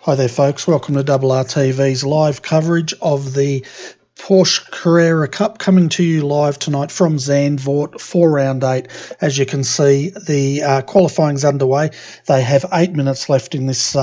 Hi there folks, welcome to RRTV's live coverage of the Porsche Carrera Cup, coming to you live tonight from Zandvoort for round 8. As you can see, the qualifying's underway. They have 8 minutes left in this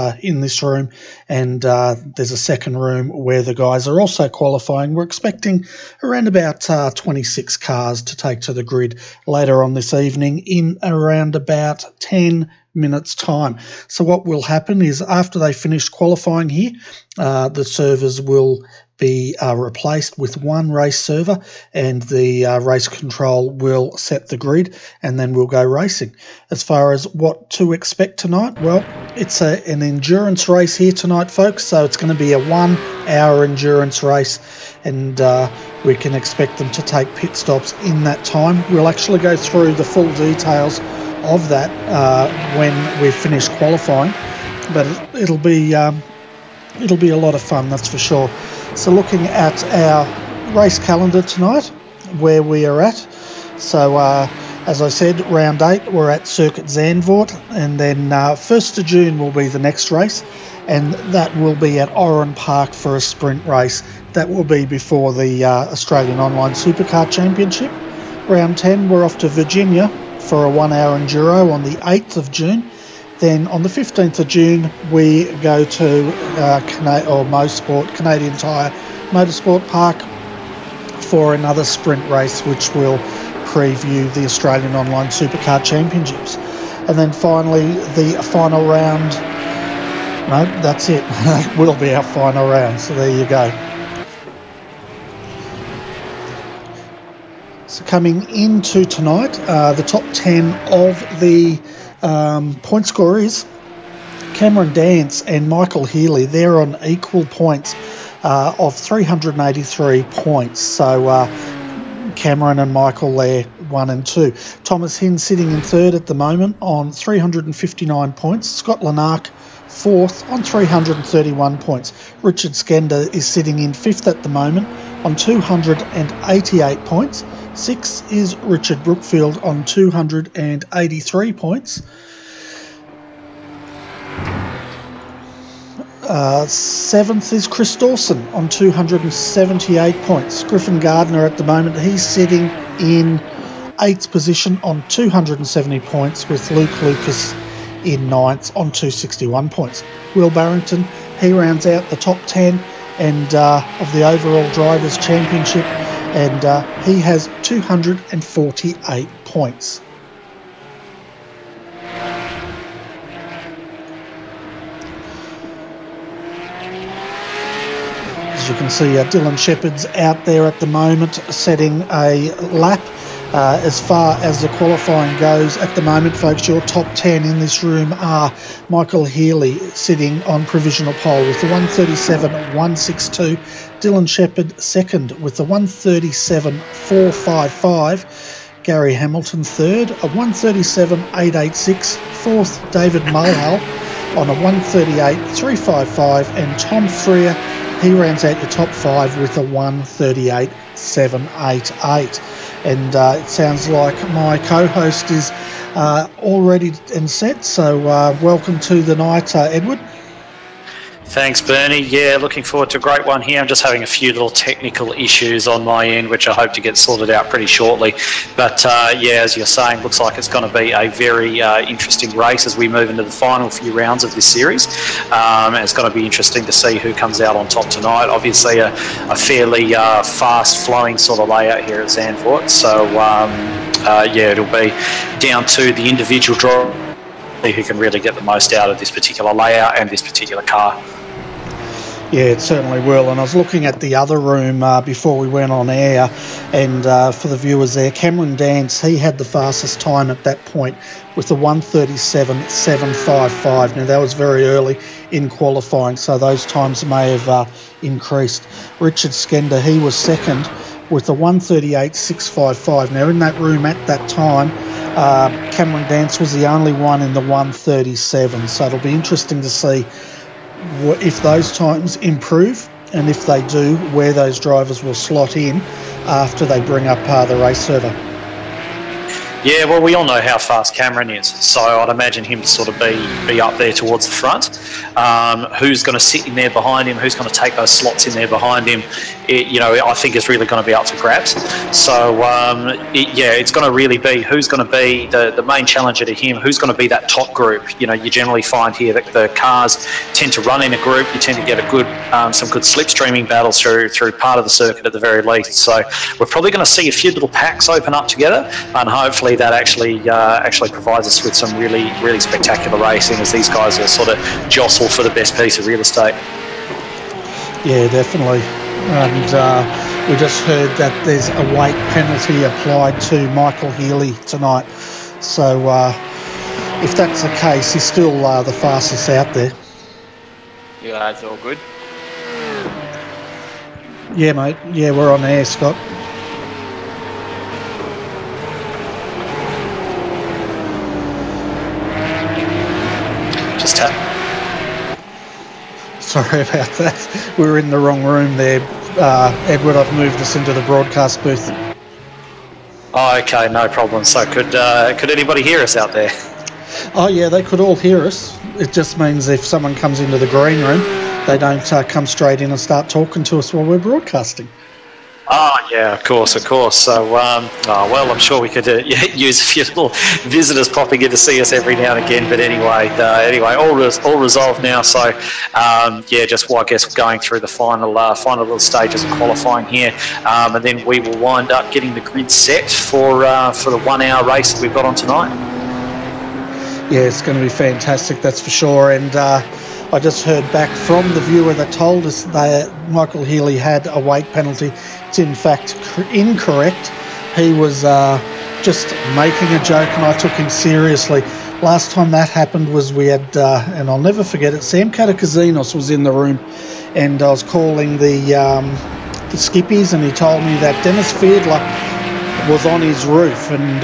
room, and there's a second room where the guys are also qualifying. We're expecting around about 26 cars to take to the grid later on this evening in around about 10 minutes time. So what will happen is after they finish qualifying here, the servers will be replaced with one race server, and the race control will set the grid, and then we'll go racing. As far as what to expect tonight, well, it's an endurance race here tonight, folks, so it's going to be a 1 hour endurance race, and we can expect them to take pit stops in that time. We'll actually go through the full details of that when we finish qualifying, but it'll be a lot of fun, that's for sure. So looking at our race calendar tonight, where we are at, so as I said, round 8 we're at Checkered Zandvoort, and then 1st of June will be the next race, and that will be at Oran Park for a sprint race. That will be before the Australian Online Supercar Championship. Round 10 we're off to Virginia for a 1 hour enduro on the 8th of June. Then on the 15th of June, we go to Canadian Tire Motorsport Park for another sprint race, which will preview the Australian Online Supercar Championships. And then finally, the final round, no, that's it, that will be our final round, so there you go. So coming into tonight, the top 10 of the point score is Cameron Dance and Michael Healy. They're on equal points of 383 points. So Cameron and Michael there 1 and 2. Thomas Hinn sitting in third at the moment on 359 points. Scott Lanark fourth on 331 points. Richard Skender is sitting in fifth at the moment on 288 points. Sixth is Richard Brookfield on 283 points. Seventh is Chris Dawson on 278 points. Griffin Gardner at the moment, he's sitting in 8th position on 270 points, with Luke Lucas in 9th on 261 points. Will Barrington, he rounds out the top 10 and of the overall Drivers' Championship, and he has 248 points. As you can see, Dylan Shepherd's out there at the moment setting a lap. As far as the qualifying goes at the moment, folks, your top 10 in this room are Michael Healy sitting on provisional pole with the 137.162. Dylan Shepherd second with the 137.455. Gary Hamilton third, a 137.886. Fourth, David Mulhall on a 138.355. And Tom Freer, he rounds out your top 5 with a 138.788. And it sounds like my co-host is all ready and set, so welcome to the night, Edward. Thanks, Bernie. Yeah, looking forward to a great one here. I'm just having a few little technical issues on my end, which I hope to get sorted out pretty shortly. But yeah, as you're saying, looks like it's going to be a very interesting race as we move into the final few rounds of this series. And it's going to be interesting to see who comes out on top tonight. Obviously, a fairly fast-flowing sort of layout here at Zandvoort. So, yeah, it'll be down to the individual driver who can really get the most out of this particular layout and this particular car. Yeah, it certainly will. And I was looking at the other room before we went on air, and for the viewers there, Cameron Dance, he had the fastest time at that point with the 137.755. Now, that was very early in qualifying, so those times may have increased. Richard Skender, he was second with the 138.655. Now, in that room at that time, Cameron Dance was the only one in the 137, so it'll be interesting to see if those times improve, and if they do, where those drivers will slot in after they bring up the race server. Yeah, well, we all know how fast Cameron is, so I'd imagine him to sort of be up there towards the front. Who's going to sit in there behind him? Who's going to take those slots in there behind him? I think is really going to be up for grabs. So, it's going to really be who's going to be the main challenger to him, who's going to be that top group. You generally find here that the cars tend to run in a group. You tend to get some good slipstreaming battles through part of the circuit at the very least. So we're probably going to see a few little packs open up together, and hopefully that actually provides us with some really, really spectacular racing as these guys will sort of jostle for the best piece of real estate. Yeah, definitely. And we just heard that there's a weight penalty applied to Michael Healy tonight. So if that's the case, he's still the fastest out there. Yeah, that's all good. Yeah, mate. Yeah, we're on air, Scott. Just tap. Sorry about that. We were in the wrong room there. Edward, I've moved us into the broadcast booth. Oh, okay, no problem. So could anybody hear us out there? Oh, yeah, they could all hear us. It just means if someone comes into the green room, they don't come straight in and start talking to us while we're broadcasting. Oh, yeah, of course. So, I'm sure we could use a few little visitors popping in to see us every now and again. But anyway, all resolved now. So, I guess going through the final little stages of qualifying here, and then we will wind up getting the grid set for the 1 hour race that we've got on tonight. Yeah, it's going to be fantastic, that's for sure. And I just heard back from the viewer that told us that Michael Healy had a weight penalty. It's in fact incorrect. He was just making a joke and I took him seriously. Last time that happened was we had, and I'll never forget it, Sam Katakazinos was in the room and I was calling the skippies and he told me that Dennis Fiedler was on his roof and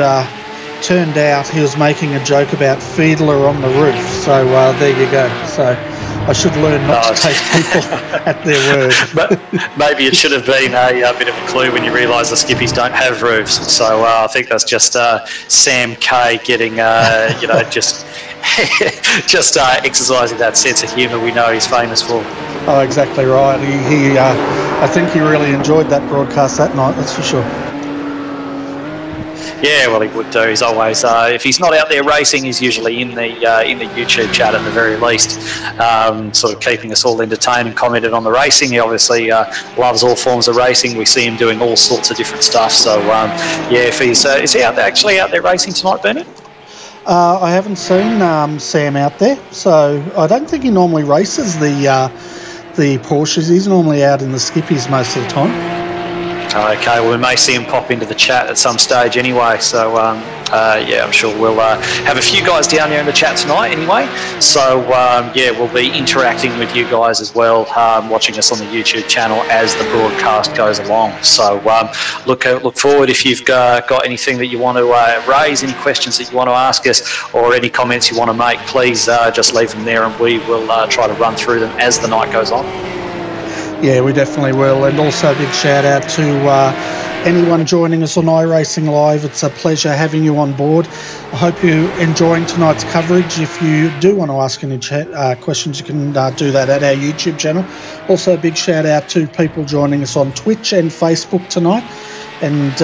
turned out he was making a joke about Fiedler on the roof. So there you go. So I should learn not to take people at their word. But maybe it should have been a bit of a clue when you realise the skippies don't have roofs. So I think that's just Sam K getting, just exercising that sense of humour we know he's famous for. Oh, exactly right. He I think he really enjoyed that broadcast that night, that's for sure. Yeah, well, he would do. He's always, if he's not out there racing, he's usually in the YouTube chat at the very least, sort of keeping us all entertained and commented on the racing. He obviously loves all forms of racing. We see him doing all sorts of different stuff. So, if he's is he actually out there racing tonight, Bernie? I haven't seen Sam out there, so I don't think he normally races the Porsches. He's normally out in the skippies most of the time. Okay, well, we may see him pop into the chat at some stage anyway. So, I'm sure we'll have a few guys down there in the chat tonight anyway. So, we'll be interacting with you guys as well, watching us on the YouTube channel as the broadcast goes along. So, look forward if you've got anything that you want to raise, any questions that you want to ask us, or any comments you want to make, please just leave them there and we will try to run through them as the night goes on. Yeah, we definitely will. And also a big shout out to anyone joining us on iRacing Live. It's a pleasure having you on board. I hope you're enjoying tonight's coverage. If you do want to ask any questions, you can do that at our YouTube channel. Also a big shout out to people joining us on Twitch and Facebook tonight. And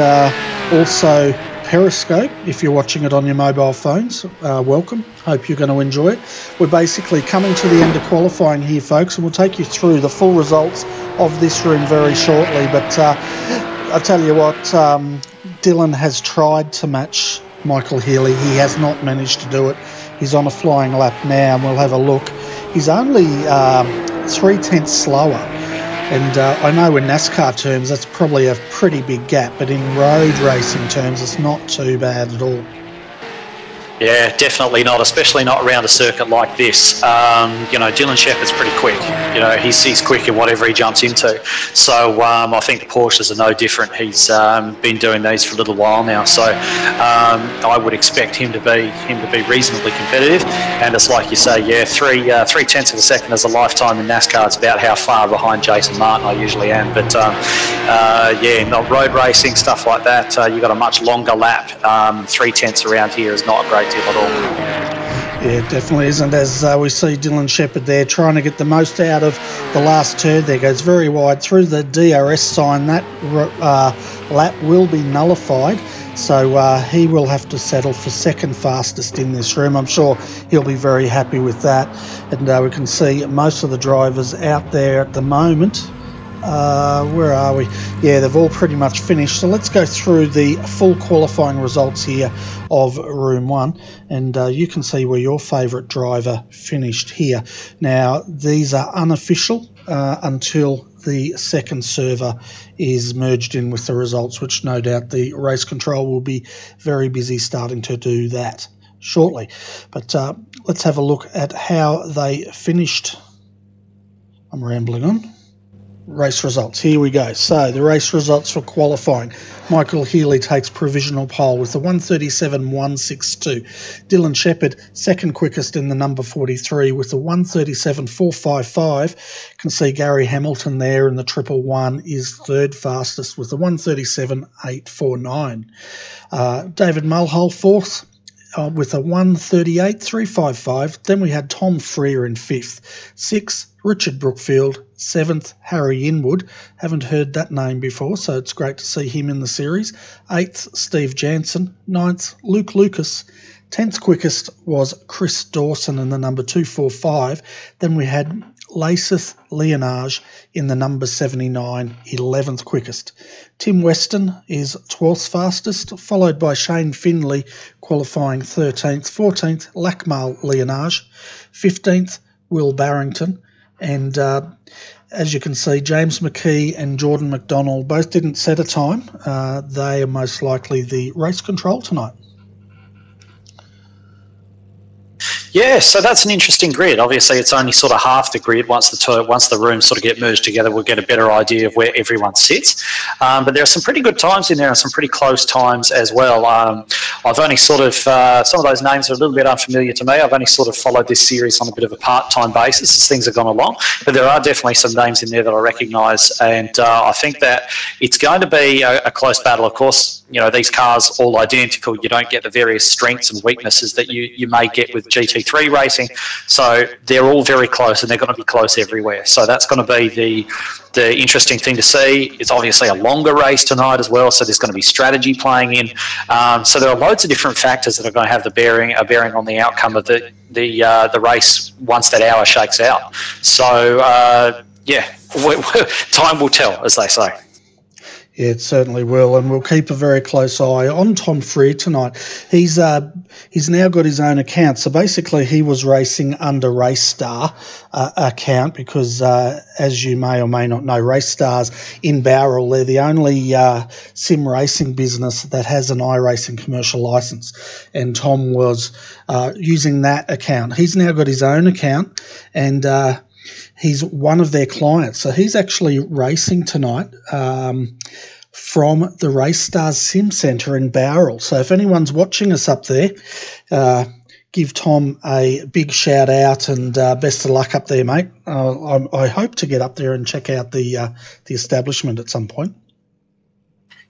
also Periscope, if you're watching it on your mobile phones, welcome. Hope you're going to enjoy it. We're basically coming to the end of qualifying here, folks, and we'll take you through the full results of this room very shortly. But I tell you what, Dylan has tried to match Michael Healy. He has not managed to do it. He's on a flying lap now, and we'll have a look. He's only 0.3 slower. And I know in NASCAR terms that's probably a pretty big gap, but in road racing terms it's not too bad at all. Yeah, definitely not, especially not around a circuit like this. Dylan Shepherd's pretty quick. you know, he's quick in whatever he jumps into. So I think the Porsches are no different. He's been doing these for a little while now, so I would expect him to be reasonably competitive. And it's like you say, yeah, 3/10 of a second is a lifetime in NASCAR. It's about how far behind Jason Martin I usually am. But yeah, not road racing, stuff like that. You've got a much longer lap. 3/10 around here is not a great deal at all. Yeah, it definitely isn't, as we see Dylan Checkered there trying to get the most out of the last turn. There goes very wide through the DRS sign. That lap will be nullified, so he will have to settle for second fastest in this room. I'm sure he'll be very happy with that. And we can see most of the drivers out there at the moment. Where are we? Yeah, they've all pretty much finished. So let's go through the full qualifying results here of Room 1, and you can see where your favourite driver finished here. Now, these are unofficial until the second server is merged in with the results, which no doubt the race control will be very busy starting to do that shortly. But let's have a look at how they finished. I'm rambling on. Race results. Here we go. So the race results for qualifying. Michael Healy takes provisional pole with the 137.162. Dylan Checkered second quickest in the number 43 with the 137.455. Can see Gary Hamilton there in the 111 is third fastest with the 137.849. David Mulhall fourth with a 138.355. Then we had Tom Freer in fifth. Sixth, Richard Brookfield. Seventh, Harry Inwood. Haven't heard that name before, so it's great to see him in the series. Eighth, Steve Jansen. Ninth, Luke Lucas. 10th quickest was Chris Dawson in the number 245. Then we had Laceth Leonage in the number 79, 11th quickest. Tim Weston is 12th fastest, followed by Shane Finley qualifying 13th. 14th, Lakmal Leonage. 15th, Will Barrington. And as you can see, James McKee and Jordan McDonald both didn't set a time. They are most likely the race control tonight. Yeah, so that's an interesting grid. Obviously, it's only sort of half the grid. Once the rooms sort of get merged together, we'll get a better idea of where everyone sits. But there are some pretty good times in there and some pretty close times as well. I've only sort of, some of those names are a little bit unfamiliar to me. I've only sort of followed this series on a bit of a part-time basis as things have gone along. But there are definitely some names in there that I recognise. And I think that it's going to be a close battle. Of course, you know, these cars all identical. You don't get the various strengths and weaknesses that you may get with GT3 racing. So they're all very close, and they're going to be close everywhere. So that's going to be the interesting thing to see. It's obviously a longer race tonight as well, so there's going to be strategy playing in. So there are loads of different factors that are going to have a bearing on the outcome of the race once that hour shakes out. So yeah, time will tell, as they say. Yeah, it certainly will, and we'll keep a very close eye on Tom Freer tonight. He's now got his own account, so basically he was racing under Race Star account because, as you may or may not know, Race Stars in Bowral, they're the only sim racing business that has an iRacing commercial license, and Tom was using that account. He's now got his own account, and he's one of their clients, so he's actually racing tonight from the Race Stars Sim Centre in Bowral. So if anyone's watching us up there, give Tom a big shout out and best of luck up there, mate. I hope to get up there and check out the establishment at some point.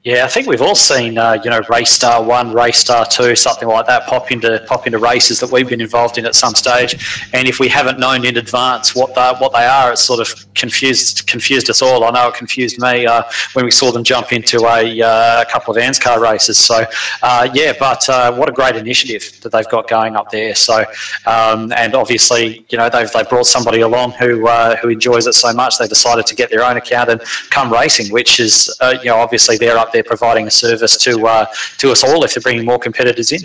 Yeah, I think we've all seen, you know, Race Star 1, Race Star 2, something like that pop into races that we've been involved in at some stage. And if we haven't known in advance what they are, it's sort of confused us all. I know it confused me when we saw them jump into a couple of ANSCAR races. So, yeah, but what a great initiative that they've got going up there. So, and obviously, you know, they've brought somebody along who enjoys it so much, they decided to get their own account and come racing, which is, you know, obviously they're up there providing a service to us all if they're bringing more competitors in.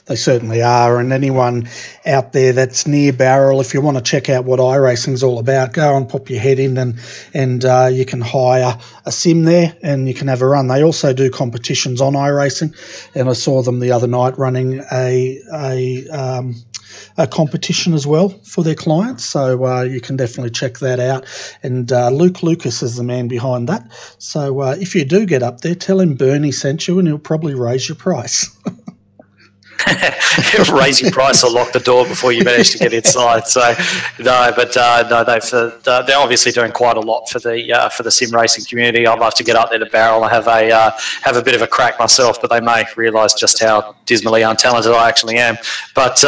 They certainly are. And anyone out there that's near Barrel, if you want to check out what iRacing's all about, go and pop your head in and you can hire a sim there and you can have a run. They also do competitions on iRacing, and I saw them the other night running a competition as well for their clients. So you can definitely check that out. And Luke Lucas is the man behind that. So if you do get up there, tell him Bernie sent you and he'll probably raise your price. Raise your price or lock the door before you manage to get inside. So no, but no, they're obviously doing quite a lot for the sim racing community. I'd love to get up there to Barrel and have a bit of a crack myself, but they may realise just how dismally untalented I actually am. But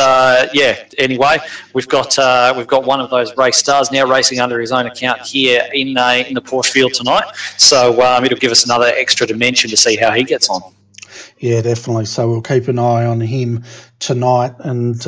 yeah, anyway, we've got one of those race stars now racing under his own account here in the Porsche field tonight. So it'll give us another extra dimension to see how he gets on. Yeah, definitely. So we'll keep an eye on him tonight and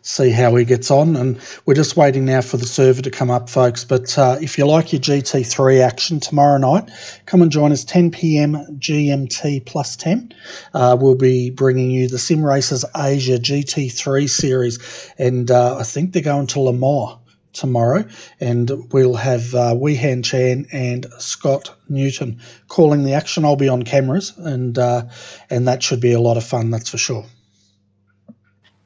see how he gets on. And we're just waiting now for the server to come up, folks. But if you like your GT3 action tomorrow night, come and join us 10 p.m. GMT plus 10. We'll be bringing you the Sim Racers Asia GT3 series. And I think they're going to Le Mans tomorrow, and we'll have Weehan Chan and Scott Newton calling the action. I'll be on cameras, and that should be a lot of fun, that's for sure.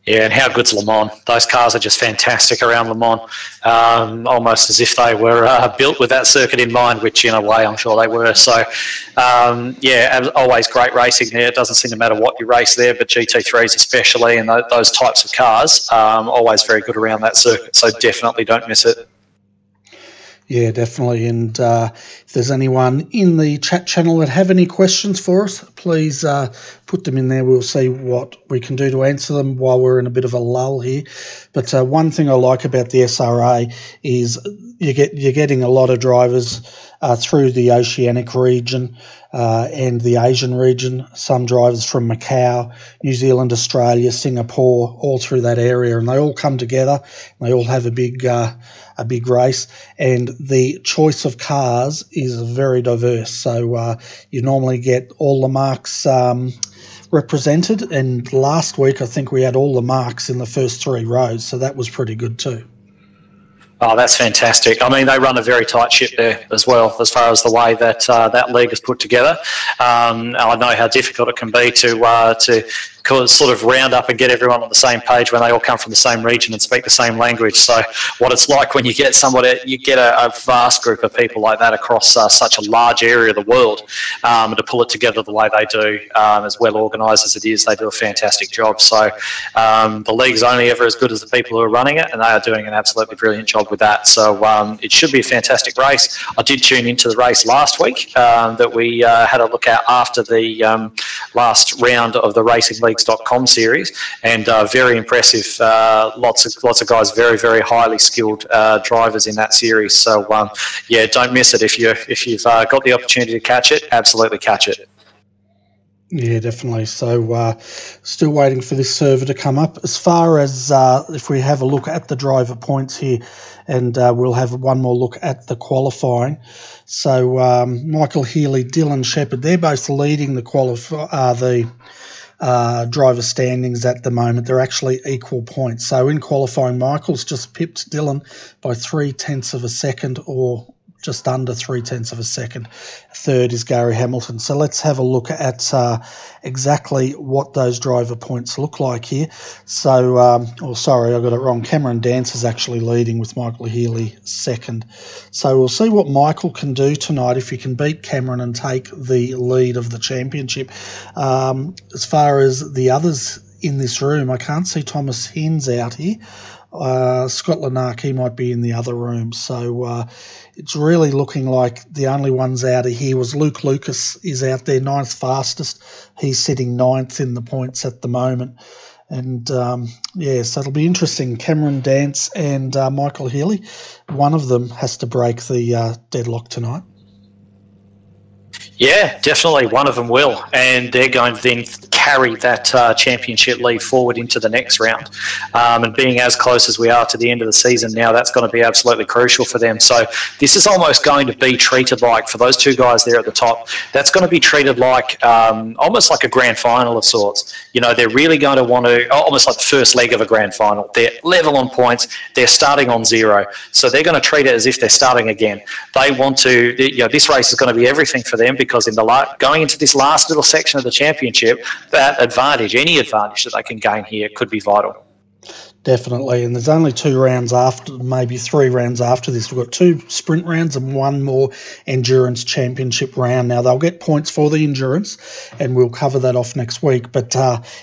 Yeah, and how good's Le Mans? Those cars are just fantastic around Le Mans, almost as if they were built with that circuit in mind, which in a way I'm sure they were. So, yeah, always great racing there. It doesn't seem to matter what you race there, but GT3s especially, and those types of cars, always very good around that circuit. So definitely don't miss it. Yeah, definitely. And if there's anyone in the chat channel that have any questions for us, please put them in there. We'll see what we can do to answer them while we're in a bit of a lull here. But one thing I like about the SRA is you're getting a lot of drivers through the Oceanic region and the Asian region. Some drivers from Macau, New Zealand, Australia, Singapore, all through that area, and they all come together. And they all have a big race, and the choice of cars is very diverse. So you normally get all the marques represented, and last week I think we had all the marques in the first 3 rows, so that was pretty good too. Oh, that's fantastic. I mean, they run a very tight ship there as well, as far as the way that that league is put together. I know how difficult it can be to sort of round up and get everyone on the same page when they all come from the same region and speak the same language. So what it's like when you get a vast group of people like that across such a large area of the world, to pull it together the way they do, as well organised as it is, they do a fantastic job. So the league's only ever as good as the people who are running it, and they are doing an absolutely brilliant job with that. So it should be a fantastic race. I did tune into the race last week that we had a look at after the last round of the RacingLeagues.com series, and very impressive. Lots of guys, very, very highly skilled drivers in that series. So yeah, don't miss it. If you've got the opportunity to catch it, absolutely catch it. Yeah, definitely. So still waiting for this server to come up. As far as if we have a look at the driver points here, and we'll have one more look at the qualifying. So Michael Healy, Dylan Shepherd, they're both leading the driver standings at the moment. They're actually equal points. So in qualifying, Michael's just pipped Dylan by 0.3 of a second, or just under 0.3 of a second. Third is Gary Hamilton. So let's have a look at exactly what those driver points look like here. So, sorry, I got it wrong. Cameron Dance is actually leading with Michael Healy second. So we'll see what Michael can do tonight if he can beat Cameron and take the lead of the championship. As far as the others in this room, I can't see Thomas Hines out here. Scott Lanark, he might be in the other room. So it's really looking like the only ones out of here was Luke Lucas is out there, 9th fastest. He's sitting 9th in the points at the moment. And, yeah, so it'll be interesting. Cameron Dance and Michael Healy, one of them has to break the deadlock tonight. Yeah, definitely. One of them will, and they're going to then carry that championship lead forward into the next round. And being as close as we are to the end of the season now, that's going to be absolutely crucial for them. So this is almost going to be treated like, for those two guys there at the top, that's going to be treated like almost like a grand final of sorts. You know, they're really going to want to, almost like the first leg of a grand final. They're level on points. They're starting on 0. So they're going to treat it as if they're starting again. They want to, you know, this race is going to be everything for them, because in the going into this last little section of the championship, that advantage, any advantage that they can gain here, could be vital. Definitely, and there's only 2 rounds after, maybe 3 rounds after this. We've got 2 sprint rounds and 1 more endurance championship round. Now, they'll get points for the endurance, and we'll cover that off next week. But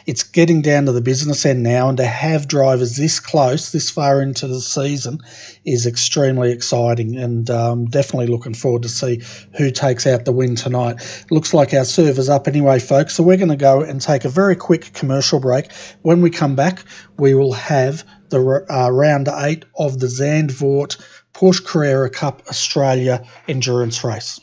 it's getting down to the business end now, and to have drivers this close, this far into the season, is extremely exciting, and definitely looking forward to see who takes out the win tonight. Looks like our server's up anyway, folks, so we're going to go and take a very quick commercial break. When we come back, we will have the round 8 of the Zandvoort Porsche Carrera Cup Australia endurance race.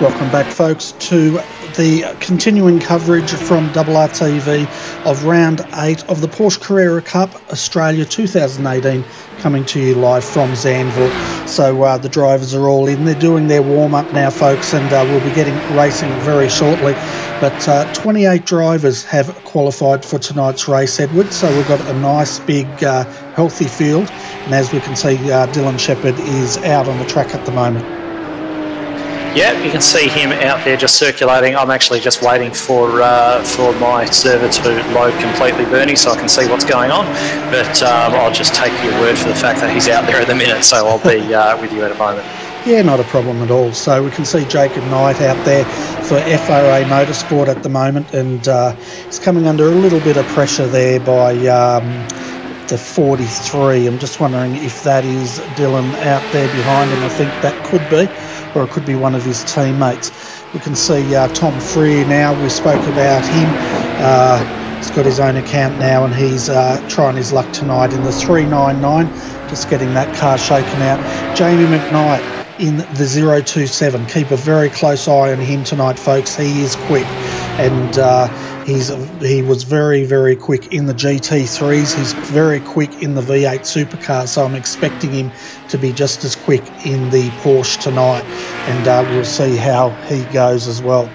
Welcome back, folks, to the continuing coverage from RRTV of round 8 of the Porsche Carrera Cup Australia 2018, coming to you live from Zandvoort. So the drivers are all in. They're doing their warm-up now, folks, and we'll be getting racing very shortly. But 28 drivers have qualified for tonight's race, Edward, so we've got a nice big healthy field, and as we can see, Dylan Checkered is out on the track at the moment. Yeah, you can see him out there just circulating. I'm actually just waiting for my server to load completely, Bernie, so I can see what's going on. But I'll just take your word for the fact that he's out there at the minute, so I'll be with you in a moment. Yeah, not a problem at all. So we can see Jacob Knight out there for FRA Motorsport at the moment, and he's coming under a little bit of pressure there by the 43. I'm just wondering if that is Dylan out there behind him. I think that could be, or it could be one of his teammates. We can see Tom Freer now. We spoke about him. He's got his own account now, and he's trying his luck tonight in the 399, just getting that car shaken out. Jamie McKnight in the 027. Keep a very close eye on him tonight, folks. He is quick, and he was very, very quick in the GT3s. He's very quick in the V8 supercar, so I'm expecting him to be just as quick in the Porsche tonight, and we'll see how he goes as well.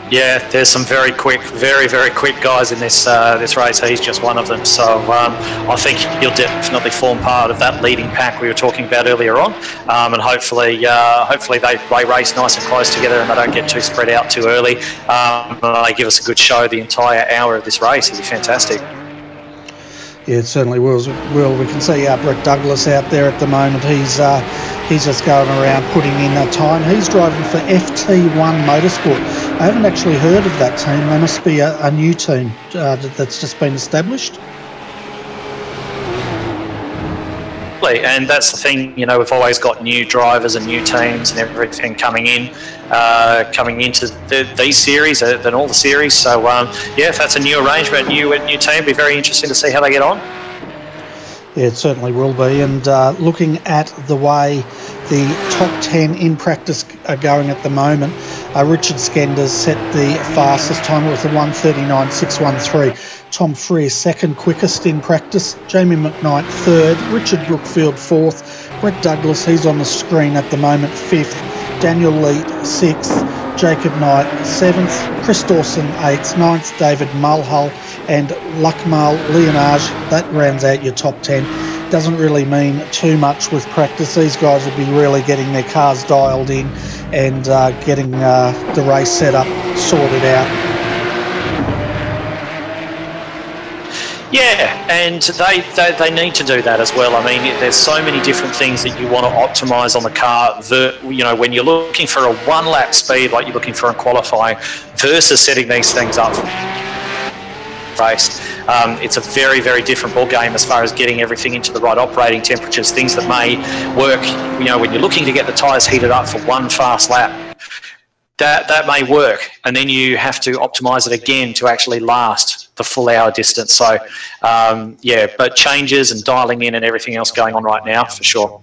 Yeah, there's some very quick, very, very quick guys in this this race. He's just one of them. So I think he'll definitely form part of that leading pack we were talking about earlier on, and hopefully they race nice and close together and they don't get too spread out too early. They give us a good show the entire hour of this race. It'll be fantastic. Yeah, it certainly will. We can see Brett Douglas out there at the moment. He's just going around putting in that time. He's driving for FT1 Motorsport. I haven't actually heard of that team. They must be a new team that's just been established. And that's the thing, you know, we've always got new drivers and new teams and everything coming into these series and all the series. So yeah, if that's a new arrangement, new team, it'll be very interesting to see how they get on. Yeah, it certainly will be. And looking at the way the top 10 in practice are going at the moment, Richard Skender's set the fastest time with a 1:39.613. Tom Freer second quickest in practice. Jamie McKnight third. Richard Brookfield fourth. Brett Douglas, he's on the screen at the moment, fifth. Daniel Leet sixth. Jacob Knight seventh. Chris Dawson eighth. Ninth, David Mulhull and Lakmal Leonage. That rounds out your top 10. Doesn't really mean too much with practice. These guys will be really getting their cars dialed in and getting the race set up sorted out. Yeah, and they need to do that as well. I mean, there's so many different things that you want to optimise on the car. You know, when you're looking for a one-lap speed like you're looking for in qualifying versus setting these things up for race, it's a very, very different ball game as far as getting everything into the right operating temperatures, things that may work, you know, when you're looking to get the tyres heated up for one fast lap. That may work, and then you have to optimise it again to actually last the full hour distance. So, yeah, but changes and dialing in and everything else going on right now, for sure.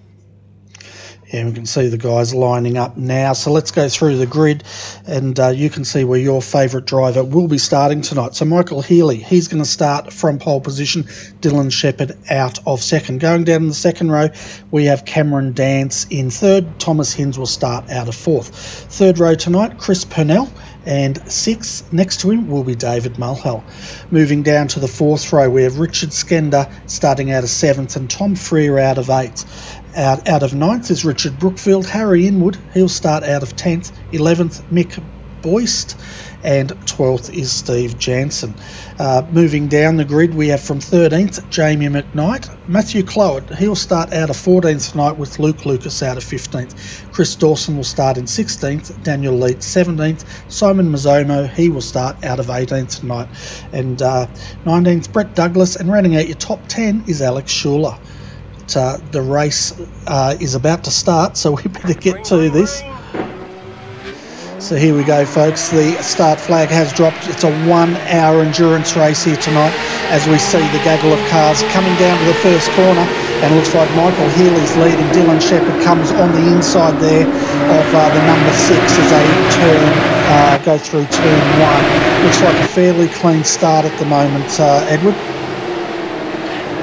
Yeah, we can see the guys lining up now. So let's go through the grid, and you can see where your favourite driver will be starting tonight. So Michael Healy, he's going to start from pole position. Dylan Checkered out of second. Going down in the second row, we have Cameron Dance in third. Thomas Hinds will start out of fourth. Third row tonight, Chris Purnell. And sixth, next to him, will be David Mulhull. Moving down to the fourth row, we have Richard Skender starting out of seventh and Tom Freer out of eighth. Out of ninth is Richard Brookfield. Harry Inwood, he'll start out of 10th. 11th, Mick Boyst. And 12th is Steve Jansen. Moving down the grid, we have from 13th, Jamie McKnight. Matthew Clowett, he'll start out of 14th tonight with Luke Lucas out of 15th. Chris Dawson will start in 16th. Daniel Leet 17th. Simon Mazzomo, he will start out of 18th tonight. And 19th, Brett Douglas. And rounding out your top 10 is Alex Schuler. The race is about to start, so we better get to this. So here we go, folks. The start flag has dropped. It's a 1-hour endurance race here tonight as we see the gaggle of cars coming down to the first corner, and it looks like Michael Healy's leading. Dylan Shepherd comes on the inside there of the number 6 as they go through turn 1. Looks like a fairly clean start at the moment, Edward.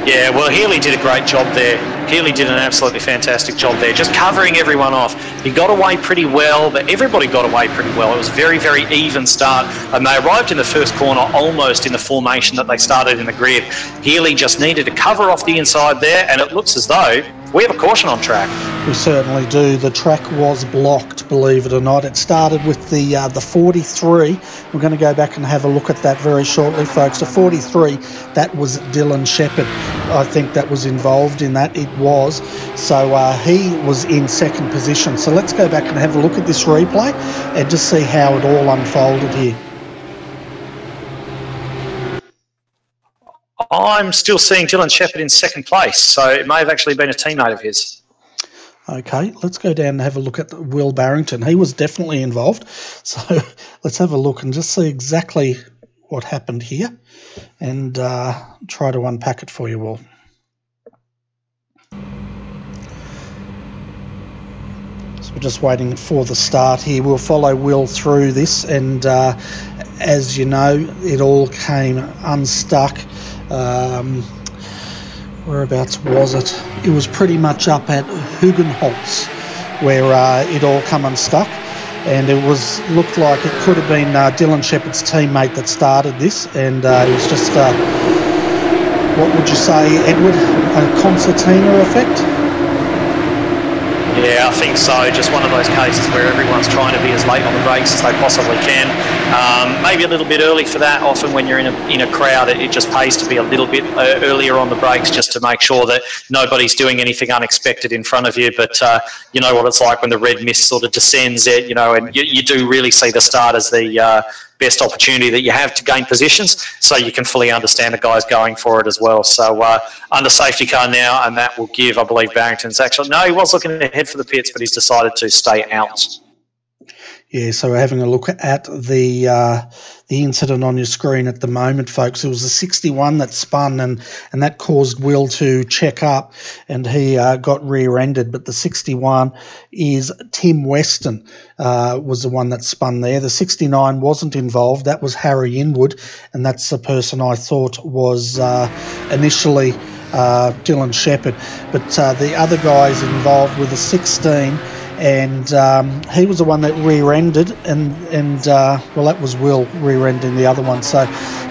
Yeah, well, Healy did a great job there. Healy did an absolutely fantastic job there, just covering everyone off. He got away pretty well, but everybody got away pretty well. It was a very, very even start, and they arrived in the first corner almost in the formation that they started in the grid. Healy just needed to cover off the inside there, and it looks as though we have a caution on track. We certainly do. The track was blocked, believe it or not. It started with the 43. We're going to go back and have a look at that very shortly, folks. The 43, that was Dylan Shepherd. I think that was involved in that. It was. So he was in second position. So let's go back and have a look at this replay and just see how it all unfolded here. I'm still seeing Dylan Shepherd in second place, so it may have actually been a teammate of his. Okay, let's go down and have a look at Will Barrington. He was definitely involved. So let's have a look and just see exactly what happened here and try to unpack it for you all. So we're just waiting for the start here. We'll follow Will through this, and as you know, it all came unstuck. Whereabouts was it? It was pretty much up at Hugenholz where it all come unstuck, and it looked like it could have been Dylan Shepherd's teammate that started this, and it was just what would you say, Edward, a concertina effect? Yeah, I think so. Just one of those cases where everyone's trying to be as late on the brakes as they possibly can. Maybe a little bit early for that. Often when you're in a crowd, it just pays to be a little bit earlier on the brakes just to make sure that nobody's doing anything unexpected in front of you. But you know what it's like when the red mist sort of descends, and you do really see the start as the best opportunity that you have to gain positions, so you can fully understand the guys going for it as well. So under safety car now, and that will give, I believe, Barrington's actually, no, he was looking ahead for the pits, but he's decided to stay out. Yeah, so we're having a look at the incident on your screen at the moment, folks. It was the 61 that spun, and that caused Will to check up, and he got rear-ended. But the 61 is Tim Weston was the one that spun there. The 69 wasn't involved. That was Harry Inwood, and that's the person I thought was initially Dylan Shepherd. But the other guys involved with the 16, and he was the one that rear-ended, and well, that was Will rear-ending the other one. So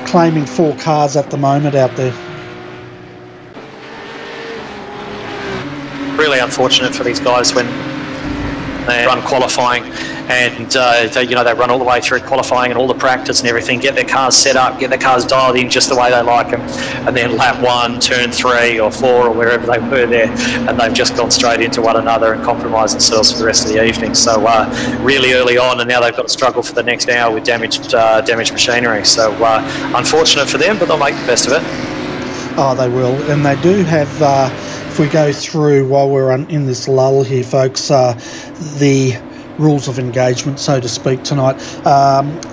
claiming 4 cars at the moment out there. Really unfortunate for these guys when they run qualifying, and they run all the way through qualifying and all the practice and everything, get their cars set up, get their cars dialed in just the way they like them, and then lap 1, turn 3 or 4 or wherever they were there, and they've just gone straight into one another and compromised themselves for the rest of the evening. So really early on, and now they've got to struggle for the next hour with damaged machinery. So unfortunate for them, but they'll make the best of it. Oh, they will, and they do have, if we go through while we're in this lull here, folks, the rules of engagement, so to speak, tonight.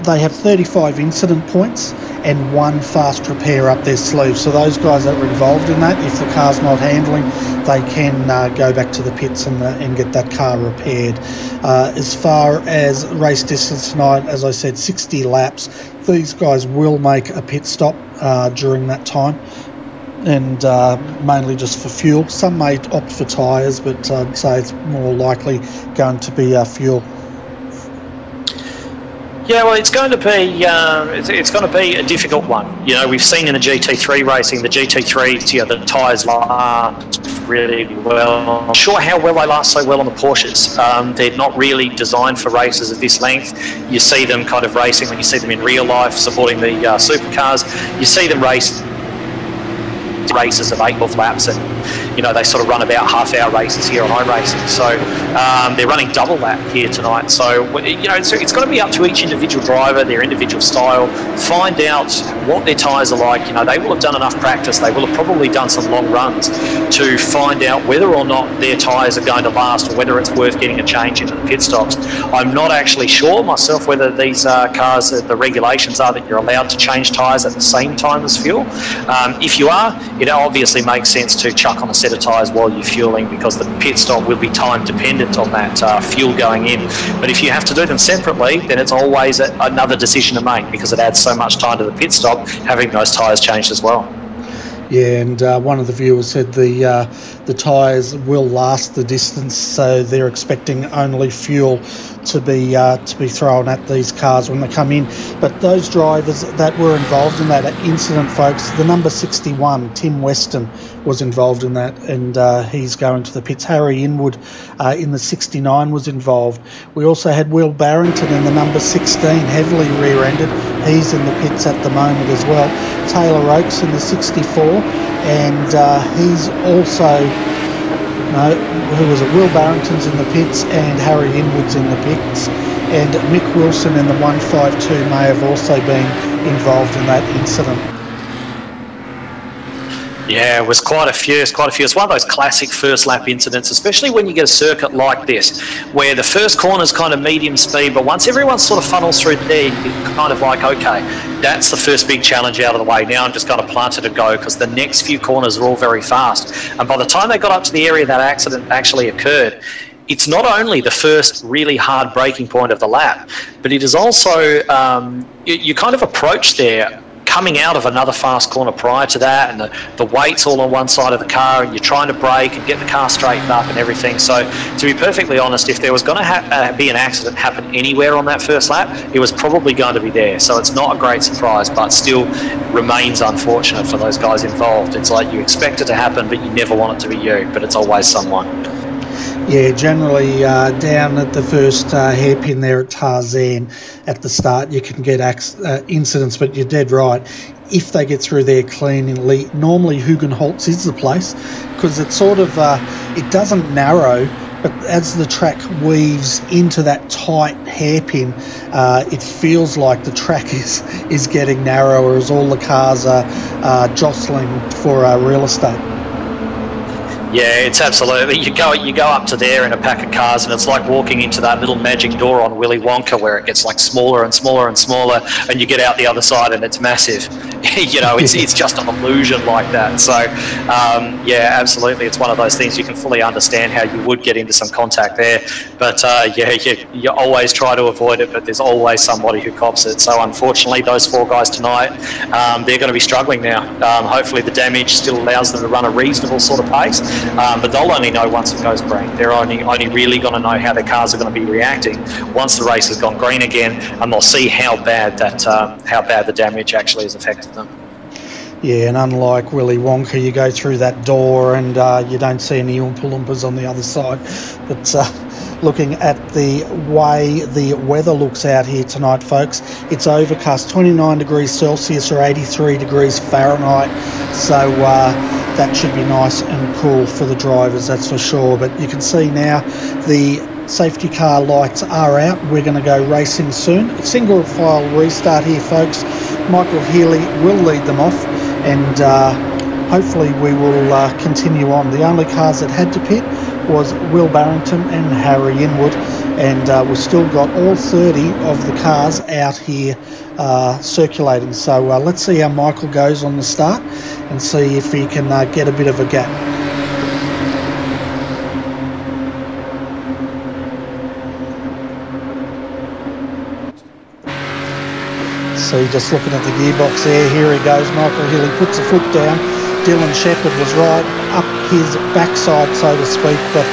They have 35 incident points and 1 fast repair up their sleeve. So those guys that were involved in that, if the car's not handling, they can go back to the pits and get that car repaired. As far as race distance tonight, as I said, 60 laps. These guys will make a pit stop during that time, and mainly just for fuel. Some may opt for tyres, but I'd say it's more likely going to be fuel. Yeah, well, it's going to be a difficult one. You know, we've seen in the GT3 racing, the GT3s, the tyres last really well. I'm not sure how well they last so well on the Porsches. They're not really designed for races of this length. You see them kind of racing when you see them in real life, supporting the supercars. You see them races of 8 laps, and they sort of run about half-hour races here on iRacing. So they're running double that here tonight. So, it's got to be up to each individual driver, their individual style, find out what their tyres are like. They will have done enough practice. They will have probably done some long runs to find out whether or not their tyres are going to last or whether it's worth getting a change into the pit stops. I'm not actually sure myself whether these cars, the regulations are that you're allowed to change tyres at the same time as fuel. If you are, it obviously makes sense to chuck on a set of tyres while you're fueling, because the pit stop will be time dependent on that fuel going in. But if you have to do them separately, then it's always another decision to make, because it adds so much time to the pit stop having those tyres changed as well. Yeah, and one of the viewers said the tyres will last the distance, so they're expecting only fuel to be thrown at these cars when they come in. But those drivers that were involved in that incident, folks, the number 61, Tim Weston, was involved in that, and he's going to the pits. Harry Inwood in the 69 was involved. We also had Will Barrington in the number 16, heavily rear-ended. He's in the pits at the moment as well. Taylor Oakes in the 64, and he's also... who was it? Will Barrington's in the pits and Harry Inwood's in the pits, and Mick Wilson in the 152 may have also been involved in that incident. Yeah, it was quite a few. It's one of those classic first lap incidents, especially when you get a circuit like this, where the first corner's kind of medium speed, but once everyone sort of funnels through there, you're kind of like, okay, that's the first big challenge out of the way. Now I'm just going to plant it and go, because the next few corners are all very fast. And by the time they got up to the area that accident actually occurred, it's not only the first really hard braking point of the lap, but it is also, you kind of approach there coming out of another fast corner prior to that, and the weight's all on one side of the car, and you're trying to brake and get the car straightened up and everything. So to be perfectly honest, if there was going to be an accident happen anywhere on that first lap, it was probably going to be there. So it's not a great surprise, but still remains unfortunate for those guys involved. It's like you expect it to happen, but you never want it to be you, but it's always someone. Yeah, generally down at the first hairpin there at Tarzan at the start, you can get incidents, but you're dead right. If they get through there cleanly, normally Hugenholtz is the place, because it's sort of, it doesn't narrow, but as the track weaves into that tight hairpin, it feels like the track is getting narrower as all the cars are jostling for real estate. Yeah, it's absolutely. You go up to there in a pack of cars, and it's like walking into that little magic door on Willy Wonka, where it gets like smaller and smaller and smaller, and you get out the other side and it's massive. It's just an illusion like that. So, yeah, absolutely, it's one of those things you can fully understand how you would get into some contact there. But you always try to avoid it, but there's always somebody who cops it. So unfortunately, those four guys tonight, they're going to be struggling now. Hopefully the damage still allows them to run a reasonable sort of pace. But they'll only know once it goes green. They're only really going to know how their cars are going to be reacting once the race has gone green again, and they'll see how bad the damage actually has affected them. Yeah, and unlike Willy Wonka, you go through that door and you don't see any Oompa Loompas on the other side. But looking at the way the weather looks out here tonight, folks, it's overcast, 29 degrees Celsius or 83 degrees Fahrenheit. So that should be nice and cool for the drivers, that's for sure. But you can see now the safety car lights are out. We're going to go racing soon. A single file restart here, folks. Michael Healy will lead them off, and hopefully we will continue on. The only cars that had to pit was Will Barrington and Harry Inwood, and we've still got all 30 of the cars out here circulating. So let's see how Michael goes on the start and see if he can get a bit of a gap. So just looking at the gearbox there, here he goes. Michael Healy puts a foot down. Dylan Shepherd was right up his backside, so to speak, but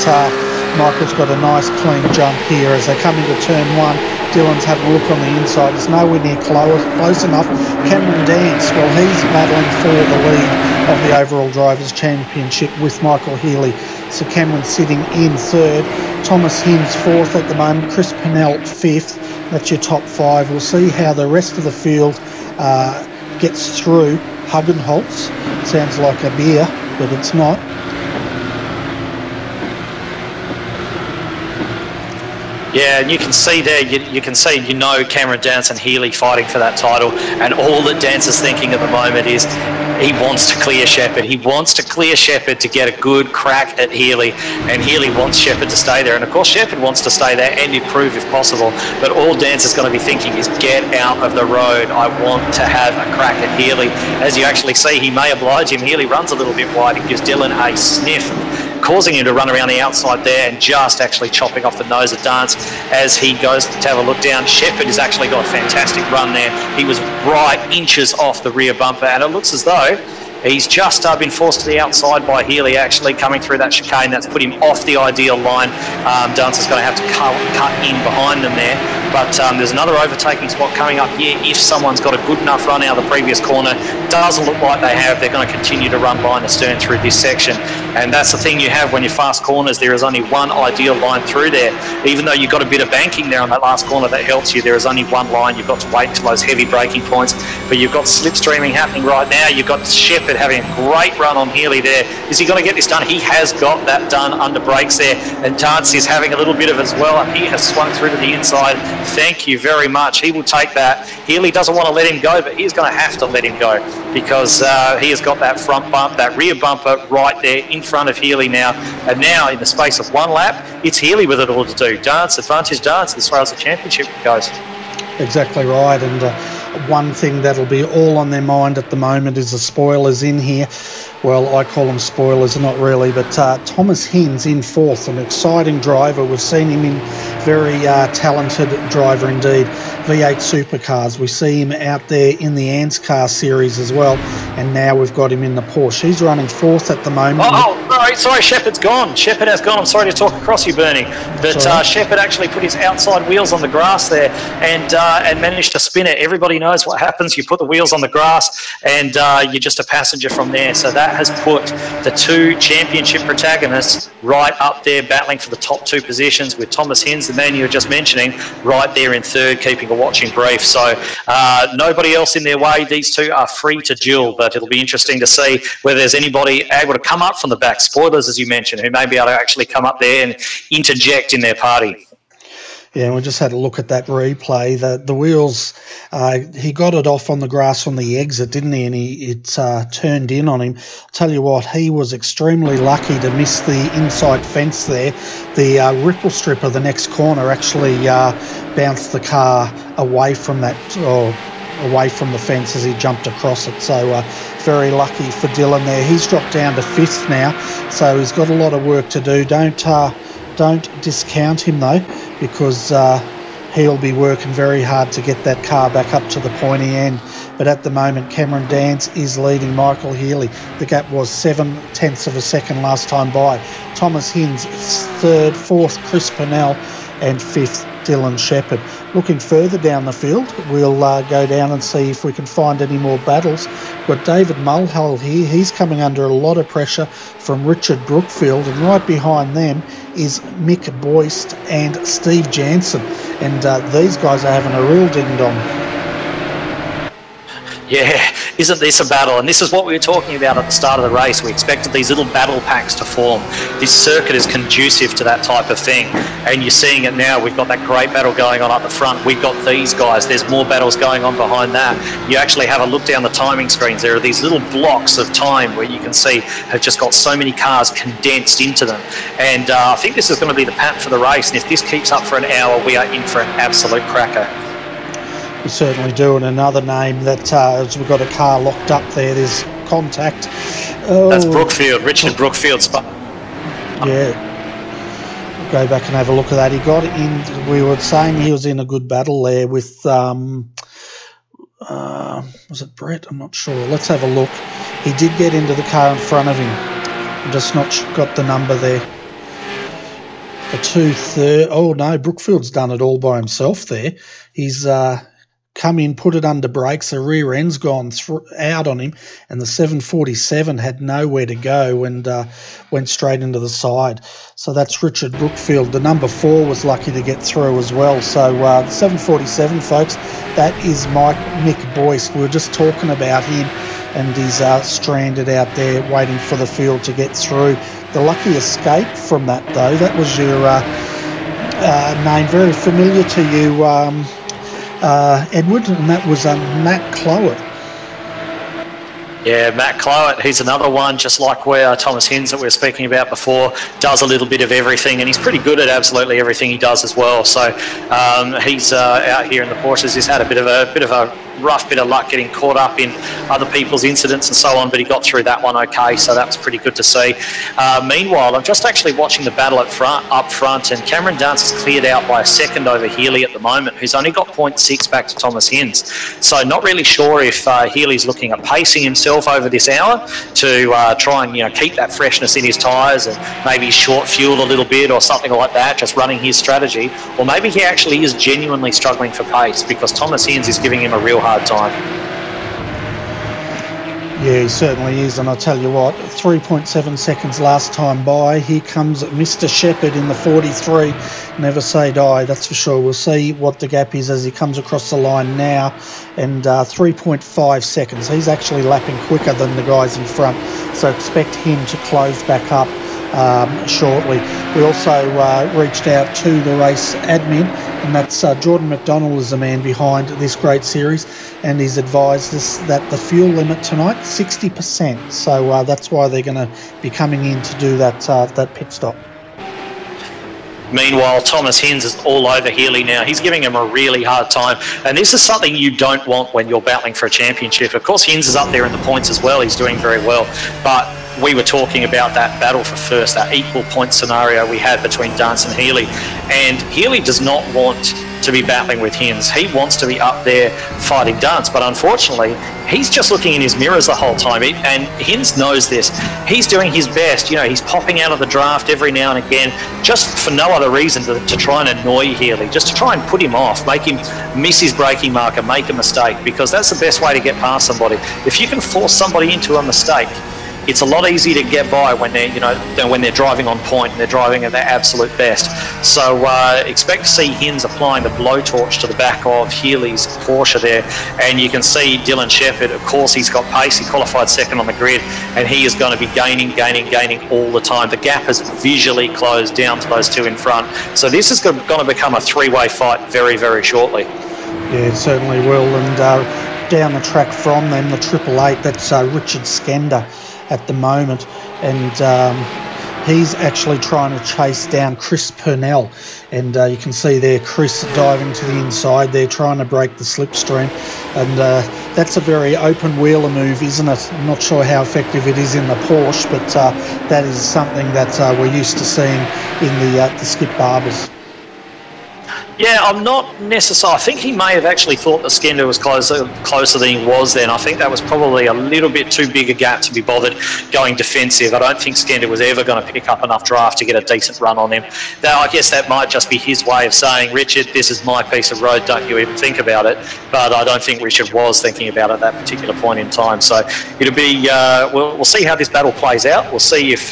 Michael's got a nice clean jump here as they come into turn one. Dylan's having a look on the inside. It's nowhere near close enough. Cameron Dance, well, he's battling for the lead of the overall Drivers' Championship with Michael Healy. So Cameron's sitting in third. Thomas Hims fourth at the moment. Chris Pennell fifth. That's your top five. We'll see how the rest of the field gets through. Hugenholtz sounds like a beer, but it's not. Yeah, and you can see there, you can see, Cameron Dance and Healy fighting for that title, and all that Dance is thinking at the moment is he wants to clear Checkered. He wants to clear Checkered to get a good crack at Healy, and Healy wants Checkered to stay there. And of course, Checkered wants to stay there and improve if possible, but all Dance is going to be thinking is get out of the road. I want to have a crack at Healy. As you actually see, he may oblige him. Healy runs a little bit wide. He gives Dylan a sniff, causing him to run around the outside there and just actually chopping off the nose of Dance as he goes to have a look down. Checkered has actually got a fantastic run there. He was right inches off the rear bumper, and it looks as though he's just been forced to the outside by Healy, actually coming through that chicane. That's put him off the ideal line. Dance is going to have to cut in behind them there. But there's another overtaking spot coming up here. If someone's got a good enough run out of the previous corner, doesn't look like they have, they're going to continue to run line astern through this section. And that's the thing you have when you fast corners. There is only one ideal line through there. Even though you've got a bit of banking there on that last corner that helps you, there is only one line. You've got to wait until those heavy braking points. But you've got slipstreaming happening right now. You've got Checkered having a great run on Healy there. Is he going to get this done? He has got that done under brakes there. And Dance is having a little bit of as well. He has swung through to the inside. Thank you very much. He will take that. Healy doesn't want to let him go, but he's going to have to let him go because he has got that front bump, that rear bumper right there in front of Healy now. And now, in the space of one lap, it's Healy with it all to do. Dance, advantage Dance as far as the championship goes. Exactly right. And one thing that'll be all on their mind at the moment is the spoilers in here. Well, I call them spoilers, not really, but Thomas Hinds in fourth, an exciting driver. We've seen him in very talented driver indeed. V8 supercars. We see him out there in the ANSCAR series as well, and now we've got him in the Porsche. He's running fourth at the moment. Sorry, Checkered's gone. Checkered has gone. I'm sorry to talk across you, Bernie, but Checkered actually put his outside wheels on the grass there and managed to spin it. Everybody knows what happens. You put the wheels on the grass and you're just a passenger from there. So that has put the two championship protagonists right up there battling for the top two positions, with Thomas Hinds, the man you were just mentioning, right there in third, keeping a watching brief. So nobody else in their way. These two are free to duel, but it'll be interesting to see whether there's anybody able to come up from the back, spoilers as you mentioned, who may be able to actually come up there and interject in their party. Yeah, we just had a look at that replay. The wheels, he got it off on the grass on the exit, didn't he? And it turned in on him. I'll tell you what, he was extremely lucky to miss the inside fence there. The ripple strip of the next corner actually bounced the car away from that, away from the fence as he jumped across it. So very lucky for Dylan there. He's dropped down to fifth now, so he's got a lot of work to do. Don't discount him though, because he'll be working very hard to get that car back up to the pointy end. But at the moment, Cameron Dance is leading Michael Healy. The gap was 0.7 of a second last time by. Thomas Hinds third, fourth Chris Purnell, and fifth Dylan Checkered. Looking further down the field, we'll go down and see if we can find any more battles. We've got David Mulhall here. He's coming under a lot of pressure from Richard Brookfield, and right behind them is Mick Boyst and Steve Jansen. And these guys are having a real ding-dong. Yeah, isn't this a battle? And this is what we were talking about at the start of the race. We expected these little battle packs to form. This circuit is conducive to that type of thing. And you're seeing it now. We've got that great battle going on up the front. We've got these guys. There's more battles going on behind that. You actually have a look down the timing screens. There are these little blocks of time where you can see have just got so many cars condensed into them. And I think this is going to be the pattern for the race. And if this keeps up for an hour, we are in for an absolute cracker. We certainly do. And another name that as we've got a car locked up there, there's contact. Oh. That's Brookfield, Richard Brookfield's spot. Yeah. We'll go back and have a look at that. He got in, we were saying he was in a good battle there with, was it Brett? I'm not sure. Let's have a look. He did get into the car in front of him. I'm just not got the number there. The 2/3. Oh, no, Brookfield's done it all by himself there. He's come in, put it under brakes, the rear end's gone out on him, and the 747 had nowhere to go and went straight into the side. So that's Richard Brookfield. The number 4 was lucky to get through as well. So the 747, folks, that is Mick Boyce. We were just talking about him, and he's stranded out there waiting for the field to get through. The lucky escape from that, though, that was your name very familiar to you, Edward, and that was Matt Clowett. Yeah, Matt Clowett, he's another one, just like where Thomas Hinds that we were speaking about before, does a little bit of everything, and he's pretty good at absolutely everything he does as well. So he's out here in the Porsches. He's had a bit of a rough bit of luck getting caught up in other people's incidents and so on, but he got through that one okay, so that was pretty good to see. Meanwhile, I'm just actually watching the battle up front, and Cameron Dance is cleared out by a second over Healy at the moment, who's only got 0.6 back to Thomas Hinds. So not really sure if Healy's looking at pacing himself over this hour to try and keep that freshness in his tyres and maybe short fuel a little bit or something like that, just running his strategy, or maybe he actually is genuinely struggling for pace because Thomas Hinds is giving him a real hard time. Yeah, he certainly is, and I tell you what, 3.7 seconds last time by. Here comes Mr. Checkered in the 43. Never say die, that's for sure. We'll see what the gap is as he comes across the line now, and 3.5 seconds. He's actually lapping quicker than the guys in front, so expect him to close back up shortly. We also reached out to the race admin, and that's Jordan McDonald is the man behind this great series, and he's advised us that the fuel limit tonight 60%, so that's why they're going to be coming in to do that pit stop. Meanwhile, Thomas Hinds is all over Healy now. He's giving him a really hard time. And this is something you don't want when you're battling for a championship. Of course, Hinds is up there in the points as well. He's doing very well. But we were talking about that battle for first, that equal point scenario we had between Dance and Healy. And Healy does not want to be battling with Hinds. He wants to be up there fighting Dance. But unfortunately, he's just looking in his mirrors the whole time. And Hinds knows this. He's doing his best. He's popping out of the draft every now and again, just for no other reason to try and annoy Healy, just to try and put him off, make him miss his braking marker, make a mistake, because that's the best way to get past somebody. If you can force somebody into a mistake, it's a lot easier to get by when they're when they're driving on point and they're driving at their absolute best. So expect to see Hinds applying the blowtorch to the back of Healy's Porsche there, and you can see Dylan Shepherd. Of course, he's got pace. He qualified second on the grid, and he is going to be gaining all the time. The gap has visually closed down to those two in front. So this is going to become a three-way fight very, very shortly. Yeah, it certainly will. And down the track from them, the 888, that's Richard Skender at the moment, and he's actually trying to chase down Chris Purnell, and you can see there Chris diving to the inside there, trying to break the slipstream, and that's a very open wheeler move, isn't it? I'm not sure how effective it is in the Porsche, but that is something that we're used to seeing in the Skip Barbers. Yeah, I'm not necessarily. I think he may have actually thought that Skender was closer than he was then. I think that was probably a little bit too big a gap to be bothered going defensive. I don't think Skender was ever going to pick up enough draft to get a decent run on him. Now, I guess that might just be his way of saying, Richard, this is my piece of road, don't you even think about it. But I don't think Richard was thinking about it at that particular point in time. So it'll be, we'll see how this battle plays out. We'll see if,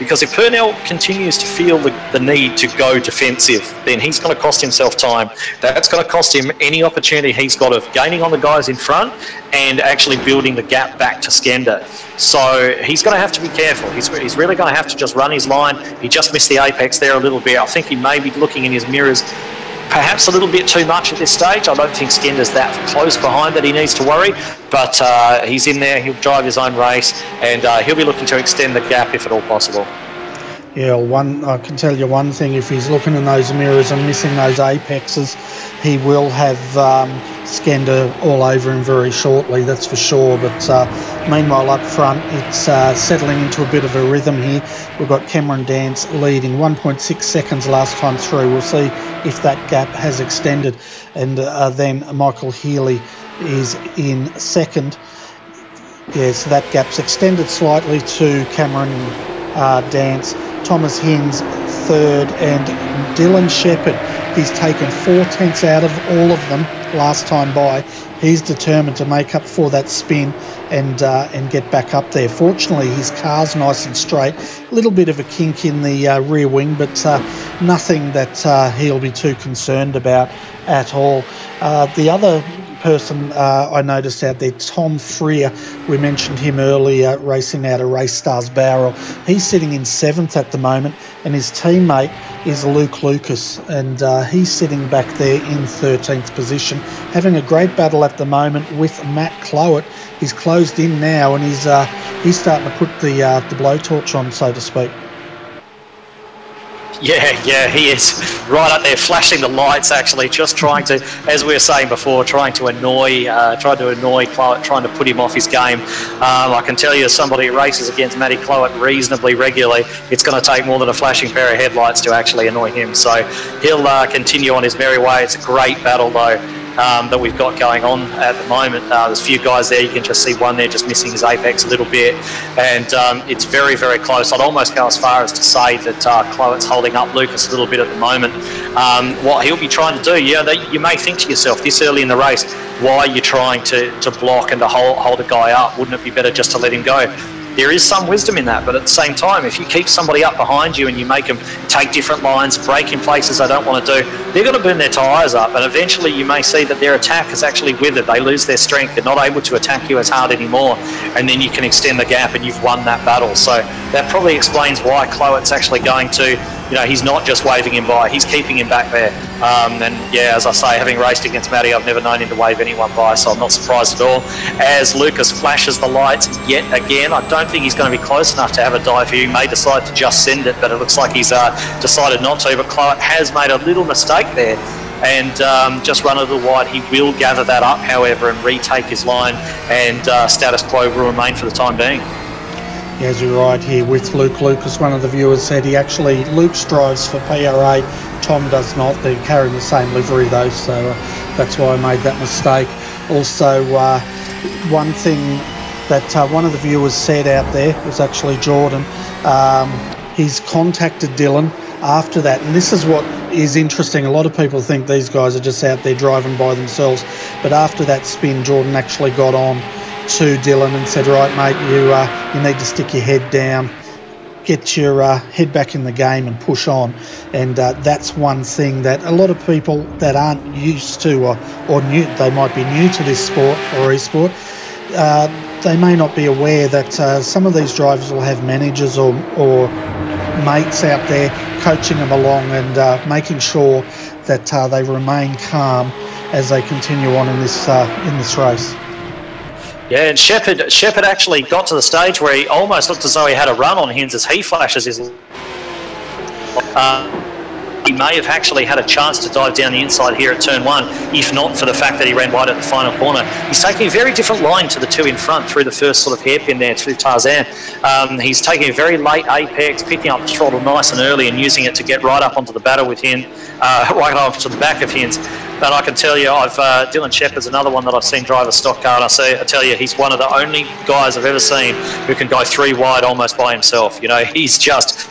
because if Purnell continues to feel the need to go defensive, then he's going to cost himself time. That's going to cost him any opportunity he's got of gaining on the guys in front and actually building the gap back to Skender. So he's going to have to be careful. He's really going to have to just run his line. He just missed the apex there a little bit. I think he may be looking in his mirrors perhaps a little bit too much at this stage. I don't think Skender's that close behind that he needs to worry, but he's in there. He'll drive his own race, and he'll be looking to extend the gap if at all possible. Yeah, I can tell you one thing, if he's looking in those mirrors and missing those apexes, he will have Skender all over him very shortly, that's for sure. But meanwhile up front, it's settling into a bit of a rhythm here. We've got Cameron Dance leading 1.6 seconds last time through. We'll see if that gap has extended. And then Michael Healy is in second. Yes, that gap's extended slightly to Cameron Dance. Thomas Hinds third, and Dylan Shepherd, he's taken 4/10 out of all of them last time by. He's determined to make up for that spin and get back up there. Fortunately, his car's nice and straight. A little bit of a kink in the rear wing, but nothing that he'll be too concerned about at all. The other person I noticed out there, Tom Freer, we mentioned him earlier, racing out of Race Stars Barrel. He's sitting in 7th at the moment, and his teammate is Luke Lucas, and he's sitting back there in 13th position, having a great battle at the moment with Matt Clowett. He's closed in now, and he's starting to put the blowtorch on, so to speak. Yeah, he is right up there, flashing the lights. Actually, just trying to, as we were saying before, trying to annoy Clowett, trying to put him off his game. I can tell you, as somebody who races against Matty Clowett reasonably regularly, it's going to take more than a flashing pair of headlights to actually annoy him. So he'll continue on his merry way. It's a great battle, though, that we've got going on at the moment. There's a few guys there. You can just see one there just missing his apex a little bit, and it's very, very close. I'd almost go as far as to say that Clowett's holding up Lucas a little bit at the moment. What he'll be trying to do, you may think to yourself this early in the race, why are you trying to block and to hold a guy up? Wouldn't it be better just to let him go? There is some wisdom in that, but at the same time, if you keep somebody up behind you and you make them take different lines, brake in places they don't want to do, they're going to burn their tyres up, and eventually you may see that their attack is actually withered. They lose their strength. They're not able to attack you as hard anymore, and then you can extend the gap and you've won that battle. So that probably explains why Clowett's actually going to, he's not just waving him by, he's keeping him back there. And yeah, as I say, having raced against Matty, I've never known him to wave anyone by, so I'm not surprised at all. As Lucas flashes the lights yet again, I don't think he's going to be close enough to have a dive here. He may decide to just send it, but it looks like he's decided not to. But Clowett has made a little mistake there and just run a little wide. He will gather that up, however, and retake his line, and status quo will remain for the time being. As you're right here with Luke Lucas, one of the viewers said Luke drives for PRA, Tom does not. They're carrying the same livery though, so that's why I made that mistake. Also, one thing that one of the viewers said out there was actually Jordan. He's contacted Dylan after that, and this is what is interesting. A lot of people think these guys are just out there driving by themselves, but after that spin, Jordan actually got on to Dylan and said, right mate, you need to stick your head down, get your head back in the game and push on. And that's one thing that a lot of people that aren't used to or new, they might be new to this sport or esport, they may not be aware that some of these drivers will have managers or mates out there coaching them along and making sure that they remain calm as they continue on in this race. Yeah, and Checkered actually got to the stage where he almost looked as though he had a run on Hins as he flashes his... he may have actually had a chance to dive down the inside here at turn 1, if not for the fact that he ran wide at the final corner. He's taking a very different line to the two in front through the first sort of hairpin there through Tarzan. He's taking a very late apex, picking up the throttle nice and early and using it to get right up onto the battle with Hin, right up to the back of Hins. But I can tell you, Dylan Shepherd's another one that I've seen drive a stock car, and I tell you, he's one of the only guys I've ever seen who can go 3 wide almost by himself. He's just...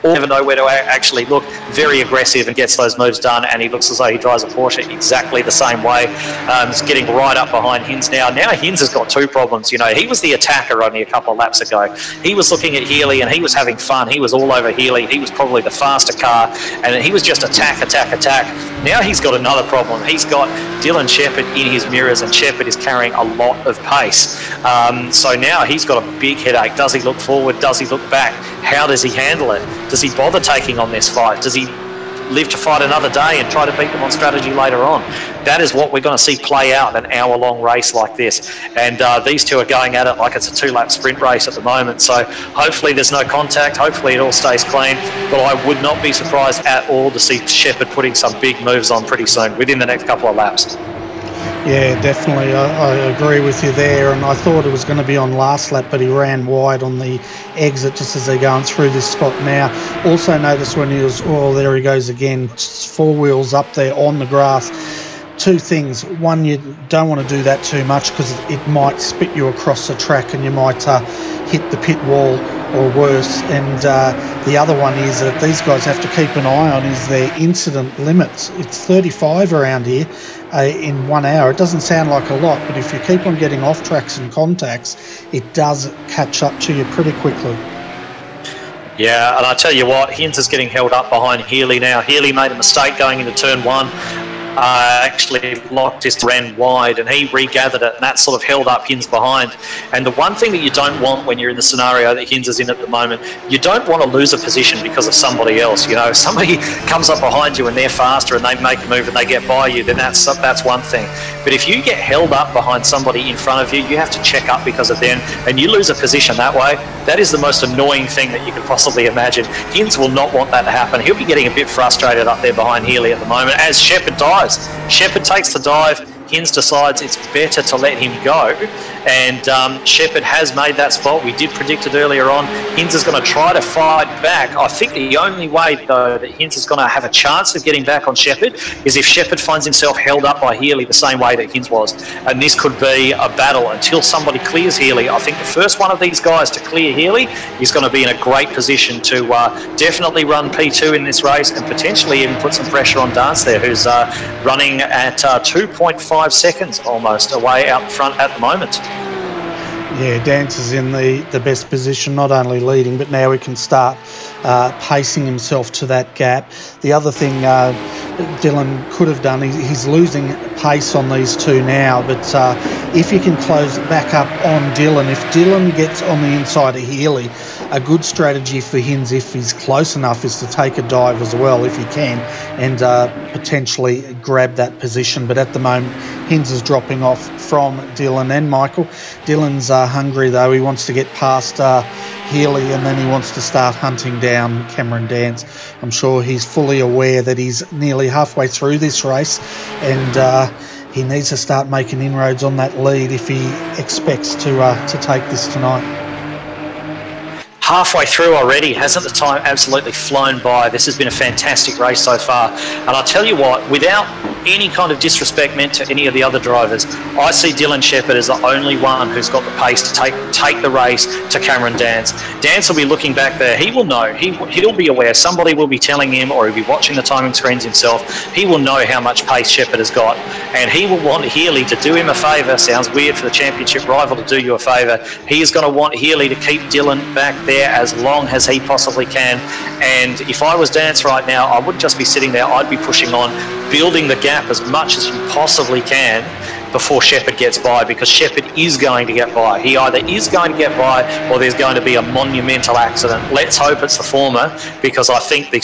never know where to actually look, very aggressive and gets those moves done, and he looks as though he drives a Porsche exactly the same way. He's getting right up behind Hins now. Now Hins has got 2 problems. He was the attacker only a couple of laps ago. He was looking at Healy and he was having fun. He was all over Healy. He was probably the faster car, and he was just attack. Now he's got another problem. He's got Dylan Shepherd in his mirrors, and Shepherd is carrying a lot of pace. So now he's got a big headache. Does he look forward? Does he look back? How does he handle it? Does he bother taking on this fight? Does he live to fight another day and try to beat them on strategy later on? That is what we're going to see play out in an hour-long race like this. And these two are going at it like it's a 2-lap sprint race at the moment. So hopefully there's no contact. Hopefully it all stays clean. But I would not be surprised at all to see Shepherd putting some big moves on pretty soon, within the next couple of laps. Yeah, definitely. I agree with you there, and I thought it was going to be on last lap, but he ran wide on the exit just as they're going through this spot now. Also notice when he was, there he goes again, 4 wheels up there on the grass. 2 things. One, you don't want to do that too much because it might spit you across the track and you might hit the pit wall or worse. And the other one is that these guys have to keep an eye on is their incident limits. It's 35 around here in 1 hour. It doesn't sound like a lot, but if you keep on getting off tracks and contacts, it does catch up to you pretty quickly. Yeah, and I tell you what, Hins is getting held up behind Healy now. Healy made a mistake going into turn 1. actually locked his ran wide, and he regathered it, and that sort of held up Hinz behind. And the one thing that you don't want when you're in the scenario that Hinz is in at the moment, you don't want to lose a position because of somebody else. You know, if somebody comes up behind you and they're faster and they make a move and they get by you, then that's one thing. But if you get held up behind somebody in front of you, you have to check up because of them, and you lose a position that way. That is the most annoying thing that you could possibly imagine. Hinz will not want that to happen. He'll be getting a bit frustrated up there behind Healy at the moment as Checkered dives. Checkered takes the dive. Hinz decides it's better to let him go, and Checkered has made that spot. We did predict it earlier on. Hinz is going to try to fight back. I think the only way, though, that Hinz is going to have a chance of getting back on Checkered is if Checkered finds himself held up by Healy the same way that Hinz was. And this could be a battle until somebody clears Healy. I think the first one of these guys to clear Healy is going to be in a great position to definitely run P2 in this race, and potentially even put some pressure on Dance there, who's running at 2.5 seconds almost away out front at the moment. Yeah, Dance is in the best position, not only leading, but now he can start pacing himself to that gap. The other thing Dylan could have done, he's losing pace on these two now, but if you can close back up on Dylan, if Dylan gets on the inside of Healy, a good strategy for Hinz, if he's close enough, is to take a dive as well, if he can, and potentially grab that position. But at the moment, Hinz is dropping off from Dylan and Michael. Dylan's hungry, though. He wants to get past Healy, and then he wants to start hunting down Cameron Dance. I'm sure he's fully aware that he's nearly halfway through this race, and he needs to start making inroads on that lead if he expects to take this tonight. Halfway through already, hasn't the time absolutely flown by? This has been a fantastic race so far, and I'll tell you what, without any kind of disrespect meant to any of the other drivers, I see Dylan Checkered as the only one who's got the pace to take the race to Cameron Dance. Dance will be looking back there. He will know. He'll be aware. Somebody will be telling him, or he'll be watching the timing screens himself. He will know how much pace Checkered has got, and he will want Healy to do him a favour. Sounds weird for the championship rival to do you a favour. He is going to want Healy to keep Dylan back there as long as he possibly can. And if I was Dance right now, I wouldn't just be sitting there. I'd be pushing on, building the gap as much as you possibly can before Checkered gets by, because Checkered is going to get by. He either is going to get by, or there's going to be a monumental accident. Let's hope it's the former, because I think the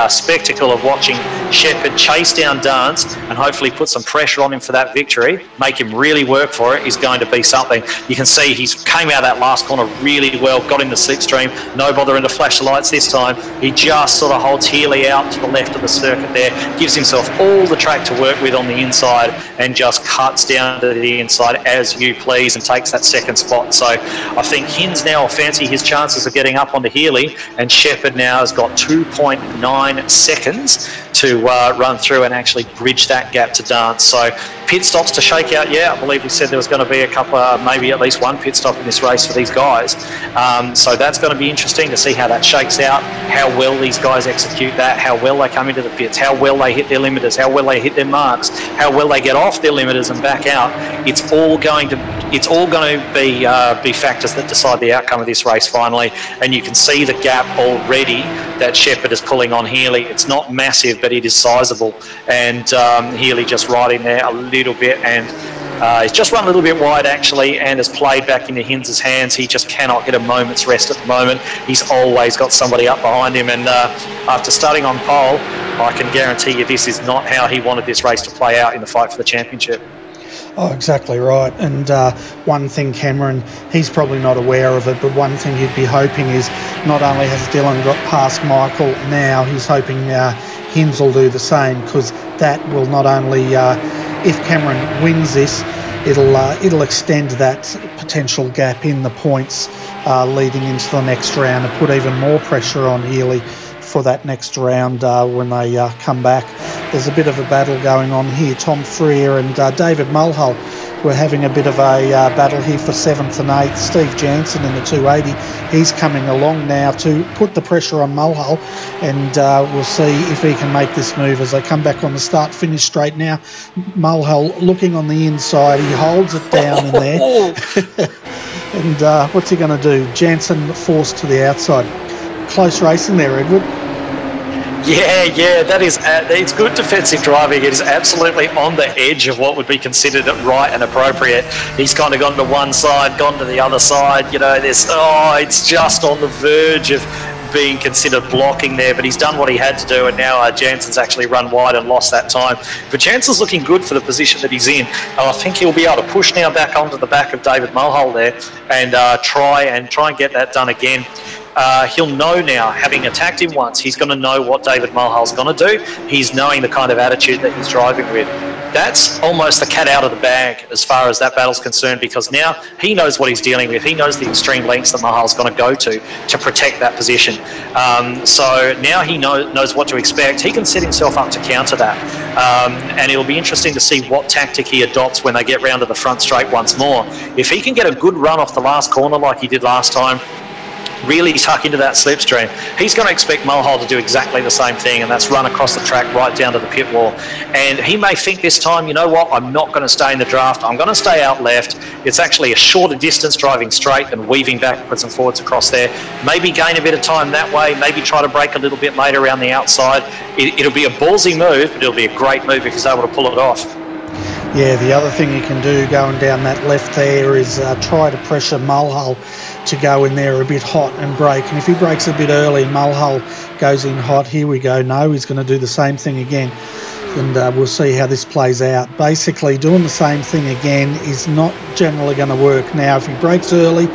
spectacle of watching Checkered chase down Dance and hopefully put some pressure on him for that victory, make him really work for it, is going to be something. You can see he's came out of that last corner really well, got in the slipstream, no bothering to flash the lights this time. He just sort of holds Healy out to the left of the circuit there, gives himself all the track to work with on the inside, and just cuts down to the inside as you please and takes that second spot. So I think Hinz now fancy his chances of getting up onto Healy, and Checkered now has got 2.9 seconds to run through and actually bridge that gap to Dance. So pit stops to shake out. Yeah, I believe we said there was going to be a couple of, maybe at least one pit stop in this race for these guys. So that's going to be interesting to see how that shakes out, how well these guys execute that, how well they come into the pits, how well they hit their limiters, how well they hit their marks, how well they get off their limiters and back out. It's all going to be factors that decide the outcome of this race finally. And you can see the gap already that Checkered is pulling on Healy. It's not massive, but it is sizable, and Healy just right in there a little bit, and he's just run a little bit wide actually, and has played back into Hinz's hands. He just cannot get a moment's rest at the moment. He's always got somebody up behind him, and after starting on pole, I can guarantee you this is not how he wanted this race to play out in the fight for the championship. Oh, exactly right. And one thing, Cameron, he's probably not aware of it, but one thing he'd be hoping is not only has Dylan got past Michael now, he's hoping Hinz will do the same, because that will not only, if Cameron wins this, it'll extend that potential gap in the points leading into the next round, and put even more pressure on Healy for that next round when they come back. There's a bit of a battle going on here. Tom Freer and David Mulhull were having a bit of a battle here for 7th and 8th. Steve Jansen in the 280. He's coming along now to put the pressure on Mulhull, and we'll see if he can make this move as they come back on the start-finish straight now. Mulhull looking on the inside. He holds it down in there. And what's he going to do? Jansen forced to the outside. Close racing there, Edward. Yeah, that is. It's good defensive driving. It is absolutely on the edge of what would be considered right and appropriate. He's kind of gone to one side, gone to the other side. You know, it's just on the verge of being considered blocking there, but he's done what he had to do, and now Jansen's actually run wide and lost that time. But Jansen's looking good for the position that he's in, and I think he'll be able to push now back onto the back of David Mulhall there and try and get that done again. He'll know now, having attacked him once, he's going to know what David Mulhall's going to do. He's knowing the kind of attitude that he's driving with. That's almost the cat out of the bag as far as that battle's concerned, because now he knows what he's dealing with. He knows the extreme lengths that Mulhall's going to go to protect that position. So now he knows what to expect. He can set himself up to counter that. And it'll be interesting to see what tactic he adopts when they get round to the front straight once more. If he can get a good run off the last corner like he did last time, really tuck into that slipstream, he's going to expect Mulhall to do exactly the same thing, and that's run across the track right down to the pit wall. And he may think this time, you know what, I'm not going to stay in the draft, I'm going to stay out left. It's actually a shorter distance driving straight than weaving backwards and forwards across there. Maybe gain a bit of time that way, maybe try to break a little bit later around the outside. It'll be a ballsy move, but it'll be a great move if he's able to pull it off. Yeah, the other thing you can do going down that left there is try to pressure Mulhall to go in there a bit hot and break. And if he breaks a bit early, Mulhall goes in hot. Here we go. No, he's going to do the same thing again. And we'll see how this plays out. Basically, doing the same thing again is not generally going to work. Now, if he breaks early,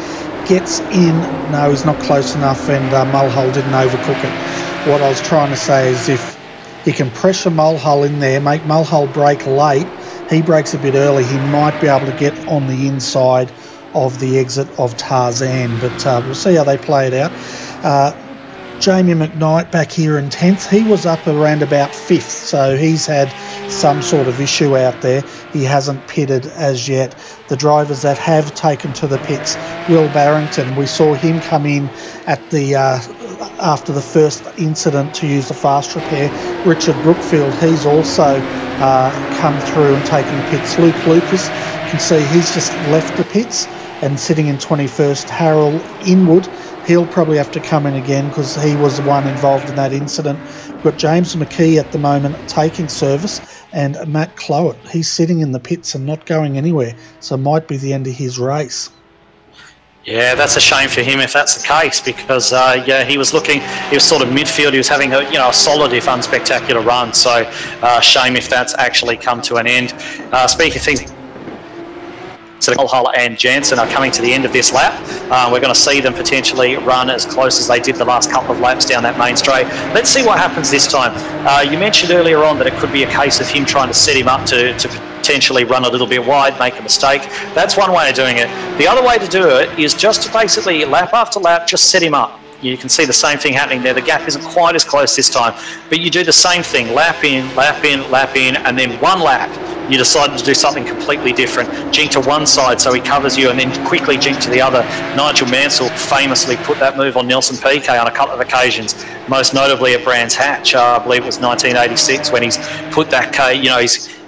gets in, no, he's not close enough, and Mulhall didn't overcook it. What I was trying to say is if he can pressure Mulhall in there, make Mulhall break late, he breaks a bit early, he might be able to get on the inside of the exit of Tarzan. But we'll see how they play it out. Jamie McKnight back here in 10th. He was up around about 5th, so he's had some sort of issue out there. He hasn't pitted as yet. The drivers that have taken to the pits, Will Barrington, we saw him come in at the after the first incident to use the fast repair. Richard Brookfield, he's also come through and taken the pits. Luke Lucas, you can see he's just left the pits and sitting in 21st. Harold Inwood, he'll probably have to come in again because he was the one involved in that incident. We've got James McKee at the moment taking service, and Matt Clowett, he's sitting in the pits and not going anywhere, so it might be the end of his race. Yeah, that's a shame for him if that's the case, because he was sort of midfield. He was having a solid if unspectacular run. So shame if that's actually come to an end. Speaking of things, so Mulhall and Jansen are coming to the end of this lap. We're going to see them potentially run as close as they did the last couple of laps down that main straight. Let's see what happens this time. You mentioned earlier on that it could be a case of him trying to set him up to potentially run a little bit wide, make a mistake. That's one way of doing it. The other way to do it is just to basically lap after lap just set him up. You can see the same thing happening there. The gap isn't quite as close this time, but you do the same thing, lap in, lap in, lap in, and then one lap you decide to do something completely different. Jink to one side so he covers you, and then quickly jink to the other. Nigel Mansell famously put that move on Nelson Piquet on a couple of occasions, most notably at Brands Hatch. I believe it was 1986 when he's put that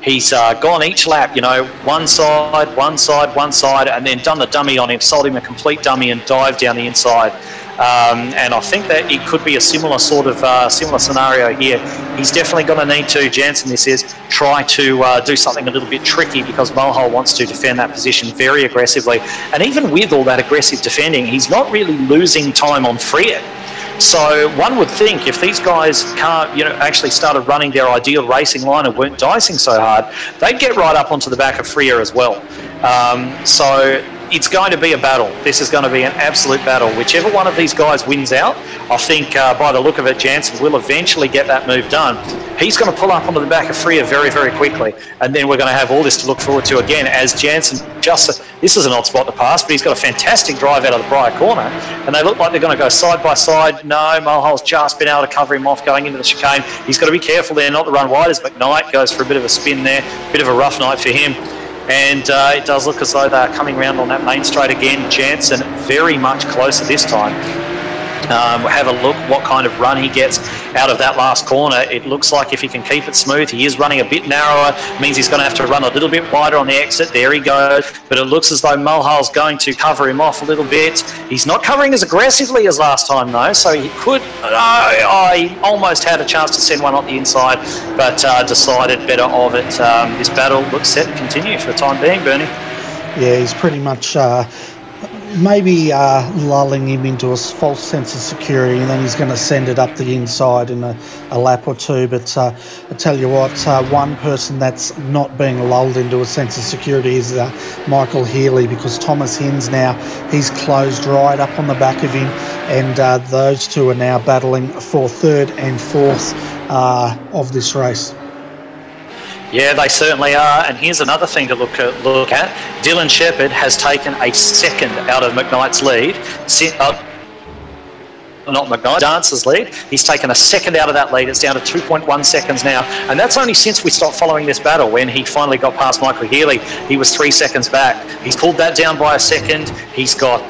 he's gone each lap, one side, one side, and then done the dummy on him, sold him a complete dummy and dived down the inside. And I think that it could be a similar sort of similar scenario here. He's definitely going to need to, Jansen this is, try to do something a little bit tricky, because Mulhall wants to defend that position very aggressively. And even with all that aggressive defending, he's not really losing time on Freer. So one would think if these guys can't, actually started running their ideal racing line and weren't dicing so hard, they'd get right up onto the back of Freer as well. So it's going to be a battle. This is going to be an absolute battle. Whichever one of these guys wins out, I think by the look of it, Jansen will eventually get that move done. He's going to pull up onto the back of Freer very, very quickly, and then we're going to have all this to look forward to again as Jansen this is an odd spot to pass, but he's got a fantastic drive out of the Briar corner, and they look like they're going to go side by side. No, Mulhall's just been able to cover him off going into the chicane. He's got to be careful there not to run wide as McKnight goes for a bit of a spin there, bit of a rough night for him. And it does look as though they're coming round on that main straight again. Jansen very much closer this time. Have a look what kind of run he gets out of that last corner. It looks like if he can keep it smooth, he is running a bit narrower, means he's going to have to run a little bit wider on the exit. There he goes. But it looks as though Mulhall's going to cover him off a little bit. He's not covering as aggressively as last time, though, so he could... he almost had a chance to send one on the inside, but decided better of it. This battle looks set to continue for the time being, Bernie. Yeah, he's pretty much... maybe lulling him into a false sense of security, and then he's going to send it up the inside in a lap or two. But I tell you what, one person that's not being lulled into a sense of security is Michael Healy, because Thomas Hinds now, he's closed right up on the back of him, and those two are now battling for third and fourth of this race. Yeah, they certainly are. And here's another thing to look at. Dylan Checkered has taken a second out of McKnight's lead. Not McKnight, Dance's lead. He's taken a second out of that lead. It's down to 2.1 seconds now. And that's only since we stopped following this battle. When he finally got past Michael Healy, he was 3 seconds back. He's pulled that down by a second. He's got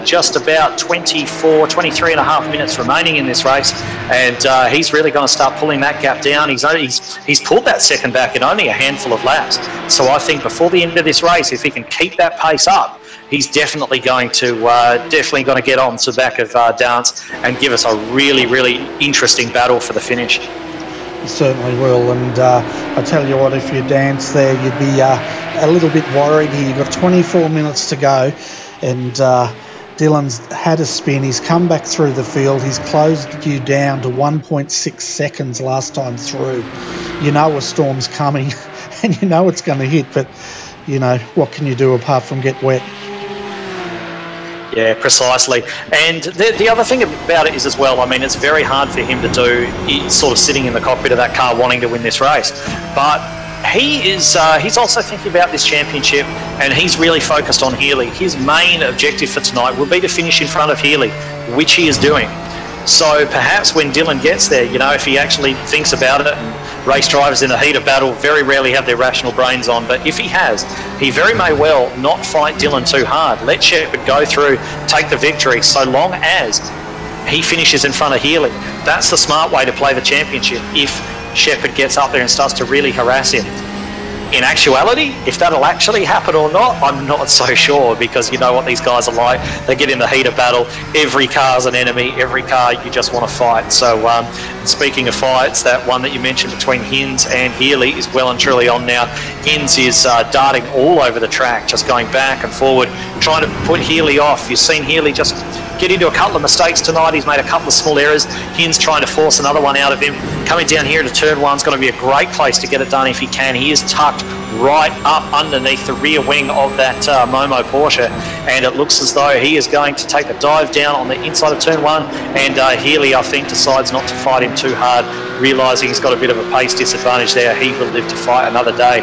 just about 23 and a half minutes remaining in this race. And he's really going to start pulling that gap down. He's pulled that second back in only a handful of laps. So I think before the end of this race, if he can keep that pace up, he's definitely going to get on to the back of Dance and give us a really, really interesting battle for the finish. He certainly will, and I tell you what, if you Dance there, you'd be a little bit worried here. You've got 24 minutes to go, and Dylan's had a spin. He's come back through the field. He's closed you down to 1.6 seconds last time through. You know a storm's coming, and you know it's going to hit, but, you know, what can you do apart from get wet? Yeah, precisely. And the other thing about it is as well, I mean, it's very hard for him to do, sort of sitting in the cockpit of that car wanting to win this race. But he's also thinking about this championship, and he's really focused on Healy. His main objective for tonight will be to finish in front of Healy, which he is doing. So perhaps when Dylan gets there, you know, if he actually thinks about it, and race drivers in the heat of battle very rarely have their rational brains on, but if he has, he very may well not fight Dylan too hard. Let Checkered go through, take the victory, so long as he finishes in front of Healy. That's the smart way to play the championship if Checkered gets up there and starts to really harass him. In actuality, if that'll actually happen or not, I'm not so sure, because you know what these guys are like. They get in the heat of battle. Every car's an enemy. Every car you just want to fight. So speaking of fights, that one that you mentioned between Hinds and Healy is well and truly on now. Hinds is darting all over the track, just going back and forward, trying to put Healy off. You've seen Healy just get into a couple of mistakes tonight. He's made a couple of small errors. Hinds trying to force another one out of him. Coming down here to turn one's going to be a great place to get it done if he can. He is tucked right up underneath the rear wing of that Momo Porsche, and it looks as though he is going to take a dive down on the inside of turn one, and Healy, I think, decides not to fight him too hard, realising he's got a bit of a pace disadvantage there. He will live to fight another day.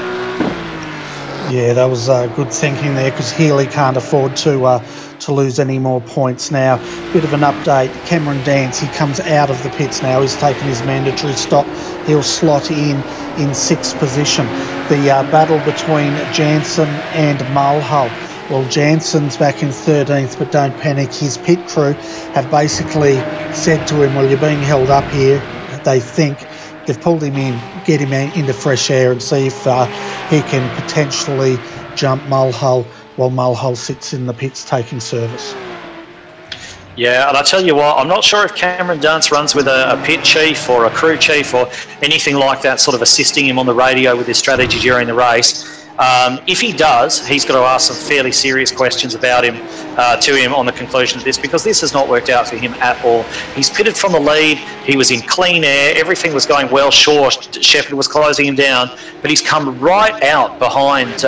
Yeah, that was good thinking there, because Healy can't afford to lose any more points now. Bit of an update. Cameron Dance, he comes out of the pits now. He's taken his mandatory stop. He'll slot in sixth position. The battle between Jansen and Mulhall. Well, Jansen's back in 13th, but don't panic. His pit crew have basically said to him, well, you're being held up here. They think they've pulled him in, get him into fresh air and see if he can potentially jump Mulhall while Mulhall sits in the pits taking service. Yeah, and I tell you what, I'm not sure if Cameron Dance runs with a pit chief or a crew chief or anything like that, sort of assisting him on the radio with his strategy during the race. If he does, he's got to ask some fairly serious questions about him to him on the conclusion of this, because this has not worked out for him at all. He's pitted from the lead. He was in clean air. Everything was going well. Sure, Checkered was closing him down, but he's come right out behind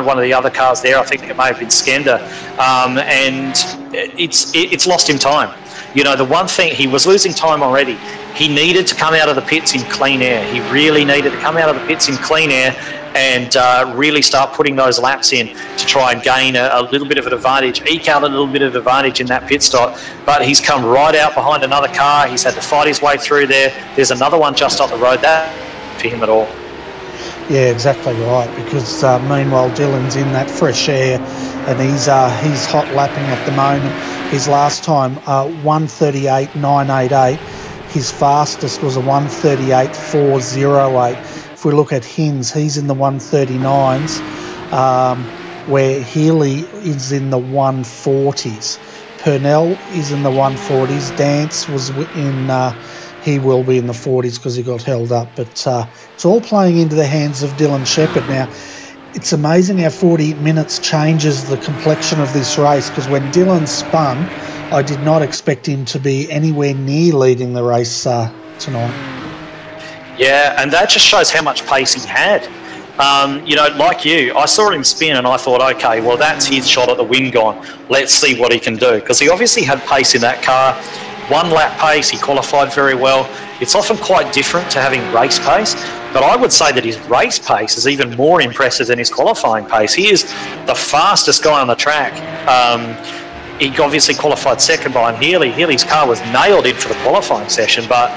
one of the other cars there. I think it may have been Skender, and it's lost him time. You know, the one thing, he was losing time already. He needed to come out of the pits in clean air. He really needed to come out of the pits in clean air and really start putting those laps in to try and gain a little bit of an advantage, eke out a little bit of advantage in that pit stop. But he's come right out behind another car. He's had to fight his way through there. There's another one just up the road. That for him at all. Yeah, exactly right, because meanwhile Dylan's in that fresh air and he's hot lapping at the moment. His last time, 1:38.988. His fastest was a 1:38.408. If we look at Hinz, he's in the 1:39s, where Healy is in the 1:40s. Purnell is in the 1:40s. Dance was in, he will be in the 40s because he got held up. But it's all playing into the hands of Dylan Checkered now. It's amazing how 40 minutes changes the complexion of this race, because when Dylan spun, I did not expect him to be anywhere near leading the race tonight. Yeah, and that just shows how much pace he had. You know, like you, I saw him spin and I thought, okay, well, that's his shot at the win gone. Let's see what he can do. Because he obviously had pace in that car. One lap pace, he qualified very well. It's often quite different to having race pace, but I would say that his race pace is even more impressive than his qualifying pace. He is the fastest guy on the track. He obviously qualified second behind Healy. Healy's car was nailed in for the qualifying session, but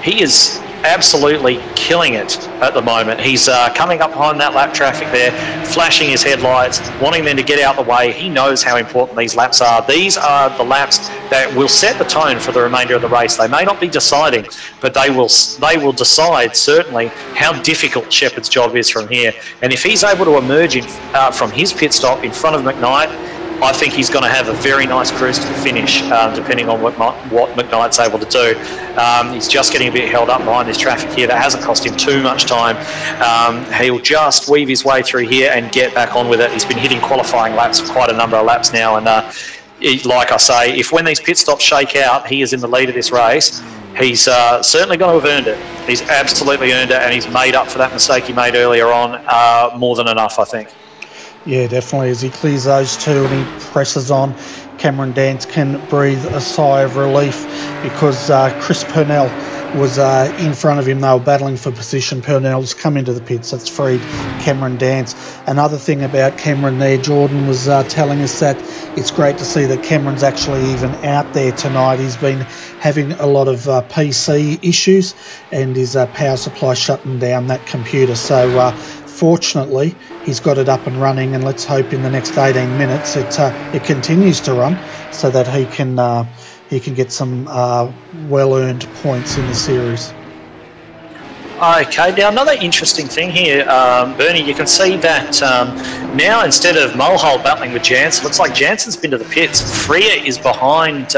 he is absolutely killing it at the moment. He's coming up behind that lap traffic there, flashing his headlights, wanting them to get out the way. He knows how important these laps are. These are the laps that will set the tone for the remainder of the race. They may not be deciding, but they will decide certainly how difficult Checkered's job is from here. And if he's able to emerge from his pit stop in front of McKnight, I think he's going to have a very nice cruise to the finish, depending on what McKnight's able to do. He's just getting a bit held up behind this traffic here. That hasn't cost him too much time. He'll just weave his way through here and get back on with it. He's been hitting qualifying laps for quite a number of laps now, and like I say, if when these pit stops shake out, he is in the lead of this race, he's certainly going to have earned it. He's absolutely earned it, and he's made up for that mistake he made earlier on more than enough, I think. Yeah, definitely. As he clears those two and he presses on, Cameron Dance can breathe a sigh of relief, because Chris Purnell was in front of him. They were battling for position. Purnell's come into the pits. That's freed Cameron Dance. Another thing about Cameron there, Jordan was telling us that it's great to see that Cameron's actually even out there tonight. He's been having a lot of PC issues, and his power supply shutting down that computer. So fortunately, he's got it up and running, and let's hope in the next 18 minutes it continues to run, so that he can get some well-earned points in the series. Okay, now another interesting thing here, Bernie, you can see that now instead of Mulhall battling with Jansen, looks like Jansen's been to the pits. Freer is behind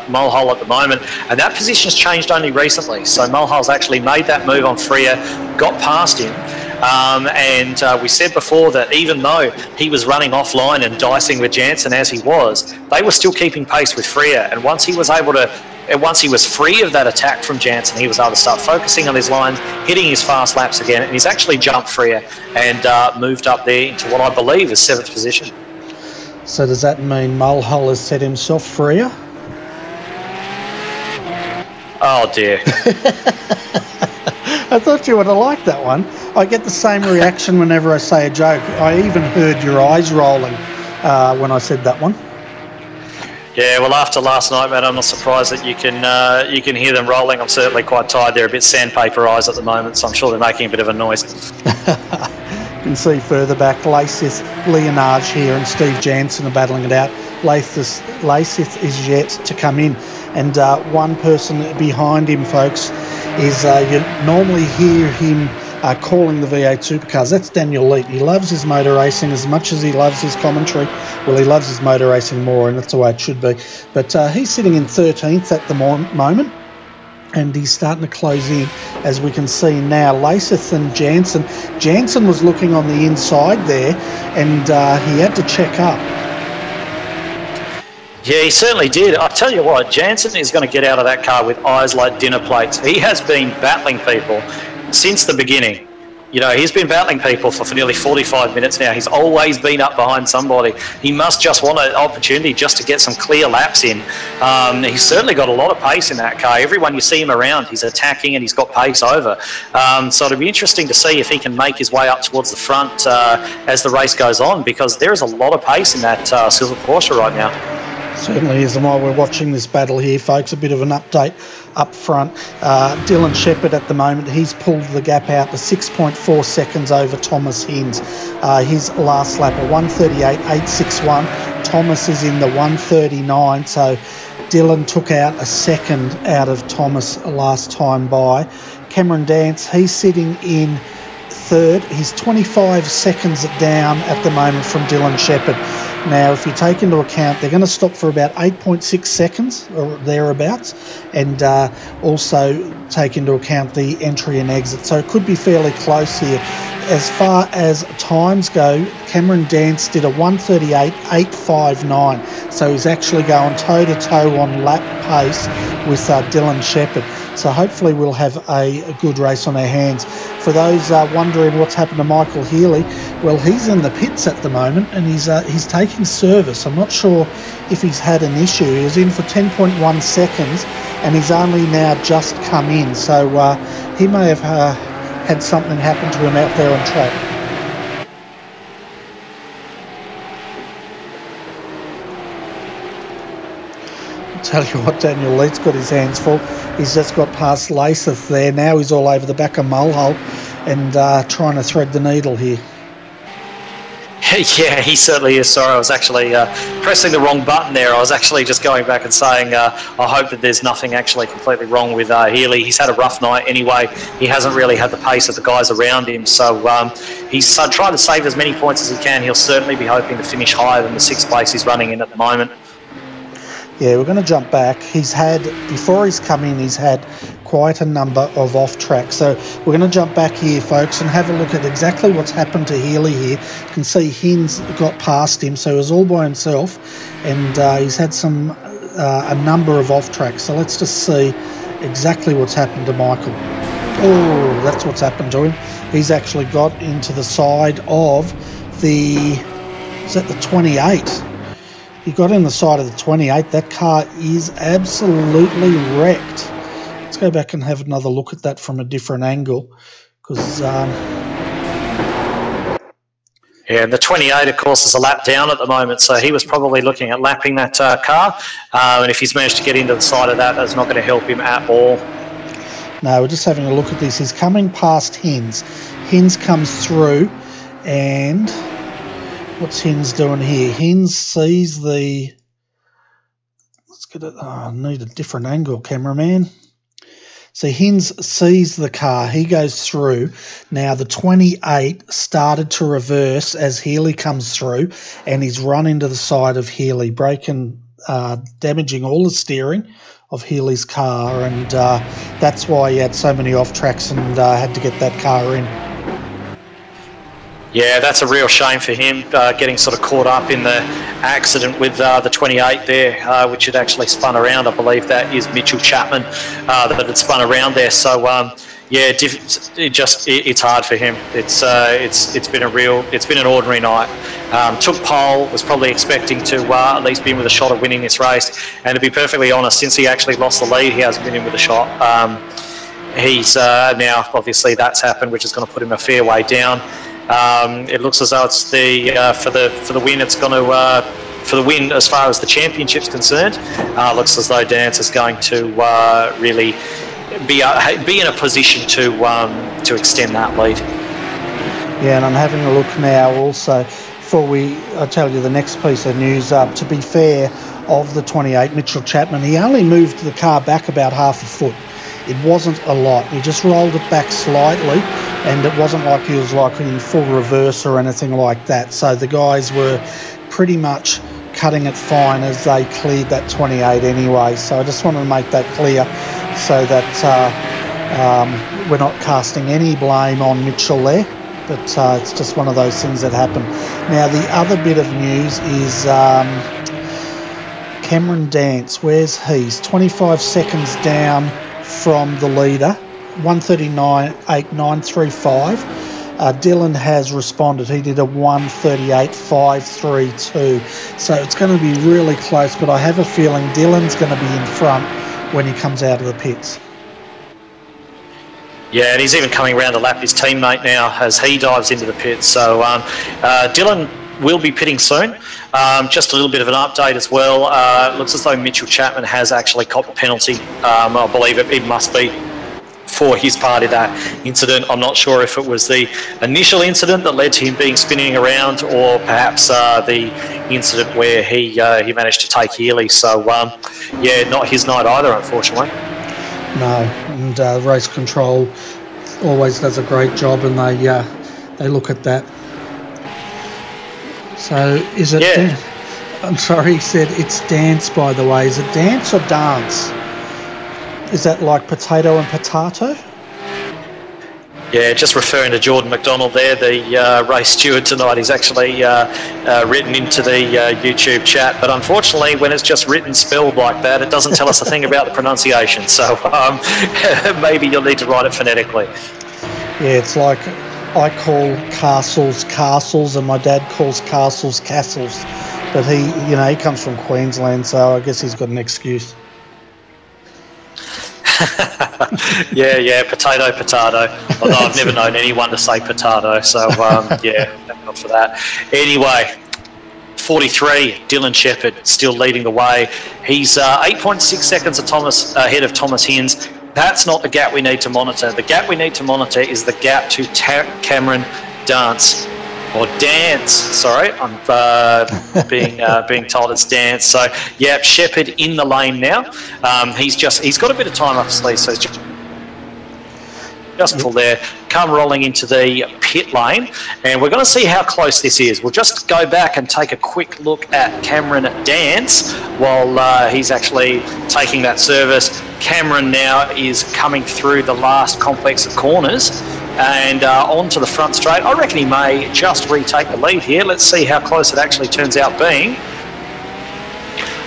Mulhall at the moment, and that position's changed only recently. So Mulhall's actually made that move on Freer, got past him. And we said before that even though he was running offline and dicing with Jansen as he was, they were still keeping pace with Freer. And once he was free of that attack from Jansen, he was able to start focusing on his lines, hitting his fast laps again, and he's actually jumped Freer and moved up there into what I believe is 7th position. So does that mean Mulhall has set himself freer? Oh dear. I thought you would have liked that one. I get the same reaction whenever I say a joke. I even heard your eyes rolling when I said that one. Yeah, well, after last night, man, I'm not surprised that you can hear them rolling. I'm certainly quite tired. They're a bit sandpaper eyes at the moment, so I'm sure they're making a bit of a noise. You can see further back, Lasith, Leonarge here and Steve Jansen are battling it out. Lasith is yet to come in. And one person behind him, folks, is you normally hear him calling the V8 Supercars. That's Daniel Leet. He loves his motor racing as much as he loves his commentary. Well, he loves his motor racing more, and that's the way it should be. But he's sitting in 13th at the moment, and he's starting to close in, as we can see now. Lasith and Jansen. Jansen was looking on the inside there, and he had to check up. Yeah, he certainly did. I tell you what, Jansen is going to get out of that car with eyes like dinner plates. He has been battling people since the beginning. You know, he's been battling people for nearly 45 minutes now. He's always been up behind somebody. He must just want an opportunity just to get some clear laps in. He's certainly got a lot of pace in that car. Everyone you see him around, he's attacking and he's got pace over. So it'll be interesting to see if he can make his way up towards the front as the race goes on, because there is a lot of pace in that silver Porsche right now. Certainly is, and while we're watching this battle here, folks, a bit of an update up front. Dylan Checkered at the moment, he's pulled the gap out to 6.4 seconds over Thomas Hinds. His last lap, a 1:38.861. Thomas is in the 1:39, so Dylan took out a second out of Thomas last time by. Cameron Dance, he's sitting in third. He's 25 seconds down at the moment from Dylan Checkered. Now, if you take into account, they're going to stop for about 8.6 seconds or thereabouts, and also take into account the entry and exit. So it could be fairly close here. As far as times go, Cameron Dance did a 1:38.859. So he's actually going toe-to-toe on lap pace with Dylan Checkered. So hopefully we'll have a good race on our hands. For those wondering what's happened to Michael Healy, well, he's in the pits at the moment, and he's taking service. I'm not sure if he's had an issue. He was in for 10.1 seconds, and he's only now just come in. So he may have had something happen to him out there on track. Tell you what, Daniel Leite's got his hands full. He's just got past Laseth there. Now he's all over the back of Mulhull and trying to thread the needle here. Yeah, he certainly is. Sorry, I was actually pressing the wrong button there. I was actually just going back and saying I hope that there's nothing actually completely wrong with Healy. He's had a rough night anyway. He hasn't really had the pace of the guys around him. So he's trying to save as many points as he can. He'll certainly be hoping to finish higher than the 6th place he's running in at the moment. Yeah, we're going to jump back. Before he's come in, he's had quite a number of off-track. So we're going to jump back here, folks, and have a look at exactly what's happened to Healy here. You can see Hinds got past him, so he was all by himself, and he's had a number of off-tracks. So let's just see exactly what's happened to Michael. Oh, that's what's happened to him. He's actually got into the side of the 28? He got in the side of the 28. That car is absolutely wrecked. Let's go back and have another look at that from a different angle. Because yeah, and the 28, of course, is a lap down at the moment, so he was probably looking at lapping that car. And if he's managed to get into the side of that, that's not going to help him at all. No, we're just having a look at this. He's coming past Hinds. Hinds comes through, and what's Hinds doing here? Hinds sees the... Let's get it... Oh, I need a different angle, cameraman. So Hinds sees the car. He goes through. Now the 28 started to reverse as Healy comes through, and he's run into the side of Healy, damaging all the steering of Healy's car, and that's why he had so many off tracks and had to get that car in. Yeah, that's a real shame for him, getting sort of caught up in the accident with the 28 there, which had actually spun around. I believe that is Mitchell Chapman that had spun around there. So yeah, it's hard for him. It's been an ordinary night. Took pole, was probably expecting to at least be in with a shot of winning this race. And to be perfectly honest, since he actually lost the lead, he hasn't been in with a shot. He's now obviously that's happened, which is going to put him a fair way down. It looks as though it's for the win. It's going to for the win as far as the championship's concerned. Looks as though Dance is going to really be in a position to extend that lead. Yeah, and I'm having a look now also. Before I tell you the next piece of news, to be fair, of the 28, Mitchell Chapman, he only moved the car back about half a foot. It wasn't a lot. He just rolled it back slightly, and it wasn't like he was like in full reverse or anything like that. So the guys were pretty much cutting it fine as they cleared that 28 anyway. So I just wanted to make that clear so that we're not casting any blame on Mitchell there. But it's just one of those things that happen. Now, the other bit of news is Cameron Dance. Where's he? He's 25 seconds down from the leader, 1:39.8935. Dylan has responded. He did a 1:38.532. So it's going to be really close, but I have a feeling Dylan's going to be in front when he comes out of the pits. Yeah, and he's even coming around to lap his teammate now as he dives into the pits. So Dylan will be pitting soon. Just a little bit of an update as well. It looks as though Mitchell Chapman has actually copped a penalty. I believe it must be for his part in that incident. I'm not sure if it was the initial incident that led to him being spinning around, or perhaps the incident where he managed to take Healy. So, yeah, not his night either, unfortunately. No, and race control always does a great job, and they look at that. So is it... Yeah. I'm sorry, he said it's dance, by the way. Is it dance or dance? Is that like potato and potato? Yeah, just referring to Jordan McDonald there, the race steward tonight. He's actually written into the YouTube chat, but unfortunately when it's just written spelled like that, it doesn't tell us a thing about the pronunciation, so maybe you'll need to write it phonetically. Yeah, it's like I call castles castles and my dad calls castles castles, but he comes from Queensland, so I guess he's got an excuse. yeah, potato. Although I've never known anyone to say potato, so yeah, thank God for that. Anyway, 43, Dylan Checkered still leading the way. He's 8.6 seconds ahead of Thomas Hinds. That's not the gap we need to monitor. The gap we need to monitor is the gap to Cameron Dance. Or Dance, sorry, I'm being told it's Dance. So, yeah, Checkered in the lane now. He's got a bit of time up his sleeve, so he's just pull there, come rolling into the pit lane, and we're going to see how close this is. We'll just go back and take a quick look at Cameron Dance while he's actually taking that service. Cameron now is coming through the last complex of corners and onto the front straight. I reckon he may just retake the lead here. Let's see how close it actually turns out being.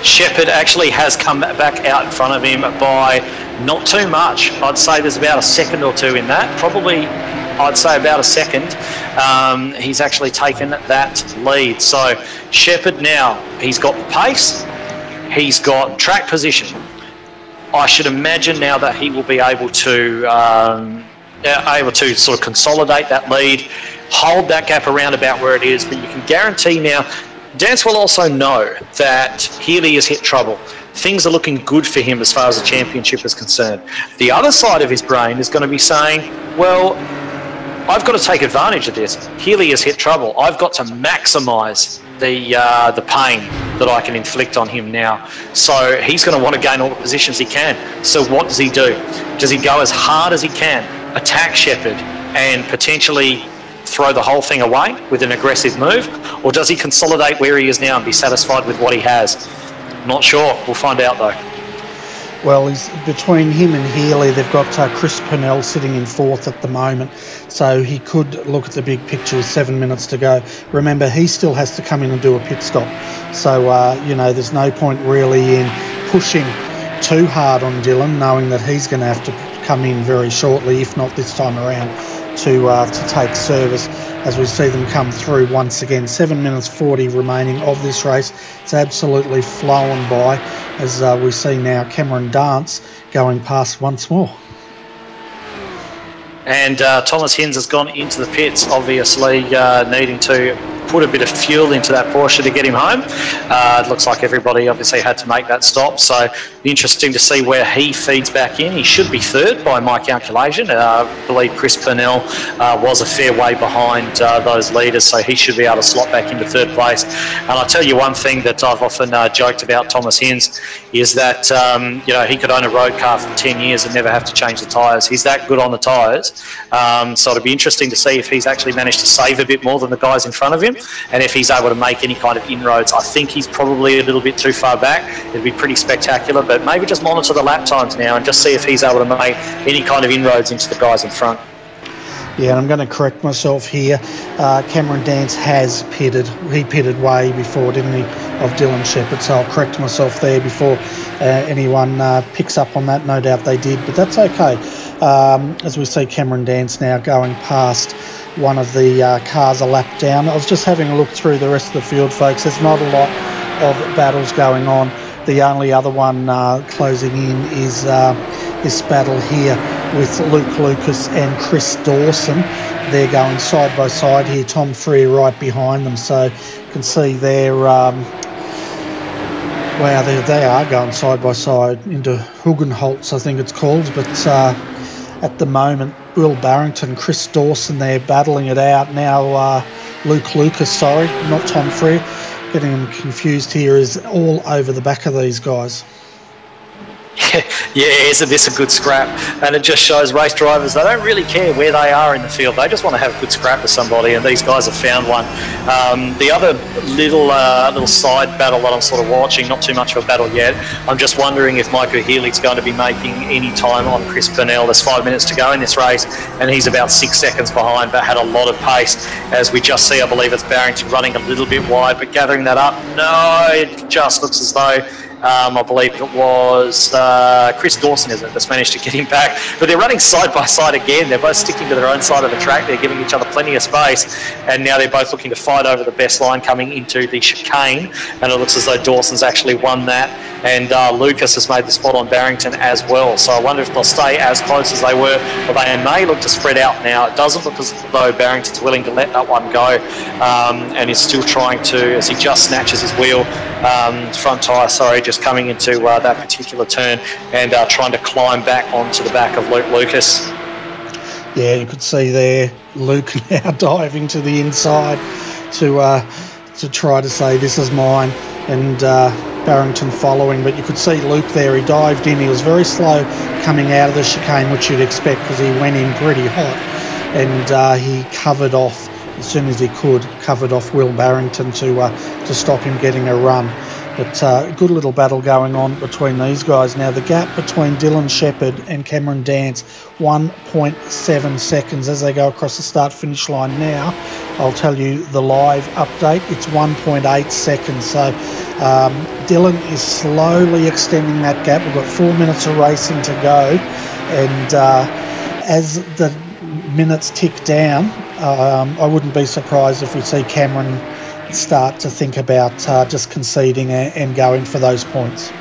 Checkered actually has come back out in front of him by not too much. I'd say there's about a second or two in that. Probably, I'd say about a second. He's actually taken that lead. So Checkered now, he's got the pace. He's got track position. I should imagine now that he will be able to sort of consolidate that lead, hold that gap around about where it is, but you can guarantee now, Dance will also know that Healy has hit trouble. Things are looking good for him as far as the championship is concerned. The other side of his brain is going to be saying, well, I've got to take advantage of this. Healy has hit trouble. I've got to maximise the pain that I can inflict on him now. So he's going to want to gain all the positions he can. So what does he do? Does he go as hard as he can, attack Checkered, and potentially throw the whole thing away with an aggressive move? Or does he consolidate where he is now and be satisfied with what he has? Not sure. We'll find out though. Well, between him and Healy, they've got Chris Purnell sitting in fourth at the moment, so he could look at the big picture with 7 minutes to go. Remember, he still has to come in and do a pit stop, so there's no point really in pushing too hard on Dylan, knowing that he's going to have to come in very shortly, if not this time around, to take service as we see them come through once again. 7 minutes 40 remaining of this race. It's absolutely flown by as we see now Cameron Dance going past once more. And Thomas Hinds has gone into the pits, obviously needing to put a bit of fuel into that Porsche to get him home. It looks like everybody obviously had to make that stop, so interesting to see where he feeds back in. He should be third by my calculation. I believe Chris Purnell was a fair way behind those leaders, so he should be able to slot back into third place. And I'll tell you one thing that I've often joked about Thomas Hinds is that he could own a road car for 10 years and never have to change the tyres. He's that good on the tyres. So it'll be interesting to see if he's actually managed to save a bit more than the guys in front of him, and if he's able to make any kind of inroads. I think he's probably a little bit too far back. It'd be pretty spectacular, but maybe just monitor the lap times now and just see if he's able to make any kind of inroads into the guys in front. Yeah, I'm going to correct myself here. Cameron Dance has pitted. He pitted way before, didn't he, of Dylan Checkered, so I'll correct myself there before anyone picks up on that. No doubt they did, but that's okay. As we see Cameron Dance now going past one of the cars a lap down. I was just having a look through the rest of the field, folks. There's not a lot of battles going on. The only other one closing in is this battle here with Luke Lucas and Chris Dawson. They're going side by side here. Tom Freer right behind them. So You can see there, wow, they are going side by side into Hugenholtz, I think it's called, but at the moment, Will Barrington, Chris Dawson there battling it out. Now Luke Lucas, sorry, not Tom Freer, getting them confused here, is all over the back of these guys. Yeah, isn't this a good scrap? And it just shows race drivers, they don't really care where they are in the field. They just want to have a good scrap with somebody, and these guys have found one. The other little side battle that I'm sort of watching, not too much of a battle yet, I'm just wondering if Michael Healy's going to be making any time on Chris Purnell. There's 5 minutes to go in this race, and he's about 6 seconds behind, but had a lot of pace. As we just see, I believe it's Barrington running a little bit wide, but gathering that up, no, it just looks as though I believe it was Chris Dawson, isn't it, that's managed to get him back. But they're running side by side again. They're both sticking to their own side of the track. They're giving each other plenty of space. And now they're both looking to fight over the best line coming into the chicane. And it looks as though Dawson's actually won that. And Lucas has made the spot on Barrington as well. So I wonder if they'll stay as close as they were. Or they may look to spread out now. It doesn't look as though Barrington's willing to let that one go. And is still trying to, as he just snatches his wheel, front tyre, sorry, just coming into that particular turn and trying to climb back onto the back of Luke Lucas. Yeah, you could see there Luke now diving to the inside to try to say this is mine, and Barrington following, but you could see Luke there, he dived in, he was very slow coming out of the chicane, which you'd expect because he went in pretty hot, and he covered off as soon as he could, covered off Will Barrington to stop him getting a run. But good little battle going on between these guys. Now the gap between Dylan Shepherd and Cameron Dance, 1.7 seconds as they go across the start-finish line now. I'll tell you the live update, it's 1.8 seconds. So Dylan is slowly extending that gap. We've got 4 minutes of racing to go. And as the minutes tick down, I wouldn't be surprised if we see Cameron start to think about just conceding and going for those points.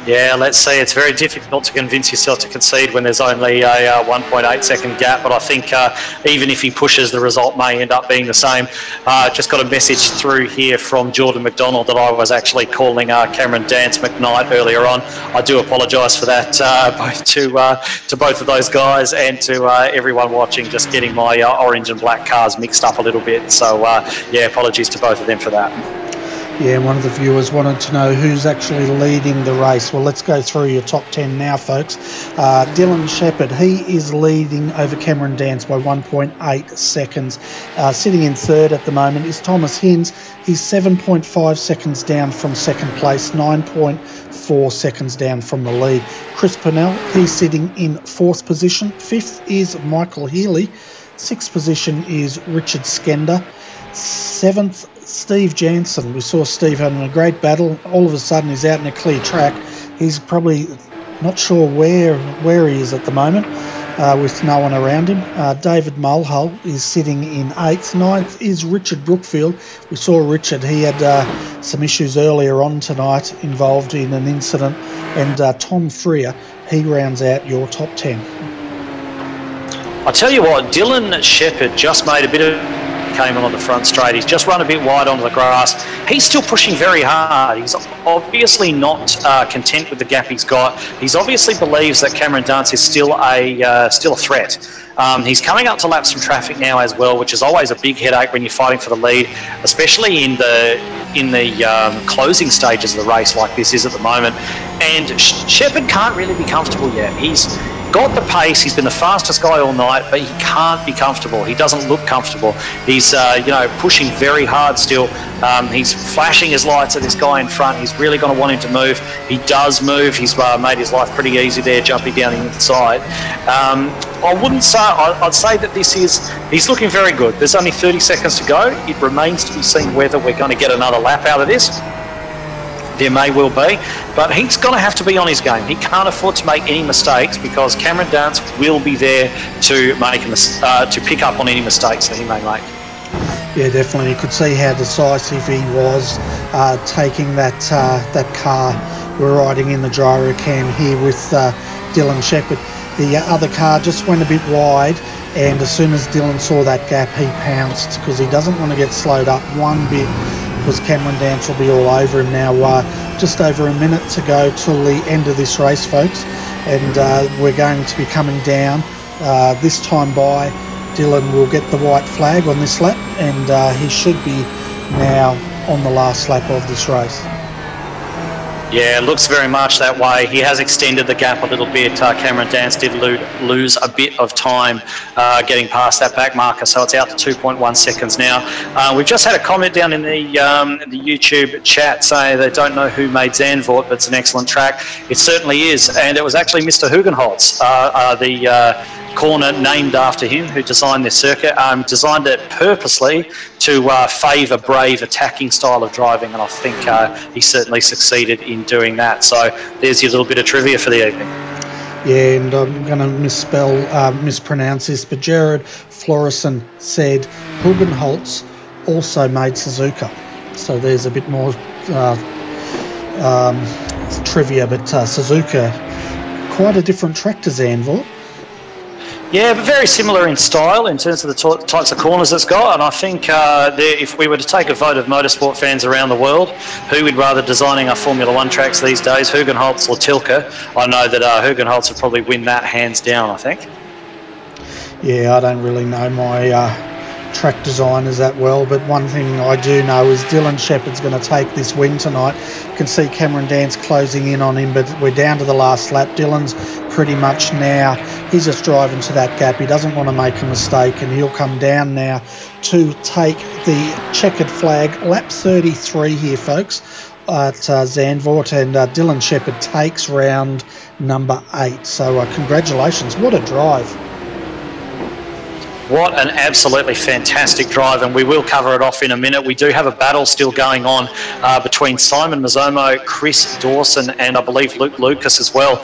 Yeah, let's see. It's very difficult to convince yourself to concede when there's only a 1.8 second gap, but I think even if he pushes, the result may end up being the same. Just got a message through here from Jordan McDonald that I was actually calling Cameron Dance McKnight earlier on. I do apologise for that, both to both of those guys and to everyone watching, just getting my orange and black cars mixed up a little bit. So, yeah, apologies to both of them for that. Yeah, one of the viewers wanted to know who's actually leading the race. Well, let's go through your top 10 now, folks. Dylan Shepherd, he is leading over Cameron Dance by 1.8 seconds. Sitting in third at the moment is Thomas Hinds. He's 7.5 seconds down from second place, 9.4 seconds down from the lead. Chris Purnell, he's sitting in fourth position. Fifth is Michael Healy. Sixth position is Richard Skender. Seventh, Steve Jansen. We saw Steve having a great battle. All of a sudden he's out in a clear track. He's probably not sure where he is at the moment with no one around him. David Mulhull is sitting in eighth. Ninth is Richard Brookfield. We saw Richard, he had some issues earlier on tonight involved in an incident, and Tom Freer, he rounds out your top 10. I'll tell you what, Dylan Shepherd just made a bit of came on the front straight. He's just run a bit wide onto the grass. He's still pushing very hard. He's obviously not content with the gap he's got. He's obviously believes that Cameron Dance is still a threat. He's coming up to lap some traffic now as well, which is always a big headache when you're fighting for the lead, especially in the closing stages of the race like this is at the moment. And Shepherd can't really be comfortable yet. He's got the pace, he's been the fastest guy all night, but he can't be comfortable. He doesn't look comfortable. He's pushing very hard still. He's flashing his lights at this guy in front. He's really going to want him to move. He does move. He's made his life pretty easy there, jumping down the inside. I'd say that he's looking very good. There's only 30 seconds to go. It remains to be seen whether we're going to get another lap out of this. There may well be, but he's going to have to be on his game. He can't afford to make any mistakes because Cameron Dance will be there to pick up on any mistakes that he may make. Yeah, definitely. You could see how decisive he was taking that car. We're riding in the gyro cam here with Dylan Shepherd. The other car just went a bit wide, and as soon as Dylan saw that gap, he pounced, because he doesn't want to get slowed up one bit, because Cameron Dance will be all over him now. Just over a minute to go till the end of this race, folks, and we're going to be coming down. This time by, Dylan will get the white flag on this lap, and he should be now on the last lap of this race. Yeah, it looks very much that way. He has extended the gap a little bit. Cameron Dance did lose a bit of time getting past that back marker, so it's out to 2.1 seconds now. We've just had a comment down in the YouTube chat saying they don't know who made Zandvoort, but it's an excellent track. It certainly is, and it was actually Mr. Hugenholtz, the corner named after him, who designed this circuit, designed it purposely to favour brave attacking style of driving, and I think he certainly succeeded in doing that. So there's your little bit of trivia for the evening. Yeah, and I'm going to mispronounce this, but Jared Florison said Hugenholtz also made Suzuka. So there's a bit more trivia, but Suzuka, quite a different track to Zandvoort. Yeah, but very similar in style in terms of the types of corners it's got. And I think if we were to take a vote of motorsport fans around the world, who would rather designing our Formula One tracks these days, Hugenholtz or Tilke? I know that Hugenholtz would probably win that hands down, I think. Yeah, I don't really know my track designers that well, but one thing I do know is Dylan Shepherd's going to take this win tonight. You can see Cameron Dance closing in on him, but we're down to the last lap. Dylan's pretty much now, he's just driving to that gap. He doesn't want to make a mistake, and he'll come down now to take the checkered flag. Lap 33 here, folks, at Zandvoort, and Dylan Shepherd takes round number 8. So congratulations, what a drive. What an absolutely fantastic drive, and we will cover it off in a minute. We do have a battle still going on between Simon Mazzomo, Chris Dawson, and I believe Luke Lucas as well.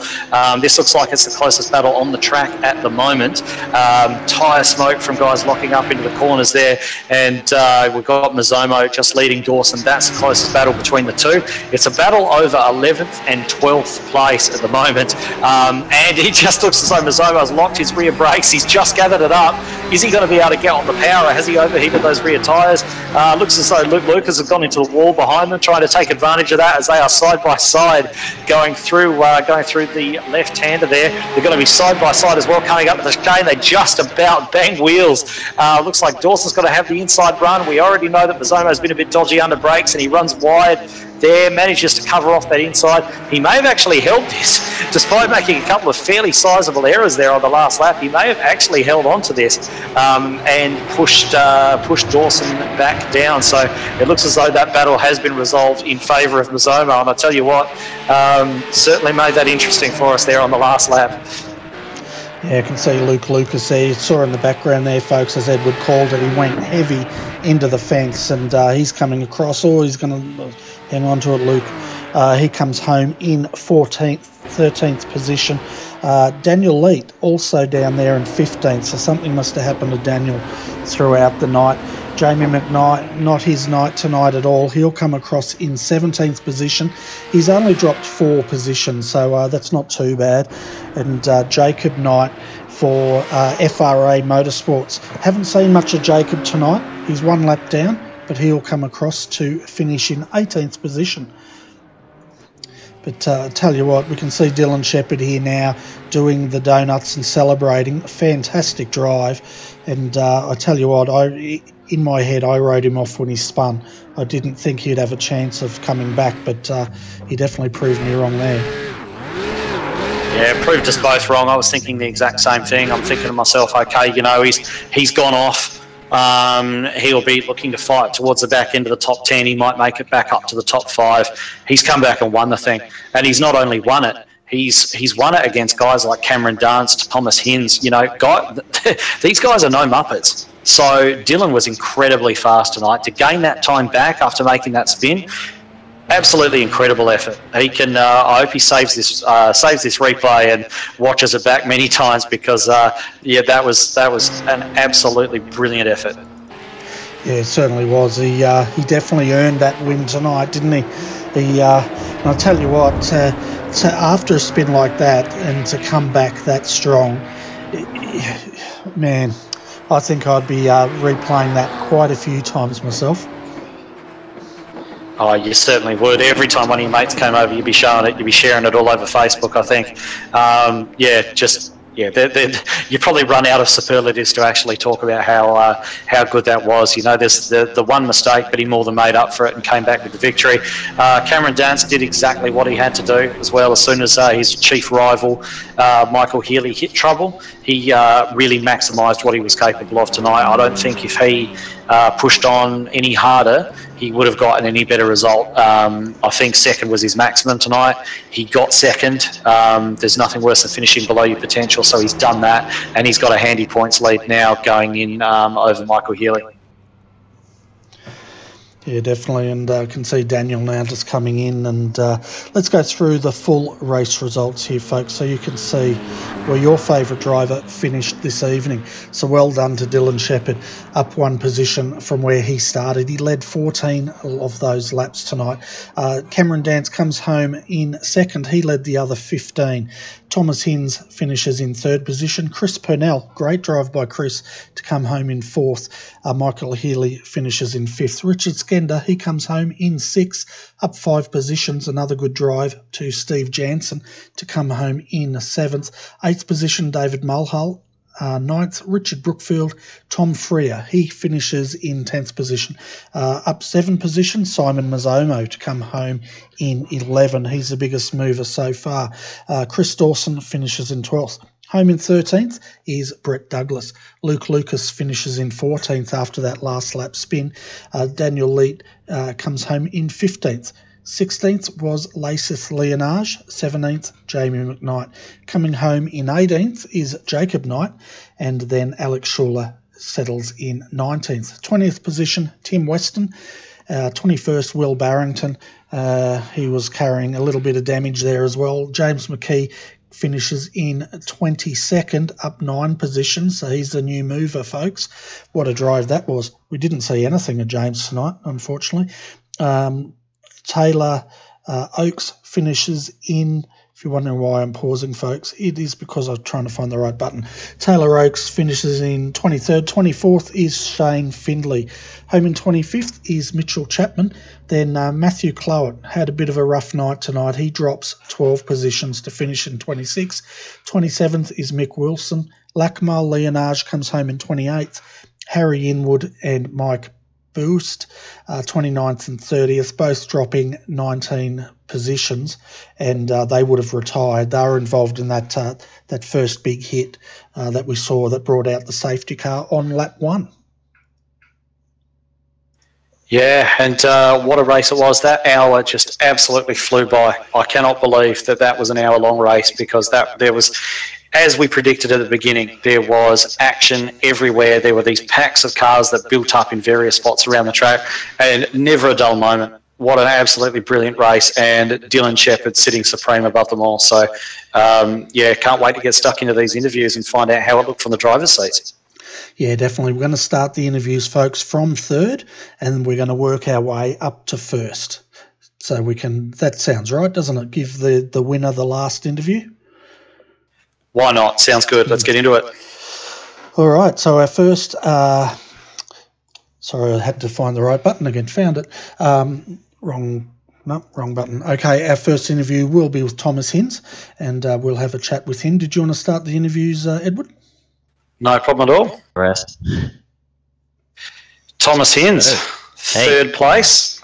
This looks like it's the closest battle on the track at the moment. Tyre smoke from guys locking up into the corners there, and we've got Mazzomo just leading Dawson. That's the closest battle between the two. It's a battle over 11th and 12th place at the moment, and it just looks as though Mazzomo's locked his rear brakes. He's just gathered it up. Is he going to be able to get on the power? Has he overheated those rear tyres? Looks as though Luke Lucas has gone into the wall behind them, trying to take advantage of that as they are side by side going through the left-hander there. They're going to be side by side as well coming up the chicane. They just about bang wheels. Looks like Dawson's got to have the inside run. We already know that Mazzomo's been a bit dodgy under brakes, and he runs wide there, manages to cover off that inside. He may have actually held this, despite making a couple of fairly sizable errors there on the last lap. He may have actually held on to this and pushed Dawson back down. So it looks as though that battle has been resolved in favour of Mazzomo, and I tell you what, certainly made that interesting for us there on the last lap. Yeah, I can see Luke Lucas there. You saw in the background there, folks, as Edward called it, he went heavy into the fence, and he's coming across. Oh, he's going to hang on to it, Luke. He comes home in 13th position. Daniel Leet also down there in 15th, so something must have happened to Daniel throughout the night. Jamie McKnight, not his night tonight at all. He'll come across in 17th position. He's only dropped 4 positions, so that's not too bad. And Jacob Knight for FRA Motorsports. Haven't seen much of Jacob tonight. He's 1 lap down, but he'll come across to finish in 18th position. But I tell you what, we can see Dylan Shepherd here now doing the donuts and celebrating. Fantastic drive. And I tell you what, in my head, I wrote him off when he spun. I didn't think he'd have a chance of coming back, but he definitely proved me wrong there. Yeah, it proved us both wrong. I was thinking the exact same thing. I'm thinking to myself, okay, you know, he's gone off. He'll be looking to fight towards the back end of the top 10. He might make it back up to the top 5. He's come back and won the thing. And he's not only won it, he's won it against guys like Cameron Dance, Thomas Hinz. You know, these guys are no muppets. So Dylan was incredibly fast tonight. To gain that time back after making that spin, absolutely incredible effort. He can. I hope he saves this replay and watches it back many times, because yeah, that was an absolutely brilliant effort. Yeah, it certainly was. He definitely earned that win tonight, didn't he? And I'll tell you what, after a spin like that and to come back that strong, man, I think I'd be replaying that quite a few times myself. Oh, you certainly would. Every time one of your mates came over, you'd be showing it, you'd be sharing it all over Facebook, I think. You probably run out of superlatives to actually talk about how good that was. You know, there's the one mistake, but he more than made up for it and came back with the victory. Cameron Dance did exactly what he had to do as well. As soon as his chief rival, Michael Healy, hit trouble, he really maximised what he was capable of tonight. I don't think if he pushed on any harder, he would have gotten any better result. I think second was his maximum tonight. He got second. There's nothing worse than finishing below your potential, so he's done that, and he's got a handy points lead now going in over Michael Healy. Yeah, definitely, and I can see Daniel now just coming in, and let's go through the full race results here, folks, so you can see where your favourite driver finished this evening. So well done to Dylan Checkered, up one position from where he started. He led 14 of those laps tonight. Cameron Dance comes home in second. He led the other 15. Thomas Hinds finishes in third position. Chris Purnell, great drive by Chris to come home in fourth. Michael Healy finishes in fifth. Richard Skender, he comes home in sixth, up 5 positions. Another good drive to Steve Jansen to come home in seventh. Eighth position, David Mulhall. Ninth, Richard Brookfield. Tom Freer, he finishes in 10th position. Up 7 positions, Simon Mazzomo to come home in 11. He's the biggest mover so far. Chris Dawson finishes in 12th. Home in 13th is Brett Douglas. Luke Lucas finishes in 14th after that last lap spin. Daniel Leet comes home in 15th. 16th was Lacis Leonage, 17th Jamie McKnight. Coming home in 18th is Jacob Knight, and then Alex Schuler settles in 19th. 20th position, Tim Weston. 21st, Will Barrington. He was carrying a little bit of damage there as well. James McKee finishes in 22nd, up 9 positions, so he's the new mover, folks. What a drive that was. We didn't see anything of James tonight, unfortunately. Taylor Oakes finishes in, if you're wondering why I'm pausing, folks, it is because I'm trying to find the right button. Taylor Oakes finishes in 23rd. 24th is Shane Findlay. Home in 25th is Mitchell Chapman. Then Matthew Clowett had a bit of a rough night tonight. He drops 12 positions to finish in 26th. 27th is Mick Wilson. Lachmal Leonage comes home in 28th. Harry Inwood and Mike Boost, 29th and 30th, both dropping 19 positions, and they would have retired. They were involved in that first big hit that we saw that brought out the safety car on lap 1. Yeah, and what a race it was. That hour just absolutely flew by. I cannot believe that was an hour-long race, because there was, as we predicted at the beginning, there was action everywhere. There were these packs of cars that built up in various spots around the track, and never a dull moment. What an absolutely brilliant race, and Dylan Checkered sitting supreme above them all. So, can't wait to get stuck into these interviews and find out how it looked from the driver's seats. Yeah, definitely. We're going to start the interviews, folks, from third, and we're going to work our way up to first. So that sounds right, doesn't it? Give the winner the last interview. Why not? Sounds good. Let's get into it. All right. So our first, sorry, I had to find the right button again. Found it. Wrong button. Okay, our first interview will be with Thomas Hinds, and we'll have a chat with him. Did you want to start the interviews, Edward? No problem at all. Rest. Thomas Hinds, third place.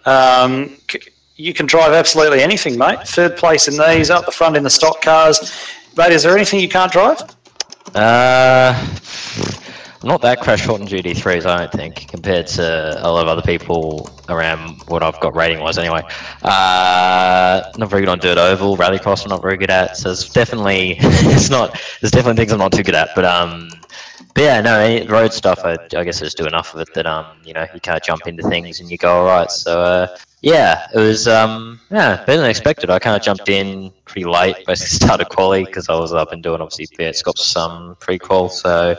You can drive absolutely anything, mate. Third place in these, up the front in the stock cars. Mate, is there anything you can't drive? I'm not that crash hot in GT3s, I don't think, compared to a lot of other people around what I've got rating-wise anyway. Not very good on dirt oval, rallycross I'm not very good at, so there's definitely things I'm not too good at, but yeah, no, road stuff, I guess I just do enough of it that, you can't jump into things and you go alright, so, yeah, it was, better than expected. I kind of jumped in pretty late, basically started quali because I was up and doing, obviously, Scott's pre-qual, so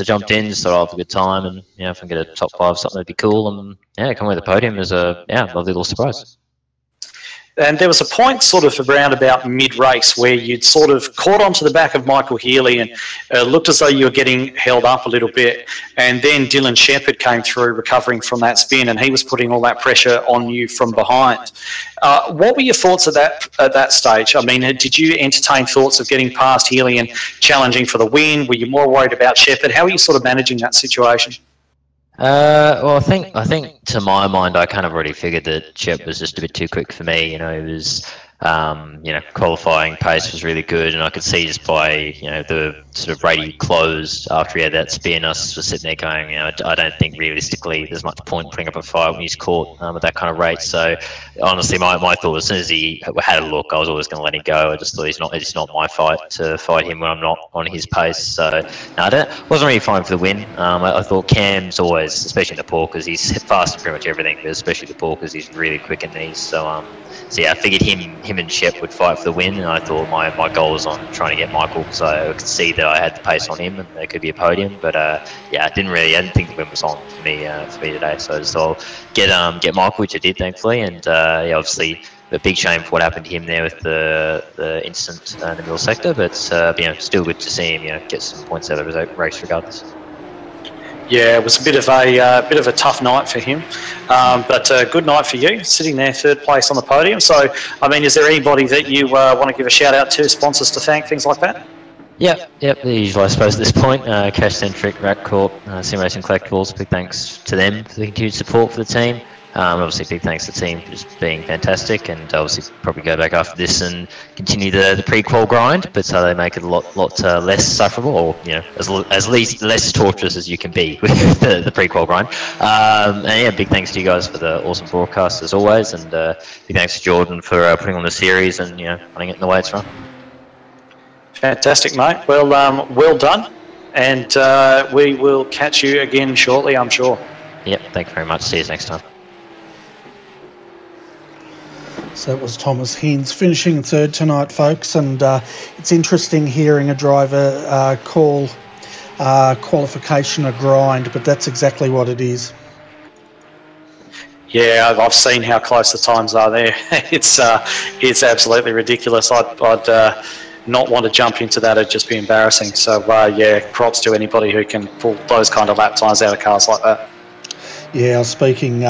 jumped in, just thought I'd have a good time, and, if I can get a top 5 something, that'd be cool, and, come with the podium is a, lovely little surprise. And there was a point sort of around about mid-race where you'd sort of caught onto the back of Michael Healy and looked as though you were getting held up a little bit. And then Dylan Shepherd came through recovering from that spin, and he was putting all that pressure on you from behind. What were your thoughts at that stage? I mean, did you entertain thoughts of getting past Healy and challenging for the win? Were you more worried about Shepherd? How were you sort of managing that situation? Well, I think to my mind, I kind of already figured that Shep was just a bit too quick for me. It was, qualifying pace was really good, and I could see just by, the sort of rate he closed after he had that spin, I was sitting there going, I don't think realistically there's much point putting up a fight when he's caught at that kind of rate. So honestly, my thought, as soon as he had a look, I was always going to let him go. I just thought it's not my fight to fight him when I'm not on his pace. So no, wasn't really fine for the win. I thought Cam's always, especially in the porkers, he's fast in pretty much everything, but especially the porkers, he's really quick in these. So yeah, I figured him and Shep would fight for the win, and I thought my goal was on trying to get Michael, so I could see that I had the pace on him and there could be a podium. But yeah, I didn't think the win was on for me today. So I just thought get Michael, which I did thankfully, and yeah, obviously a big shame for what happened to him there with the incident in the middle sector. But still good to see him get some points out of the race regardless. Yeah, it was a bit of a tough night for him, but a good night for you, sitting there third place on the podium. So, I mean, is there anybody that you want to give a shout out to, sponsors to thank, things like that? Yep, the usual, I suppose, at this point. Cash Centric, Rat Corp, Sim Racing Collectibles, big thanks to them for the continued support for the team. Obviously, big thanks to the team for just being fantastic, and obviously probably go back after this and continue the pre-qual grind, but so they make it a lot less sufferable, or as least less torturous as you can be with the pre-qual grind. And yeah, big thanks to you guys for the awesome broadcast as always, and big thanks to Jordan for putting on the series and running it in the way it's run. Fantastic, mate. Well, well done, and we will catch you again shortly, I'm sure. Yep, thank you very much. See you next time. So it was Thomas Hines finishing third tonight, folks, and it's interesting hearing a driver call qualification a grind, but that's exactly what it is. Yeah, I've seen how close the times are there. It's absolutely ridiculous. I'd not want to jump into that. It'd just be embarrassing. So yeah, props to anybody who can pull those kind of lap times out of cars like that. Yeah, I was speaking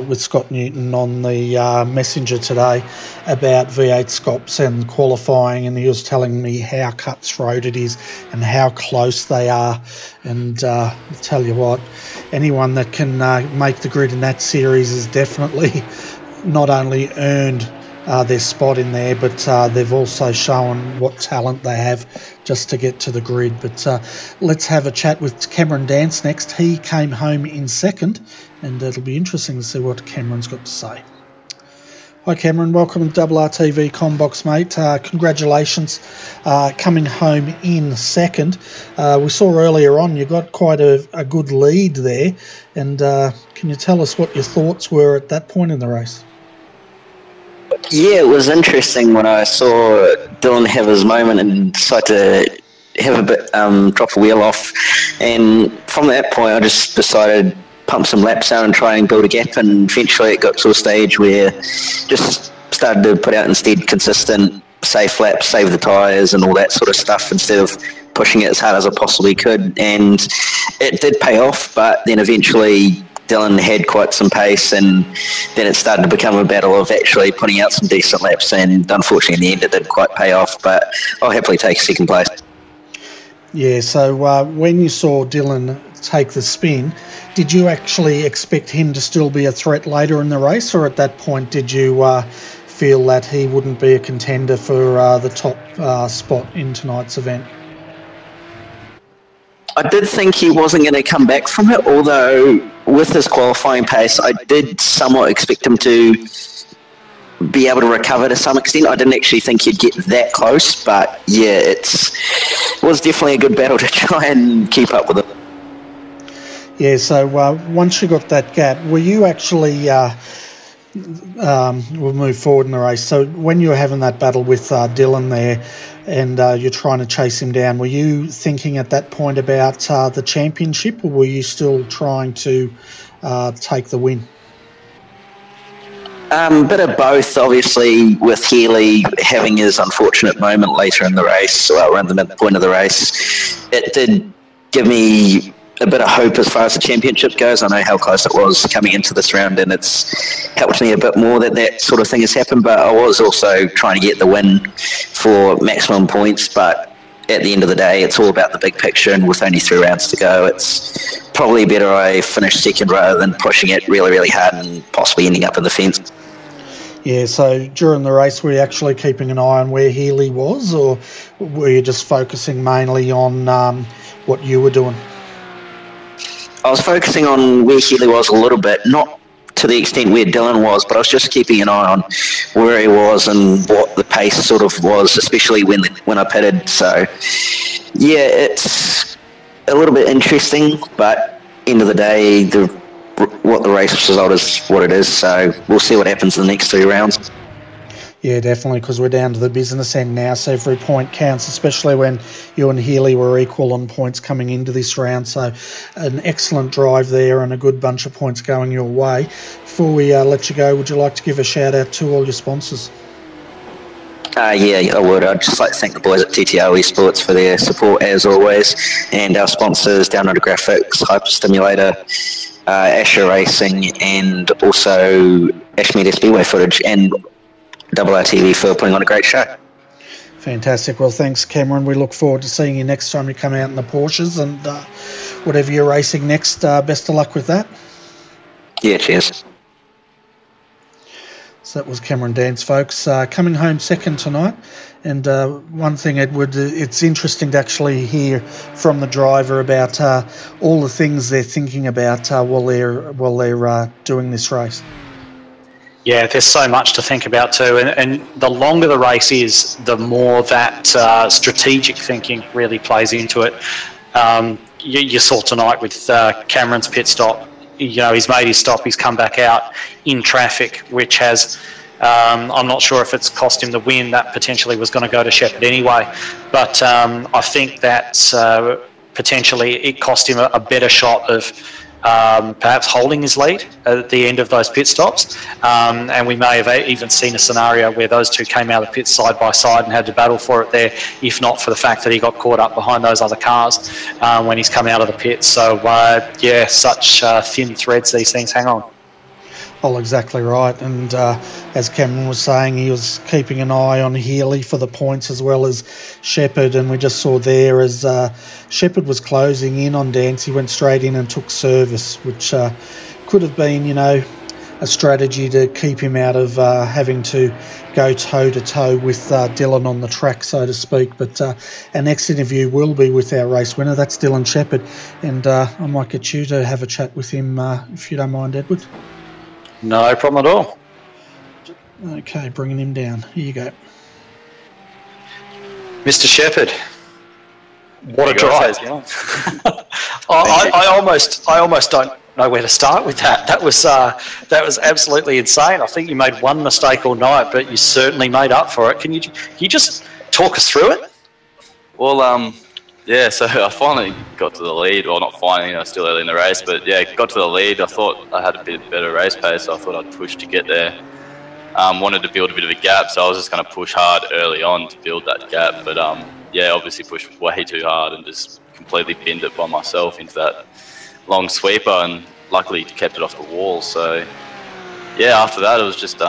with Scott Newton on the Messenger today about V8 Scops and qualifying, and he was telling me how cutthroat it is and how close they are. And I'll tell you what, anyone that can make the grid in that series has definitely not only earned their spot in there, but they've also shown what talent they have just to get to the grid. But let's have a chat with Cameron Dance next. He came home in second, and it'll be interesting to see what Cameron's got to say. Hi Cameron, welcome to RRTV Combox, mate. Congratulations coming home in second. We saw earlier on you got quite a good lead there, and can you tell us what your thoughts were at that point in the race? Yeah, it was interesting when I saw Dylan have his moment and decide to have a bit drop a wheel off, and from that point I just decided pump some laps out and try and build a gap, and eventually it got to a stage where just started to put out instead consistent safe laps, save the tyres and all that sort of stuff instead of pushing it as hard as I possibly could, and it did pay off. But then eventually Dylan had quite some pace, and then it started to become a battle of actually putting out some decent laps, and unfortunately in the end it didn't quite pay off, but I'll happily take second place. Yeah, so when you saw Dylan take the spin, did you actually expect him to still be a threat later in the race, or at that point did you feel that he wouldn't be a contender for the top spot in tonight's event? I did think he wasn't going to come back from it, although with his qualifying pace, I did somewhat expect him to be able to recover to some extent. I didn't actually think he'd get that close, but yeah, it was definitely a good battle to try and keep up with it. Yeah, so once you got that gap, were you actually... we'll move forward in the race. So when you were having that battle with Dylan there, and you're trying to chase him down, were you thinking at that point about the championship, or were you still trying to take the win? Bit of both, obviously, with Healy having his unfortunate moment later in the race, well, around the midpoint of the race. It did give me a bit of hope as far as the championship goes. I know how close it was coming into this round, and it's helped me a bit more that sort of thing has happened, but I was also trying to get the win for maximum points, but at the end of the day, it's all about the big picture, and with only 3 rounds to go, it's probably better I finish second rather than pushing it really, really hard and possibly ending up in the fence. Yeah, so during the race, were you actually keeping an eye on where Healy was, or were you just focusing mainly on what you were doing? I was focusing on where Healy was a little bit, not to the extent where Dylan was, but I was just keeping an eye on where he was and what the pace sort of was, especially when I pitted. So, yeah, it's a little bit interesting, but end of the day, what the race result is what it is, so we'll see what happens in the next 3 rounds. Yeah, definitely, because we're down to the business end now, so every point counts, especially when you and Healy were equal on points coming into this round. So an excellent drive there and a good bunch of points going your way. Before we let you go, would you like to give a shout out to all your sponsors? Yeah, I would. I'd just like to thank the boys at TTO Esports for their support as always, and our sponsors, Downloader Graphics, Hyperstimulator, Asher Racing, and also Ashmead Speedway Footage, and RRTV for putting on a great show. Fantastic. Well, thanks, Cameron. We look forward to seeing you next time you come out in the Porsches, and whatever you're racing next, best of luck with that. Yeah, cheers. So that was Cameron Dance, folks, coming home second tonight. And one thing, Edward, it's interesting to actually hear from the driver about all the things they're thinking about while they're doing this race. Yeah, there's so much to think about too, and the longer the race is, the more that strategic thinking really plays into it. You saw tonight with Cameron's pit stop. You know, he's made his stop, he's come back out in traffic, which has, I'm not sure if it's cost him the win. That potentially was going to go to Checkered anyway, but I think that potentially it cost him a better shot of perhaps holding his lead at the end of those pit stops, and we may have even seen a scenario where those two came out of the pits side by side and had to battle for it there, if not for the fact that he got caught up behind those other cars when he's come out of the pits. So yeah, such thin threads these things hang on. Well, exactly right. And as Cameron was saying, he was keeping an eye on Healy for the points as well as Checkered. And we just saw there as Checkered was closing in on Dance, he went straight in and took service, which could have been, you know, a strategy to keep him out of having to go toe-to-toe with Dylan on the track, so to speak. But our next interview will be with our race winner. That's Dylan Checkered. And I might get you to have a chat with him if you don't mind, Edward. No problem at all. Okay, bringing him down. Here you go. Mr. Checkered, what a drive. I almost don't know where to start with that. That was absolutely insane. I think you made one mistake all night, but you certainly made up for it. Can you just talk us through it? Well, yeah, so I finally got to the lead. Well, not finally, you know, still early in the race, but yeah, got to the lead. I thought I had a bit better race pace, so I thought I'd push to get there. Wanted to build a bit of a gap, so I was just going to push hard early on to build that gap. But yeah, obviously pushed way too hard and just completely binned it by myself into that long sweeper, and luckily kept it off the wall. So yeah, after that it was just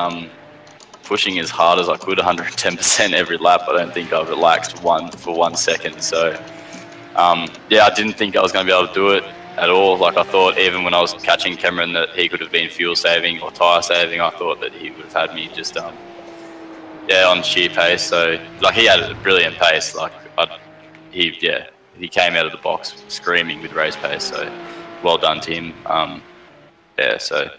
pushing as hard as I could, 110% every lap. I don't think I relaxed for 1 second. So yeah, I didn't think I was going to be able to do it at all. Like, I thought even when I was catching Cameron that he could have been fuel saving or tyre saving. I thought that he would have had me just yeah, on sheer pace. So like, he had a brilliant pace. Like he came out of the box screaming with race pace. So well done to him. Yeah, so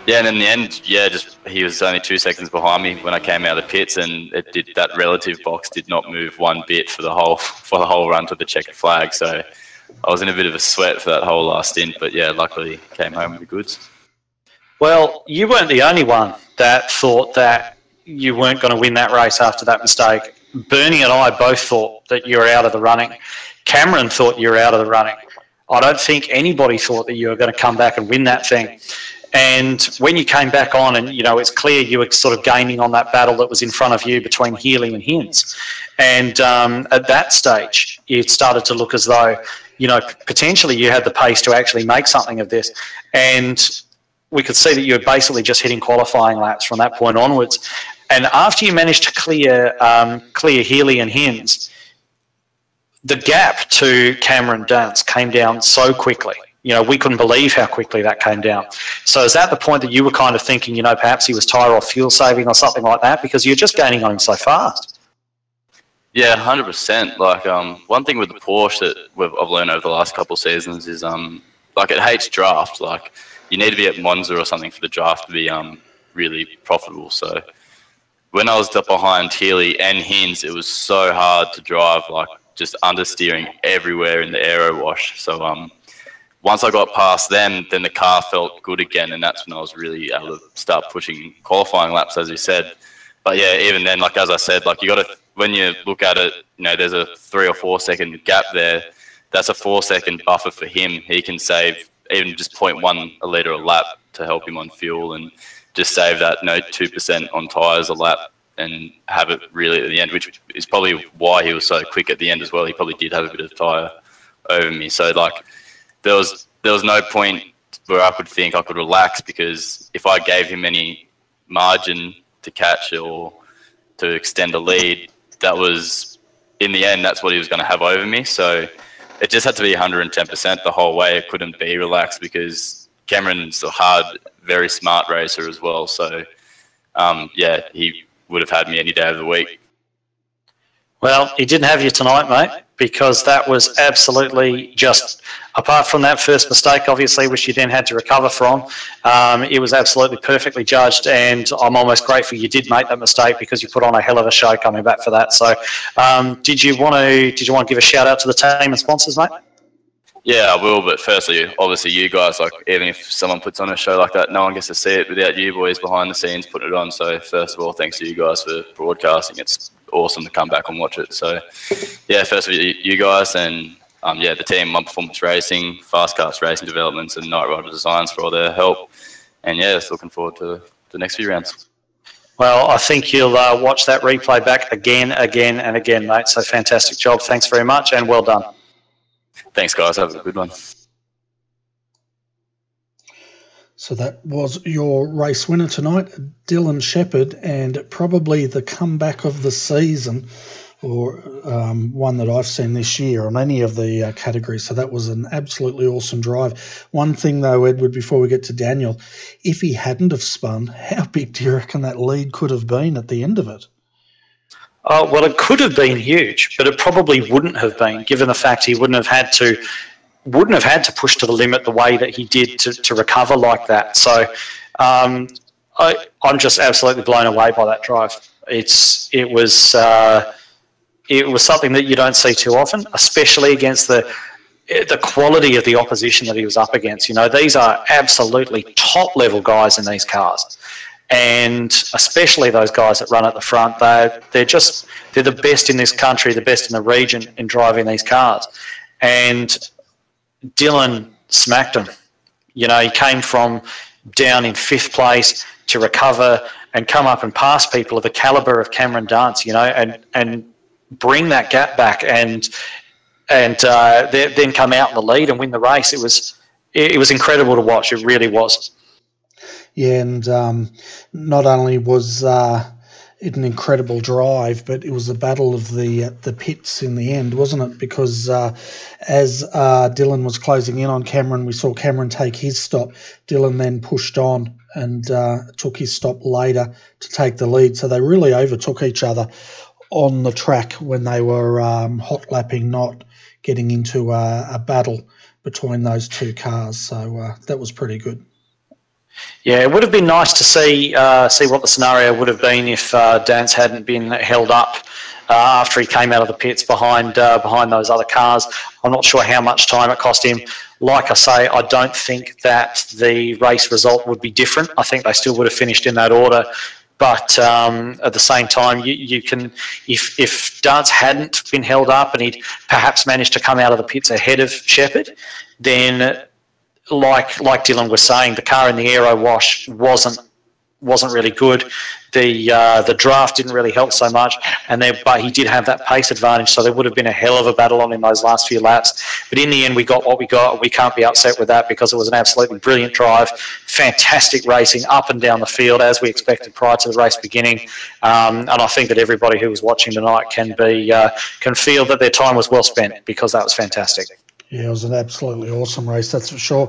yeah, and in the end, yeah, just he was only 2 seconds behind me when I came out of the pits, and that relative box did not move one bit for the whole run to the checkered flag. So I was in a bit of a sweat for that whole last stint, but yeah, luckily came home with the goods. Well, you weren't the only one that thought that you weren't going to win that race after that mistake. Bernie and I both thought that you were out of the running. Cameron thought you were out of the running. I don't think anybody thought that you were going to come back and win that thing. And when you came back on, and it's clear you were sort of gaining on that battle that was in front of you between Healy and Hinz. And at that stage, it started to look as though, potentially you had the pace to actually make something of this. And we could see that you were basically just hitting qualifying laps from that point onwards. And after you managed to clear Healy and Hinz, the gap to Cameron Dance came down so quickly. We couldn't believe how quickly that came down. So is that the point that you were kind of thinking, perhaps he was tyre or fuel saving or something like that, because you're just gaining on him so fast? Yeah, 100%. Like, one thing with the Porsche that I've learned over the last couple of seasons is, like, it hates draft. Like, you need to be at Monza or something for the draft to be really profitable. So when I was up behind Healy and Hinz, it was so hard to drive, like, just understeering everywhere in the aero wash. So once I got past them, then the car felt good again, and that's when I was really able to start pushing qualifying laps, as you said. But yeah, even then, like as I said, like you got to, when you look at it, there's a 3 or 4 second gap there. That's a 4 second buffer for him. He can save even just 0.1 a litre a lap to help him on fuel, and just save that 2% on tyres a lap, and have it really at the end, which is probably why he was so quick at the end as well. He probably did have a bit of tyre over me. So like there was no point where I could think I could relax, because if I gave him any margin to catch or to extend a lead, that was, in the end, that's what he was going to have over me. So it just had to be 110% the whole way. It couldn't be relaxed, because Cameron's a hard, very smart racer as well. So yeah, he would have had me any day of the week. Well, he didn't have you tonight, mate, because that was absolutely just, apart from that first mistake, obviously, which you then had to recover from, it was absolutely perfectly judged, and I'm almost grateful you did make that mistake, because you put on a hell of a show coming back for that. So did you want to give a shout out to the team and sponsors, mate? Yeah, I will, but firstly, obviously you guys, like, even if someone puts on a show like that, no one gets to see it without you boys behind the scenes putting it on. So first of all, thanks to you guys for broadcasting. It's awesome to come back and watch it. So yeah, first of all, you guys, and yeah, the team, One Performance Racing, Fast Carts Racing Developments, and Night Rider Designs for all their help. And yeah, just looking forward to the next few rounds. Well, I think you'll watch that replay back again, and again, mate. So fantastic job. Thanks very much, and well done. Thanks, guys. Have a good one. So that was your race winner tonight, Dylan Checkered, and probably the comeback of the season, or one that I've seen this year on any of the categories. So that was an absolutely awesome drive. One thing though, Edward, before we get to Daniel, if he hadn't have spun, how big do you reckon that lead could have been at the end of it? Oh, well, it could have been huge, but it probably wouldn't have been, given the fact he wouldn't have had to push to the limit the way that he did to recover like that. So I'm just absolutely blown away by that drive. It was something that you don't see too often, especially against the quality of the opposition that he was up against. These are absolutely top level guys in these cars. And especially those guys that run at the front, they're the best in this country, the best in the region in driving these cars. And Dylan smacked him. He came from down in 5th place to recover and come up and pass people of the caliber of Cameron Dance, and bring that gap back and then come out in the lead and win the race. It was incredible to watch. It really was. Yeah, and not only was it an incredible drive, but it was a battle of the pits in the end, wasn't it? Because as Dylan was closing in on Cameron, we saw Cameron take his stop. Dylan then pushed on and took his stop later to take the lead. So they really overtook each other on the track when they were hot lapping, not getting into a battle between those two cars. So that was pretty good. Yeah, it would have been nice to see what the scenario would have been if Dance hadn't been held up after he came out of the pits behind those other cars. I'm not sure how much time it cost him. Like I say, I don't think that the race result would be different. I think they still would have finished in that order. But at the same time, you can, if Dance hadn't been held up and he'd perhaps managed to come out of the pits ahead of Checkered, then like Dylan was saying, the car in the aero wash wasn't really good. The draft didn't really help so much, but he did have that pace advantage, so there would have been a hell of a battle on in those last few laps. But in the end, we got what we got. We can't be upset with that because it was an absolutely brilliant drive, fantastic racing up and down the field as we expected prior to the race beginning. And I think that everybody who was watching tonight can feel that their time was well spent because that was fantastic. Yeah, it was an absolutely awesome race, that's for sure.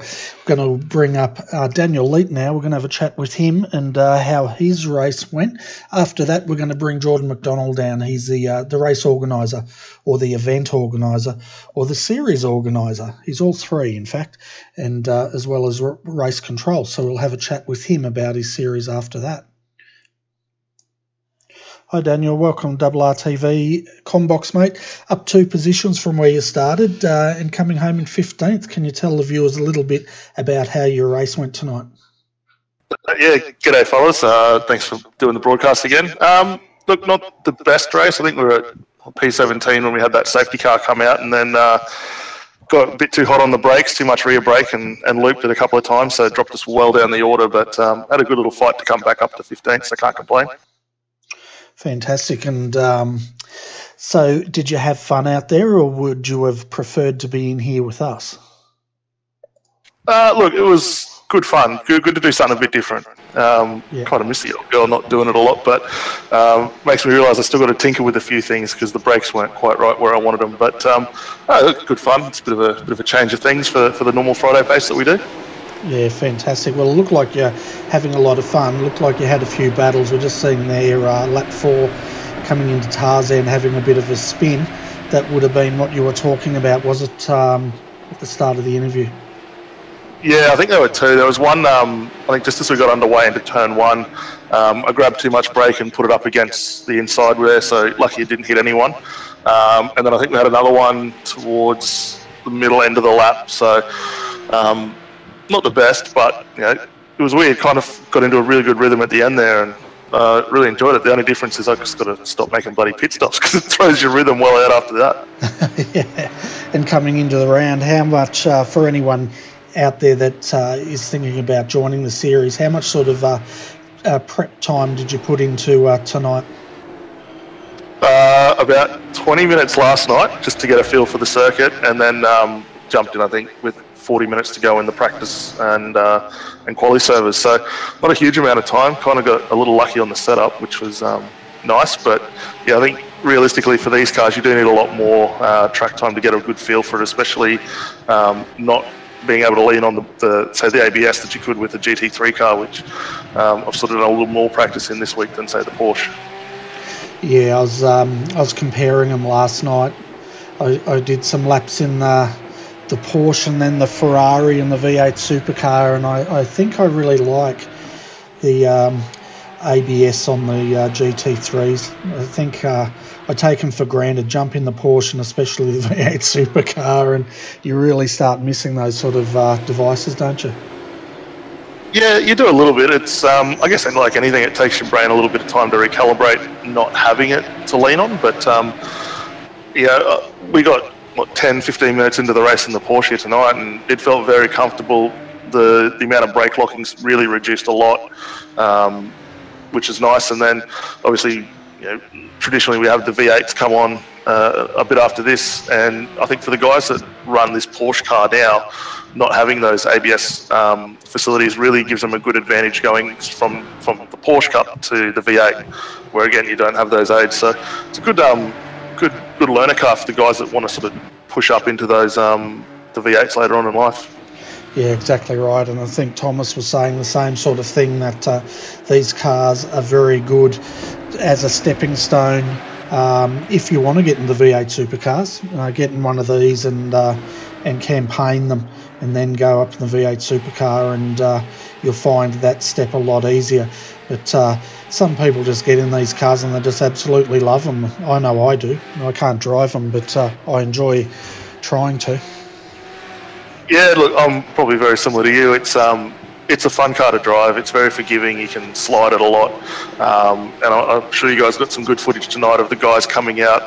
We're going to bring up Daniel Leet now. We're going to have a chat with him and how his race went. After that, we're going to bring Jordan McDonald down. He's the race organiser, or the event organiser, or the series organiser. He's all three, in fact, and as well as race control. So we'll have a chat with him about his series after that. Hi Daniel, welcome to RRTV Combox, mate. Up 2 positions from where you started and coming home in 15th. Can you tell the viewers a little bit about how your race went tonight? Yeah, g'day fellas. Thanks for doing the broadcast again. Look, not the best race. I think we were at P17 when we had that safety car come out, and then got a bit too hot on the brakes, too much rear brake, and looped it a couple of times, so it dropped us well down the order, but had a good little fight to come back up to 15th, so can't complain. Fantastic. And so did you have fun out there, or would you have preferred to be in here with us? Look, it was good fun. Good to do something a bit different. Kind of miss the old girl not doing it a lot, but makes me realise I still got to tinker with a few things because the brakes weren't quite right where I wanted them. But good fun. It's a bit of a change of things for the normal Friday pace that we do. Yeah, fantastic. Well, it looked like you're having a lot of fun. It looked like you had a few battles. We're just seeing there lap 4 coming into Tarzan, having a bit of a spin. That would have been what you were talking about, was it, at the start of the interview? Yeah, I think there were 2. There was one, I think just as we got underway into turn 1, I grabbed too much brake and put it up against the inside there, so lucky it didn't hit anyone. And then I think we had another one towards the middle end of the lap, so not the best, but it was weird. Kind of got into a really good rhythm at the end there, and really enjoyed it. The only difference is I just got to stop making bloody pit stops because it throws your rhythm well out after that. Yeah, and coming into the round, how much for anyone out there that is thinking about joining the series, how much sort of prep time did you put into tonight? About 20 minutes last night just to get a feel for the circuit, and then jumped in, I think, with 40 minutes to go in the practice and quali servers. So not a huge amount of time. Kind of got a little lucky on the setup, which was nice. But yeah, I think realistically for these cars, you do need a lot more track time to get a good feel for it, especially not being able to lean on the ABS that you could with the GT3 car, which I've sort of done a little more practice in this week than say the Porsche. Yeah, I was comparing them last night. I did some laps in the Porsche and then the Ferrari and the V8 supercar, and I think I really like the ABS on the GT3s. I think I take them for granted. Jump in the Porsche and especially the V8 supercar, and you really start missing those sort of devices, don't you? Yeah, you do a little bit. It's I guess like anything, it takes your brain a little bit of time to recalibrate not having it to lean on. But we got 10-15 minutes into the race in the Porsche tonight, and it felt very comfortable. The amount of brake locking's really reduced a lot, which is nice. And then obviously, traditionally we have the V8s come on a bit after this, and I think for the guys that run this Porsche car now, not having those ABS facilities really gives them a good advantage going from the Porsche Cup to the V8, where again you don't have those aids. So it's a good learner car for the guys that want to sort of push up into those the V8s later on in life. Yeah, exactly right. And I think Thomas was saying the same sort of thing, that these cars are very good as a stepping stone if you want to get into the V8 supercars. Get in one of these and campaign them, and then go up in the V8 supercar, and you'll find that step a lot easier. But some people just get in these cars and they just absolutely love them. I know I do. I can't drive them, but I enjoy trying to. Yeah, look, I'm probably very similar to you. It's a fun car to drive. It's very forgiving. You can slide it a lot. And I'm sure you guys got some good footage tonight of the guys coming out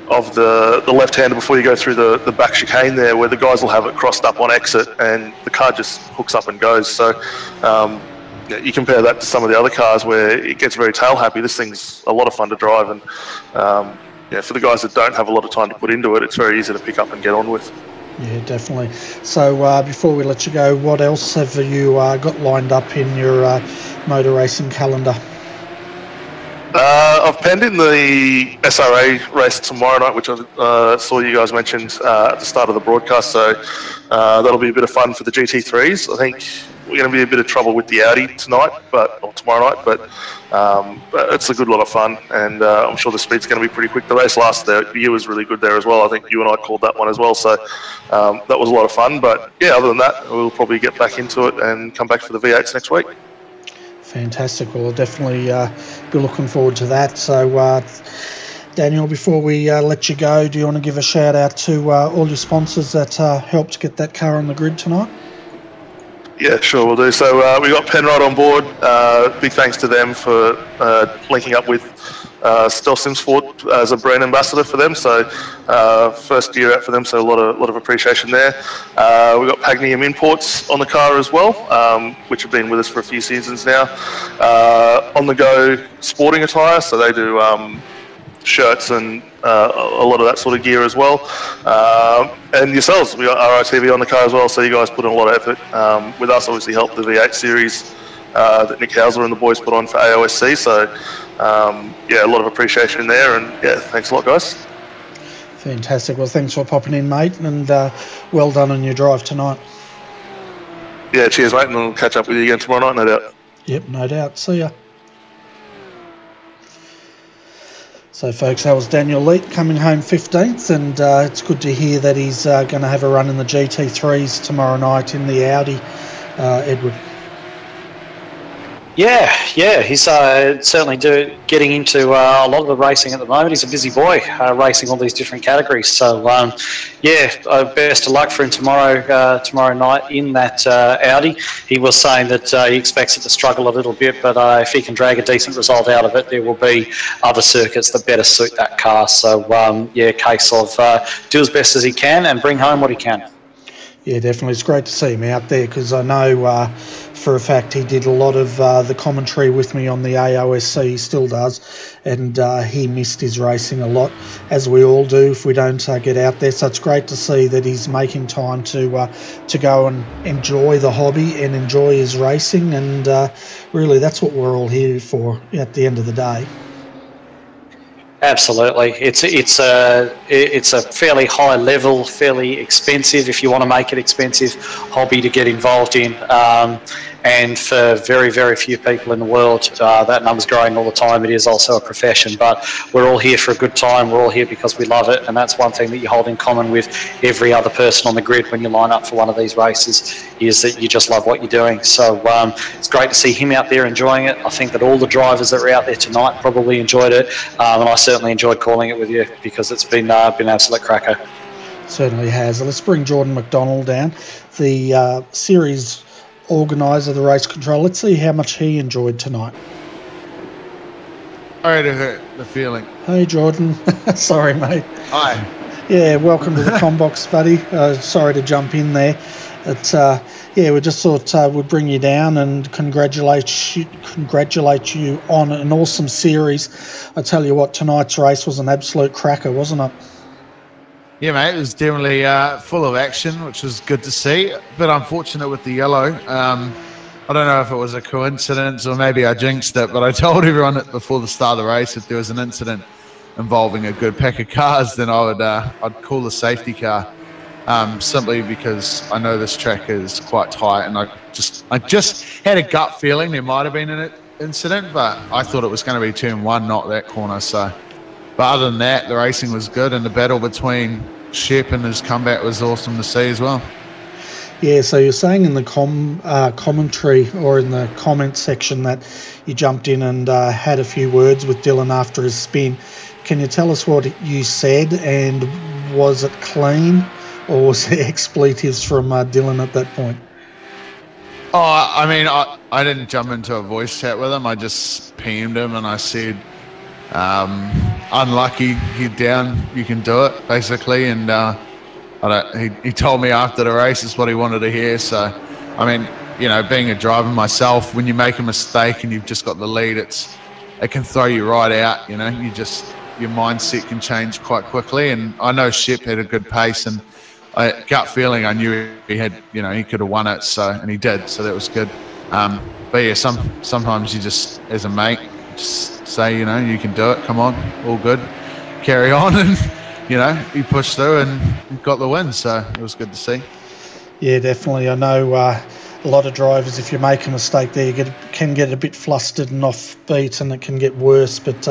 the left-hander before you go through the back chicane there, where the guys will have it crossed up on exit and the car just hooks up and goes. So you compare that to some of the other cars where it gets very tail happy. This thing's a lot of fun to drive, and for the guys that don't have a lot of time to put into it, it's very easy to pick up and get on with. Yeah, definitely. So before we let you go, what else have you got lined up in your motor racing calendar? I've penned in the SRA race tomorrow night, which I saw you guys mentioned at the start of the broadcast. So that'll be a bit of fun for the GT3s. I think we're going to be a bit of trouble with the Audi tonight, or tomorrow night, but it's a good lot of fun, and I'm sure the speed's going to be pretty quick. The race last year was really good there as well. I think you and I called that one as well, so that was a lot of fun. But yeah, other than that, we'll probably get back into it and come back for the V8s next week. Fantastic. Well, I'll definitely be looking forward to that. So, Daniel, before we let you go, do you want to give a shout out to all your sponsors that helped get that car on the grid tonight? Yeah, sure, we'll do. So we got Penrod on board. Big thanks to them for linking up with Stealth Sim Sport as a brand ambassador for them. So first year out for them, so a lot of appreciation there. We got Pagnium Imports on the car as well, which have been with us for a few seasons now. On the go sporting attire, so they do shirts and a lot of that sort of gear as well. And yourselves, we got RRTV on the car as well, so you guys put in a lot of effort. With us, obviously helped the V8 series that Nick Hauser and the boys put on for AOSC. So a lot of appreciation there, and yeah, thanks a lot, guys. Fantastic. Well, thanks for popping in, mate, and well done on your drive tonight. Yeah, cheers, mate, and we'll catch up with you again tomorrow night, no doubt. Yep, no doubt. See ya. So, folks, that was Daniel Leet coming home 15th, and it's good to hear that he's going to have a run in the GT3s tomorrow night in the Audi, Edward. Yeah, he's certainly getting into a lot of the racing at the moment. He's a busy boy, racing all these different categories. So, best of luck for him tomorrow night in that Audi. He was saying that he expects it to struggle a little bit, but if he can drag a decent result out of it, there will be other circuits that better suit that car. So, case of do as best as he can and bring home what he can. Yeah, definitely. It's great to see him out there, because I know for a fact he did a lot of the commentary with me on the AOSC. He still does, and he missed his racing a lot, as we all do if we don't get out there. So it's great to see that he's making time to go and enjoy the hobby and enjoy his racing, and really that's what we're all here for at the end of the day. Absolutely, it's a fairly high level, fairly expensive, if you want to make it expensive, hobby to get involved in, and for very, very few people in the world, that number's growing all the time. It is also a profession, but we're all here for a good time. We're all here because we love it, and that's one thing that you hold in common with every other person on the grid when you line up for one of these races, is that you just love what you're doing. So it's great to see him out there enjoying it. I think that all the drivers that were out there tonight probably enjoyed it, and I certainly enjoyed calling it with you, because it's been an absolute cracker. Certainly has. Let's bring Jordan McDonald down, the series organiser, the race control. Let's see how much he enjoyed tonight. Sorry to hurt the feeling. Hey, Jordan. Sorry, mate. Hi. Yeah, welcome to the Combox, buddy. Sorry to jump in there. We just thought we'd bring you down and congratulate you on an awesome series. I tell you what, tonight's race was an absolute cracker, wasn't it? Yeah, mate, it was definitely full of action, which was good to see. A bit unfortunate with the yellow. I don't know if it was a coincidence or maybe I jinxed it, but I told everyone before the start of the race if there was an incident involving a good pack of cars, then I'd call the safety car. Simply because I know this track is quite tight, and I just had a gut feeling there might have been an incident, but I thought it was going to be turn one, not that corner. So, but other than that, the racing was good, and the battle between Shep and his comeback was awesome to see as well. Yeah, so you're saying in the commentary or in the comment section that you jumped in and had a few words with Dylan after his spin. Can you tell us what you said, and was it clean, or was there expletives from Dylan at that point? Oh, I mean, I didn't jump into a voice chat with him. I just PM'd him and I said, unlucky, head down, you can do it, basically. And he told me after the race is what he wanted to hear. So, I mean, you know, being a driver myself, when you make a mistake and you've just got the lead, it can throw you right out. You know, your mindset can change quite quickly. And I know Shep had a good pace, and gut feeling, I knew he had, you know, he could have won it. So, and he did. So that was good. But yeah, sometimes you just, as a mate, just say, you know, you can do it. Come on, all good, carry on, and you know, he pushed through and got the win. So it was good to see. Yeah, definitely. I know a lot of drivers, if you make a mistake there, you can get a bit flustered and offbeat, and it can get worse. But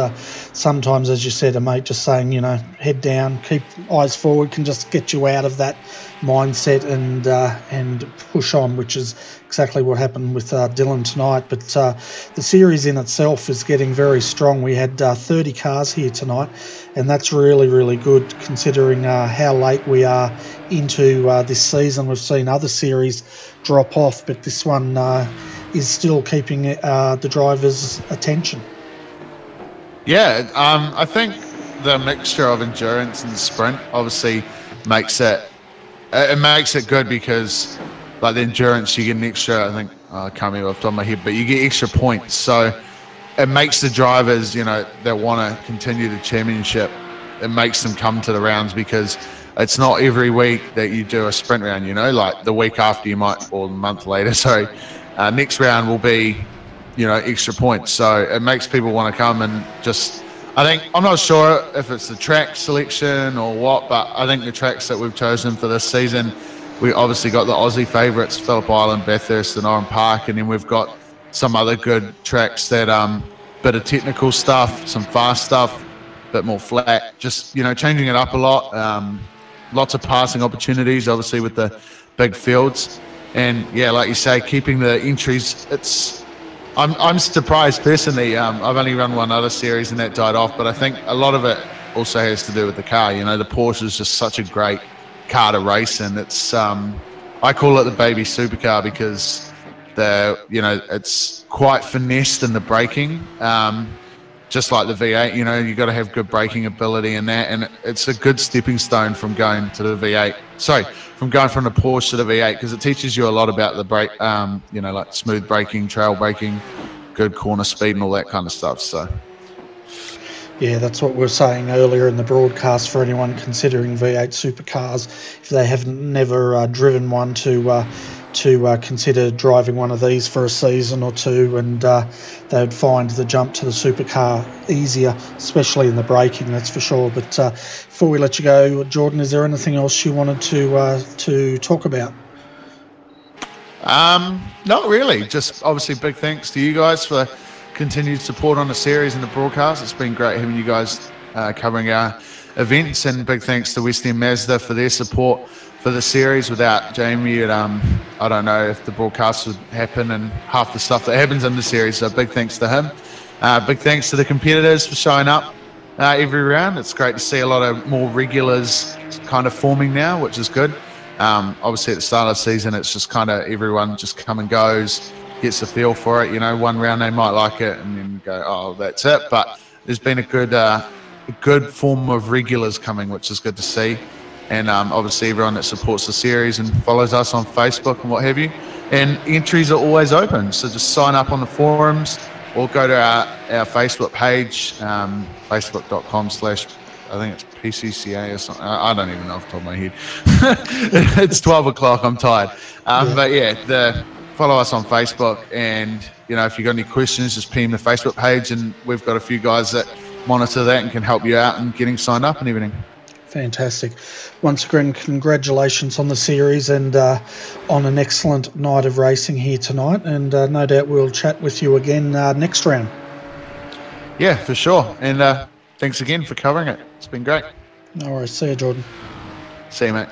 sometimes, as you said, a mate just saying, you know, head down, keep eyes forward, can just get you out of that mindset and push on, which is exactly what happened with Dylan tonight. But the series in itself is getting very strong. We had 30 cars here tonight, and that's really, really good considering how late we are into this season. We've seen other series drop off, but this one is still keeping the drivers' attention. Yeah, I think the mixture of endurance and sprint obviously makes it good, because like the endurance, you get an extra, I think, I can't remember off the top of my head, but you get extra points. So it makes the drivers, you know, that want to continue the championship, it makes them come to the rounds, because it's not every week that you do a sprint round, you know, like the week after you might, or a month later, sorry, next round will be, you know, extra points. So it makes people want to come and just, I'm not sure if it's the track selection or what, but I think the tracks that we've chosen for this season, we obviously got the Aussie favourites, Phillip Island, Bathurst and Oran Park, and then we've got some other good tracks that bit of technical stuff, some fast stuff, bit more flat, just, you know, changing it up a lot. Lots of passing opportunities, obviously, with the big fields. And yeah, like you say, keeping the entries, I'm surprised personally. I've only run one other series and that died off, but I think a lot of it also has to do with the car. You know, the Porsche is just such a great car to race in. It's I call it the baby supercar, because it's quite finessed in the braking. Just like the V8, you know, you got to have good braking ability in that, and it's a good stepping stone from going to the V8. Sorry, from going from the Porsche to the V8, because it teaches you a lot about the brake, you know, like smooth braking, trail braking, good corner speed, and all that kind of stuff. So, yeah, that's what we were saying earlier in the broadcast. For anyone considering V8 supercars, if they haven't never driven one, to consider driving one of these for a season or two, and they would find the jump to the supercar easier, especially in the braking, that's for sure. But before we let you go, Jordan, is there anything else you wanted to talk about? Not really. Just obviously big thanks to you guys for continued support on the series and the broadcast. It's been great having you guys covering our events, and big thanks to West End Mazda for their support for the series. Without Jamie, I don't know if the broadcast would happen and half the stuff that happens in the series. So big thanks to him. Big thanks to the competitors for showing up every round. It's great to see a lot of more regulars kind of forming now, which is good. Obviously at the start of the season, it's just kind of everyone just come and goes, gets a feel for it. You know, one round they might like it and then go, oh, that's it. But there's been a good form of regulars coming, which is good to see. And obviously everyone that supports the series and follows us on Facebook and what have you. And entries are always open, so just sign up on the forums or go to our Facebook page, facebook.com/ I think it's PCCA or something. I don't even know off the top of my head. It's 12 o'clock, I'm tired. But yeah, follow us on Facebook, and you know, if you've got any questions, just ping the Facebook page, and we've got a few guys that monitor that and can help you out in getting signed up and everything. Fantastic. Once again, congratulations on the series and on an excellent night of racing here tonight. And no doubt we'll chat with you again next round. Yeah, for sure. And thanks again for covering it. It's been great. No worries. See you, Jordan. See you, mate.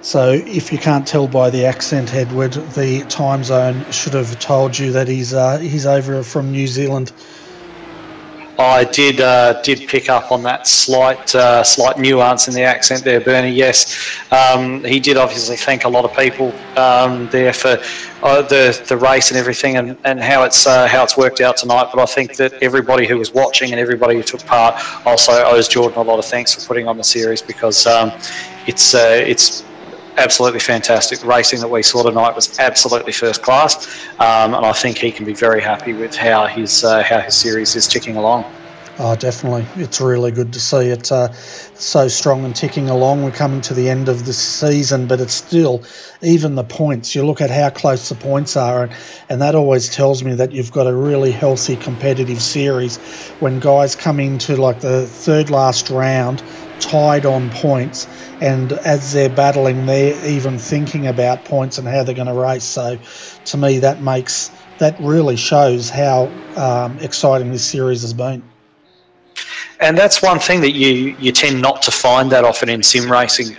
So if you can't tell by the accent, Edward, the time zone should have told you that he's over from New Zealand. I did pick up on that slight nuance in the accent there, Bernie. Yes, he did obviously thank a lot of people there for the race and everything, and how it's worked out tonight. But I think that everybody who was watching and everybody who took part also owes Jordan a lot of thanks for putting on the series, because it's absolutely fantastic. The racing that we saw tonight was absolutely first class, and I think he can be very happy with how his series is ticking along. Oh, definitely. It's really good to see it so strong and ticking along. We're coming to the end of the season, but it's still, even the points, you look at how close the points are, and that always tells me that you've got a really healthy competitive series. When guys come into like the third last round tied on points, and as they're battling, they're even thinking about points and how they're going to race. So to me, that really shows how exciting this series has been. And that's one thing that you tend not to find that often in sim racing,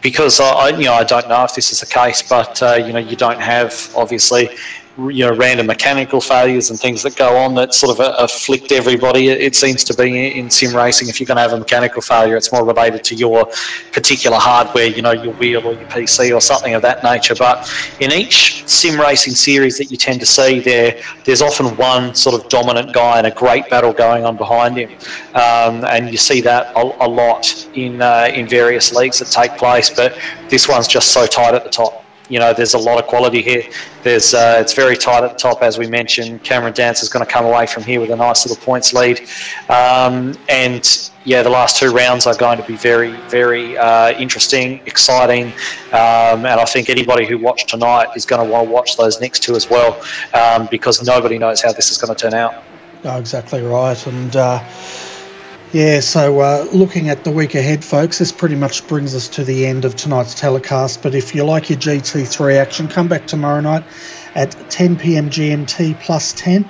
because I don't know if this is the case, but you don't have obviously random mechanical failures and things that go on that sort of afflict everybody. It seems to be in sim racing, if you're going to have a mechanical failure, it's more related to your particular hardware, your wheel or your PC or something of that nature. But in each sim racing series that you tend to see, there's often one sort of dominant guy and a great battle going on behind him, and you see that a lot in various leagues that take place. But this one's just so tight at the top. There's a lot of quality here. It's very tight at the top, as we mentioned. Cameron Dance is going to come away from here with a nice little points lead. And yeah, the last two rounds are going to be very, very interesting, exciting. And I think anybody who watched tonight is going to want to watch those next two as well, because nobody knows how this is going to turn out. Oh, exactly right. And yeah, so looking at the week ahead, folks, this pretty much brings us to the end of tonight's telecast. But if you like your GT3 action, come back tomorrow night at 10 p.m. GMT plus 10.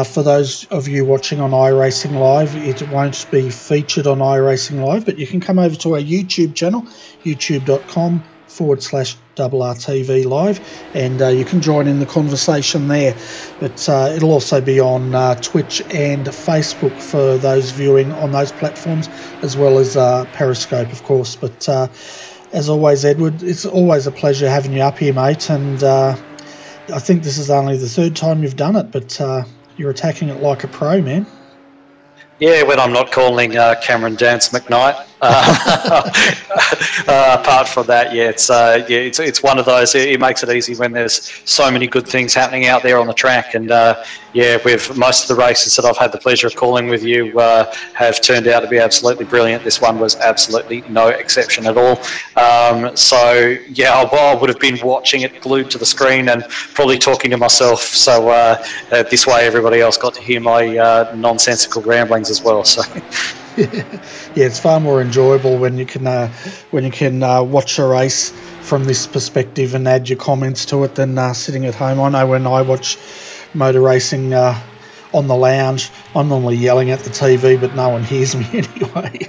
For those of you watching on iRacing Live, it won't be featured on iRacing Live, but you can come over to our YouTube channel, youtube.com/RRTV Live, and you can join in the conversation there. But it'll also be on Twitch and Facebook for those viewing on those platforms, as well as Periscope, of course. But as always, Edward, it's always a pleasure having you up here, mate, and I think this is only the third time you've done it, but you're attacking it like a pro, man. Yeah, when I'm not calling Cameron Dance McKnight. Apart from that, it's one of those. It makes it easy when there's so many good things happening out there on the track. And with most of the races that I've had the pleasure of calling with you have turned out to be absolutely brilliant. This one was absolutely no exception at all. So yeah, I would have been watching it glued to the screen and probably talking to myself. So this way, everybody else got to hear my nonsensical ramblings as well. So. Yeah, it's far more enjoyable when you can watch a race from this perspective and add your comments to it than sitting at home. I know when I watch motor racing on the lounge, I'm normally yelling at the TV, but no one hears me anyway.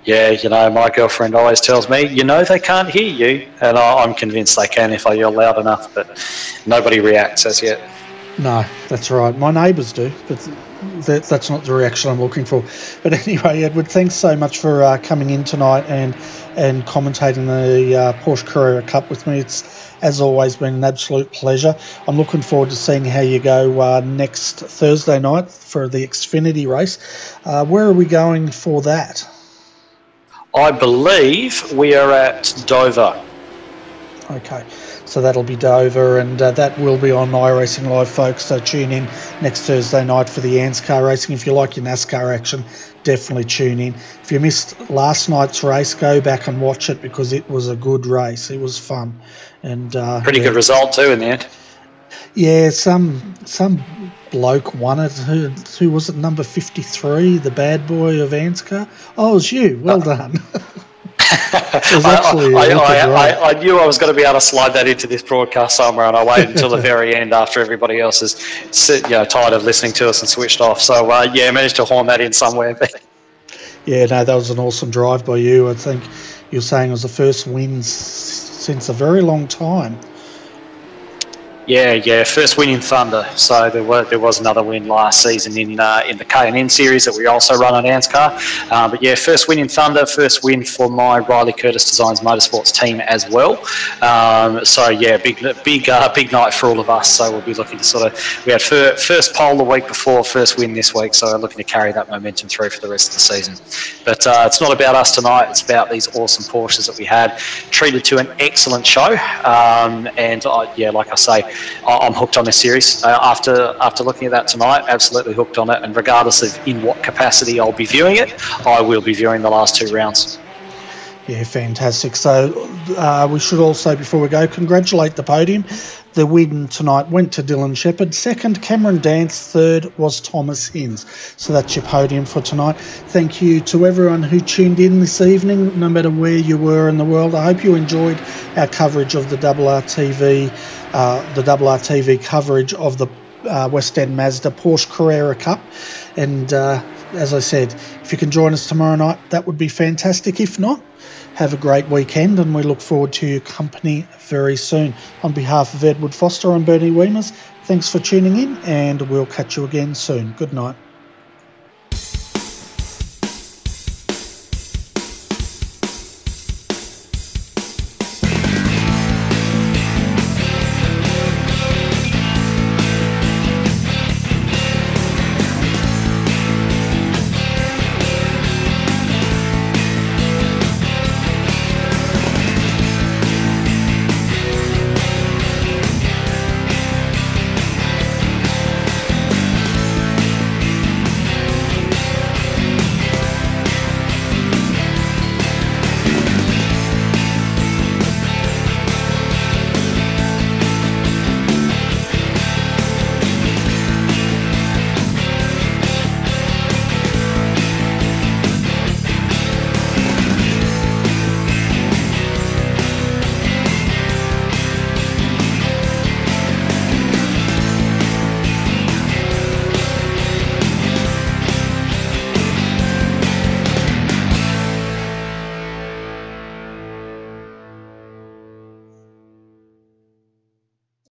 Yeah, my girlfriend always tells me, they can't hear you, and I'm convinced they can if I yell loud enough, but nobody reacts as yet. No, that's right. My neighbours do, but that's not the reaction I'm looking for. But anyway, Edward, thanks so much for coming in tonight and commentating the Porsche Carrera Cup with me. It's, as always, been an absolute pleasure. I'm looking forward to seeing how you go next Thursday night for the Xfinity race. Where are we going for that? I believe we are at Dover. Okay. So that'll be Dover, and that will be on iRacing Live, folks. So tune in next Thursday night for the ANSCAR racing. If you like your NASCAR action, definitely tune in. If you missed last night's race, go back and watch it because it was a good race. It was fun, and pretty good result too in the end. Yeah, some bloke won it. Who was it? Number 53, the bad boy of ANSCAR. Oh, it was you. Well done. I knew I was going to be able to slide that into this broadcast somewhere, and I waited until the very end after everybody else is tired of listening to us and switched off. So managed to horn that in somewhere. Yeah, no, that was an awesome drive by you. I think you're saying it was the first win since a very long time. Yeah, first win in Thunder. So there was another win last season in the K&N series that we also run on Anscar. But yeah, first win in Thunder, first win for my Riley Curtis Designs Motorsports team as well. So yeah, big night for all of us. So we'll be looking to we had first pole the week before, first win this week. So we're looking to carry that momentum through for the rest of the season. But it's not about us tonight. It's about these awesome Porsches that we had. Treated to an excellent show. Yeah, like I say, I'm hooked on this series. After looking at that tonight, absolutely hooked on it. And regardless of in what capacity I'll be viewing it, I will be viewing the last 2 rounds. Yeah, fantastic. So we should also, before we go, congratulate the podium. The win tonight went to Dylan Shepherd. Second, Cameron Dance. Third was Thomas Hinz. So that's your podium for tonight. Thank you to everyone who tuned in this evening, no matter where you were in the world. I hope you enjoyed our coverage of the RRTV, coverage of the West End Mazda Porsche Carrera Cup. And as I said, if you can join us tomorrow night, that would be fantastic. If not, have a great weekend, and we look forward to your company very soon. On behalf of Edward Foster and Bernie Weemers, thanks for tuning in, and we'll catch you again soon. Good night.